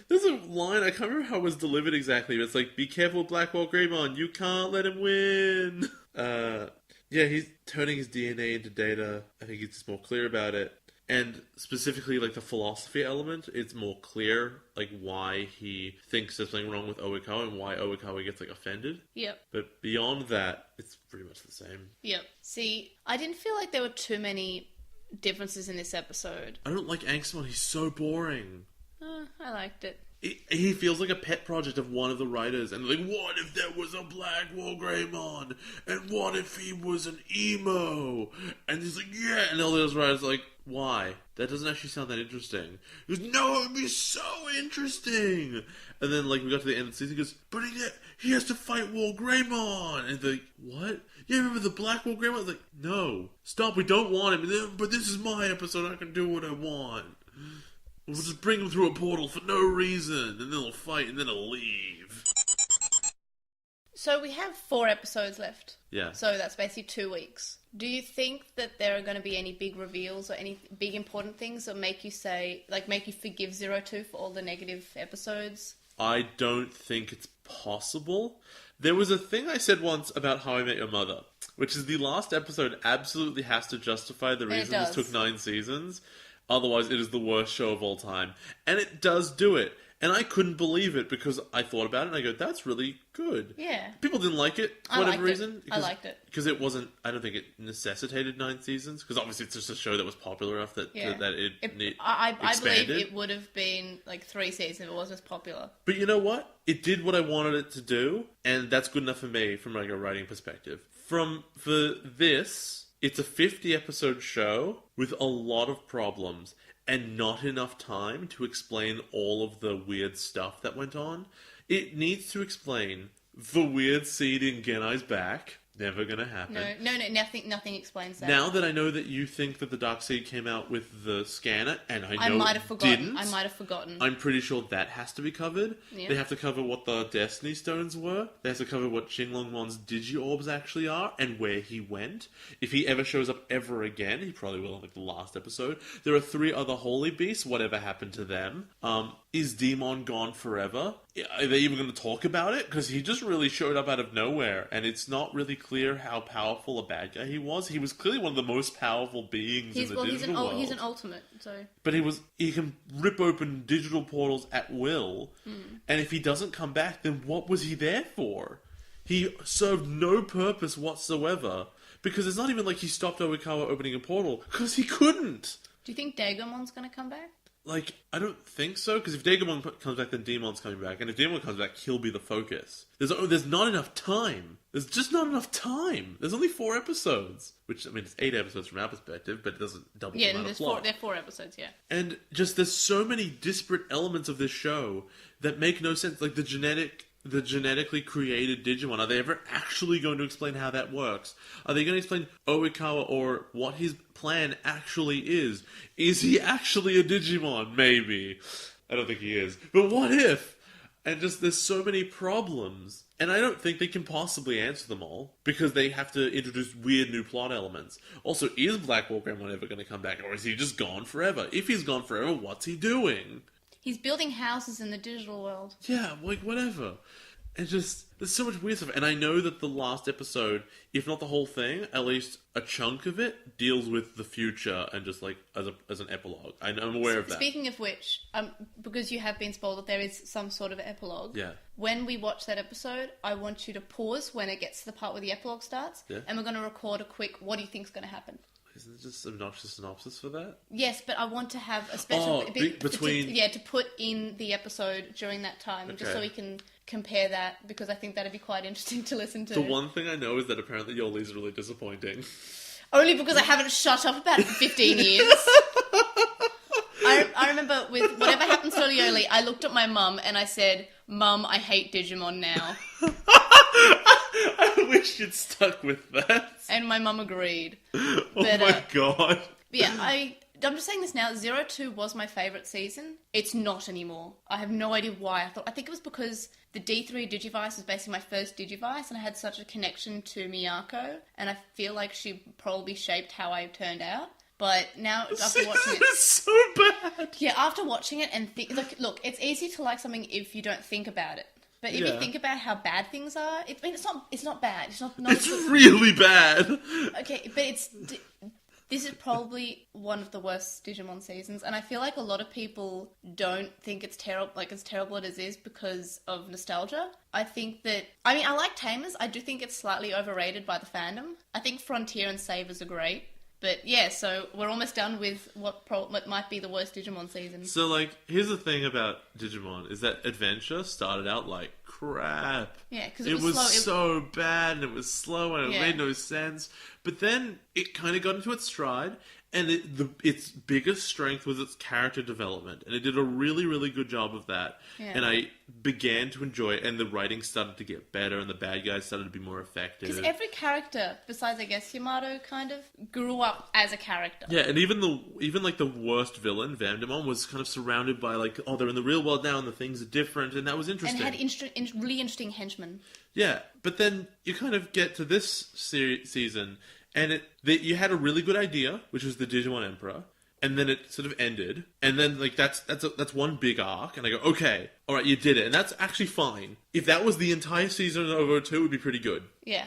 There's a line, I can't remember how it was delivered exactly, but it's like, be careful, BlackWarGreymon, you can't let him win. Yeah, he's turning his DNA into data. I think he's just more clear about it. And specifically, like, the philosophy element, it's more clear, like, why he thinks there's something wrong with Oikawa and why Oikawa gets, like, offended. Yep. But beyond that, it's pretty much the same. Yep. See, I didn't feel like there were too many differences in this episode. I don't like Angsmon, he's so boring. I liked it. He feels like a pet project of one of the writers, and like, what if there was a BlackWarGreymon? And what if he was an emo? And he's like, yeah, and all those writers are like, why? That doesn't actually sound that interesting. He goes, no, it would be so interesting. And then, like, we got to the end of the season, he goes, but he has to fight Wargreymon. And they're like, what? Yeah, remember the BlackWarGreymon? I was like, no, stop, we don't want him. But this is my episode, I can do what I want. We'll just bring him through a portal for no reason, and then they'll fight, and then he'll leave. So we have 4 episodes left. Yeah. So that's basically 2 weeks. Do you think that there are going to be any big reveals or any big important things that make you say, like, make you forgive 02 for all the negative episodes? I don't think it's possible. There was a thing I said once about How I Met Your Mother, which is the last episode absolutely has to justify the reason this took 9 seasons. Otherwise, it is the worst show of all time. And it does do it. And I couldn't believe it because I thought about it and I go, that's really good. Yeah. People didn't like it for whatever reason. I liked it. Because it wasn't, I don't think it necessitated 9 seasons. Because obviously it's just a show that was popular enough that it I expanded. believe it would have been like 3 seasons if it wasn't as popular. But you know what? It did what I wanted it to do. And that's good enough for me from like a writing perspective. For this, it's a 50-episode show with a lot of problems. And not enough time to explain all of the weird stuff that went on. It needs to explain the weird seed in Genai's back. Never gonna happen. No, nothing explains that. Now that I know that you think that the Dark Seed came out with the scanner, and I know might have forgotten. didn't, I might have forgotten. I'm pretty sure that has to be covered. Yeah. They have to cover what the Destiny Stones were. They have to cover what Qinglongmon's Digi-Orbs actually are, and where he went. If he ever shows up ever again, he probably will in like the last episode. There are 3 other Holy Beasts. Whatever happened to them? Is Daemon gone forever? Are they even going to talk about it? Because he just really showed up out of nowhere, and it's not really clear how powerful a bad guy he was. He was clearly one of the most powerful beings in the digital world. He's an ultimate, so... But he can rip open digital portals at will, and if he doesn't come back, then what was he there for? He served no purpose whatsoever, because it's not even like he stopped Oikawa opening a portal, because he couldn't! Do you think Daemon's going to come back? Like, I don't think so, because if Digimon comes back, then Daemon's coming back, and if Daemon comes back, he'll be the focus. There's not enough time. There's just not enough time. There's only 4 episodes, which, I mean, it's 8 episodes from our perspective, but it doesn't double the amount of plot. There are 4 episodes, yeah. And just, there's so many disparate elements of this show that make no sense. Like, the genetic the genetically created Digimon? Are they ever actually going to explain how that works? Are they going to explain Oikawa or what his plan actually is? Is he actually a Digimon? Maybe. I don't think he is. But what if? And just, there's so many problems. And I don't think they can possibly answer them all, because they have to introduce weird new plot elements. Also, is BlackWarGreymon ever going to come back, or is he just gone forever? If he's gone forever, what's he doing? He's building houses in the digital world. Yeah, like, whatever. And just, there's so much weird stuff. And I know that the last episode, if not the whole thing, at least a chunk of it deals with the future and just, like, as an epilogue. I'm aware of that. Speaking of which, because you have been spoiled that there is some sort of epilogue, Yeah. when we watch that episode, I want you to pause when it gets to the part where the epilogue starts, Yeah. and we're going to record a quick, what do you think's going to happen? Isn't it just Obnoxious Synopsis for that? Yes, but I want to have a special... between... to put in the episode during that time, just so we can compare that, because I think that'd be quite interesting to listen to. The one thing I know is that apparently Yoli's really disappointing. Only because I haven't shut up about it for 15 years. I remember with whatever happens to Yoli, I looked at my mum and I said, Mum, I hate Digimon now. I wish you'd stuck with that. And my mum agreed. Oh my god. Yeah, I'm just saying this now, 02 was my favourite season. It's not anymore. I have no idea why. I think it was because the D3 Digivice was basically my first Digivice, and I had such a connection to Miyako, and I feel like she probably shaped how I turned out. But now, after watching it... It's so bad! Yeah, after watching it and look, it's easy to like something if you don't think about it. But if you think about how bad things are, it's not bad. It's not it's really bad! Okay, but this is probably one of the worst Digimon seasons, and I feel like a lot of people don't think it's terrible, like as terrible as it is, because of nostalgia. I think that... I mean, I like Tamers. I do think it's slightly overrated by the fandom. I think Frontier and Savers are great. But yeah, so we're almost done with what might be the worst Digimon season. So, like, here's the thing about Digimon, is that Adventure started out like crap. Yeah, because it was slow. so bad, and it was slow, and it made no sense. But then it kind of got into its stride, and its biggest strength was its character development, and it did a really, really good job of that. Yeah. And I began to enjoy it, and the writing started to get better, and the bad guys started to be more effective. Because every character, besides I guess Yamato, kind of grew up as a character. Yeah, and even the worst villain, Vandemon, was kind of surrounded by like, oh, they're in the real world now, and the things are different, and that was interesting. And had really interesting henchmen. Yeah, but then you kind of get to this season, and you had a really good idea, which was the Digimon Emperor, and then it sort of ended, and then like that's one big arc, and I go, okay, all right, you did it, and that's actually fine. If that was the entire season of 02, it would be pretty good. Yeah.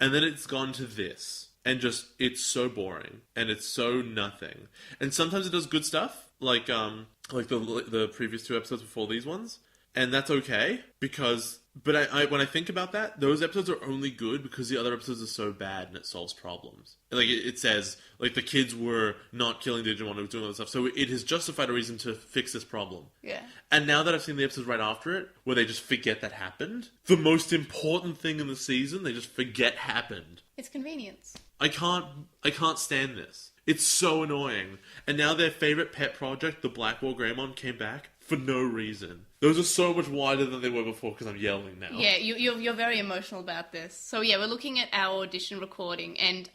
And then it's gone to this, and just it's so boring, and it's so nothing. And sometimes it does good stuff, like the previous two episodes before these ones, and that's okay because. But I when I think about that, those episodes are only good because the other episodes are so bad and it solves problems. Like, it says, like, the kids were not killing Digimon, it was doing all this stuff, so it has justified a reason to fix this problem. Yeah. And now that I've seen the episodes right after it, where they just forget that happened, the most important thing in the season, they just forget happened. It's convenience. I can't stand this. It's so annoying. And now their favourite pet project, the BlackWarGreymon, came back for no reason. Those are so much wider than they were before because I'm yelling now. Yeah, you're very emotional about this. So yeah, we're looking at our audition recording, and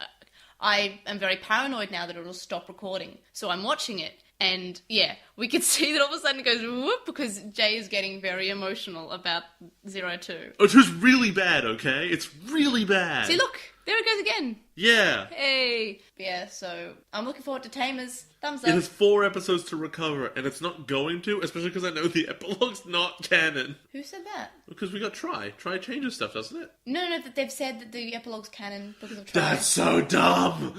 I am very paranoid now that it'll stop recording. So I'm watching it, and yeah, we could see that all of a sudden it goes whoop because Jay is getting very emotional about 02. Oh, it's just really bad, okay? It's really bad. See, look, there it goes again. Yeah. Hey. Yeah, so I'm looking forward to Tamers. Thumbs up. It has 4 episodes to recover, and it's not going to, especially because I know the epilogue's not canon. Who said that? Because we got Try. Try changes stuff, doesn't it? No, that they've said that the epilogue's canon because of Try. That's so dumb!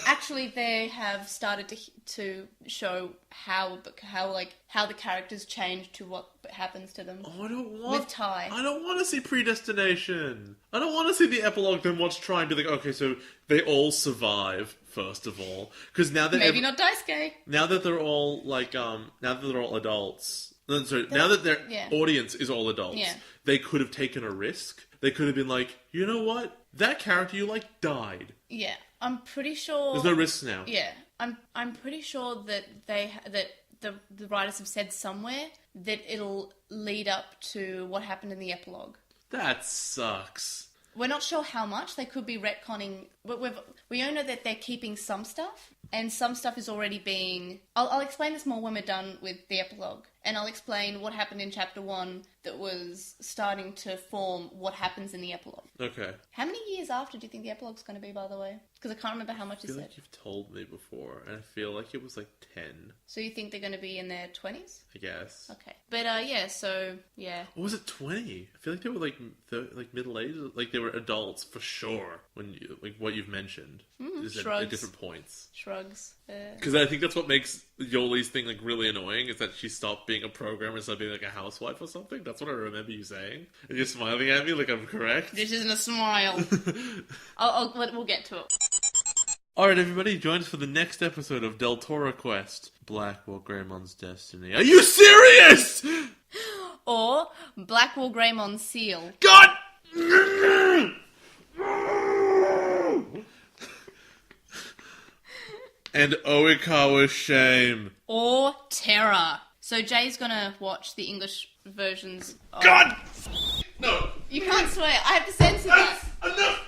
Actually, they have started to show how the characters change to what happens to them. Oh, I don't want... With Ty. I don't want to see Predestination. I don't want to see the epilogue, then watch Try and be like, okay, so they all survive, first of all. Because now that... Maybe not Daisuke. Now that they're all, like, now that they're all adults... No, sorry, now that their audience is all adults, they could have taken a risk. They could have been like, you know what? That character you like died. Yeah, I'm pretty sure... There's no risks now. Yeah, I'm pretty sure that the writers have said somewhere that it'll lead up to what happened in the epilogue. That sucks. We're not sure how much. They could be retconning. We all know that they're keeping some stuff, and some stuff is already being... I'll explain this more when we're done with the epilogue, and I'll explain what happened in Chapter 1 that was starting to form what happens in the epilogue. Okay. How many years after do you think the epilogue's going to be, by the way? Because I can't remember how much I you feel said. like you've told me before, and I feel like it was like 10, So you think they're going to be in their 20s? I guess. Okay. But, yeah. Or was it 20? I feel like they were like middle-aged, like they were adults for sure, when you, like what you've mentioned. Is at different points. Shrugs. Because I think that's what makes Yoli's thing like really annoying, is that she stopped being a programmer and started being like a housewife or something. That's what I remember you saying. And you're smiling at me like I'm correct. This isn't a smile. We'll get to it. Alright everybody, join us for the next episode of Del Toro Quest, BlackWarGreymon's Destiny. Are you serious?! Or BlackWarGreymon Seal. God! And Oikawa Shame. Or Terror. So Jay's gonna watch the English versions of... God! No! You can't swear. I have to censor that. Enough!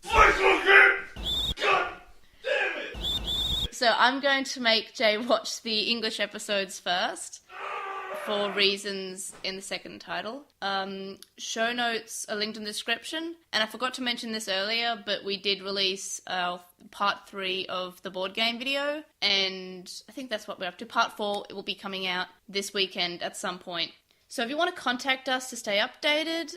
God damn it! So I'm going to make Jay watch the English episodes first, for reasons in the second title. Show notes are linked in the description, and I forgot to mention this earlier, but we did release part 3 of the board game video, and I think that's what we're up to. Part 4 it will be coming out this weekend at some point. So if you want to contact us to stay updated,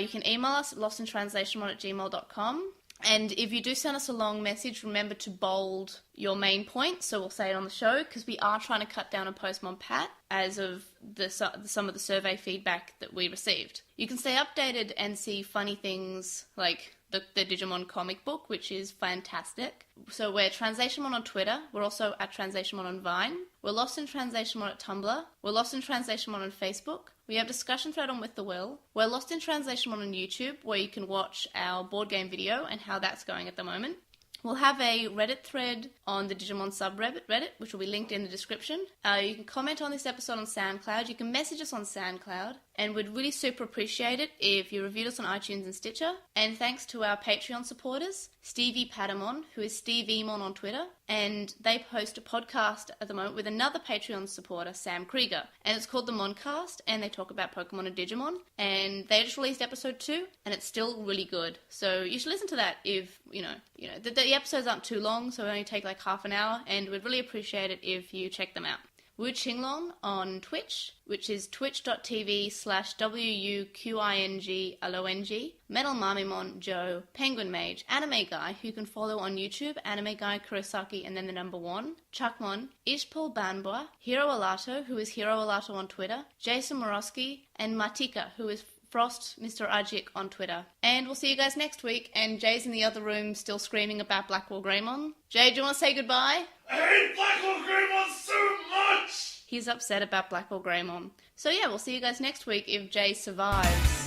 you can email us at LostinTranslationmon@gmail.com. And if you do send us a long message, remember to bold your main point, so we'll say it on the show, because we are trying to cut down on Postmon Pat as of some of the survey feedback that we received. You can stay updated and see funny things like the Digimon comic book, which is fantastic. So we're TranslationMon on Twitter. We're also at TranslationMon on Vine. We're LostinTranslationmon at Tumblr. We're LostinTranslationmon on Facebook. We have discussion thread on With the Will. We're LostinTranslationmon on YouTube, where you can watch our board game video and how that's going at the moment. We'll have a Reddit thread on the Digimon subreddit, which will be linked in the description. You can comment on this episode on SoundCloud. You can message us on SoundCloud. And we'd really super appreciate it if you reviewed us on iTunes and Stitcher. And thanks to our Patreon supporters, Stevie Patamon, who is Steve Emon on Twitter. And they host a podcast at the moment with another Patreon supporter, Sam Krieger. And it's called the Moncast, and they talk about Pokemon and Digimon. And they just released episode 2, and it's still really good. So you should listen to that if, the episodes aren't too long, so they only take like half an hour. And we'd really appreciate it if you check them out. Wu Qinglong on Twitch, which is twitch.tv/WUQINGLONG, Metal Marmimon, Joe, Penguin Mage, Anime Guy, who you can follow on YouTube, Anime Guy Kurosaki and then the number 1, Chuckmon, Ishpol Banboa, Hiro Alato, who is Hiro Alato on Twitter, Jason Morosky, and Matika, who is Frost Mr. Ajik on Twitter. And we'll see you guys next week, and Jay's in the other room still screaming about BlackWarGreymon. Jay, do you want to say goodbye? I hate BlackWarGreymon so much! He's upset about BlackWarGreymon. So yeah, we'll see you guys next week if Jay survives.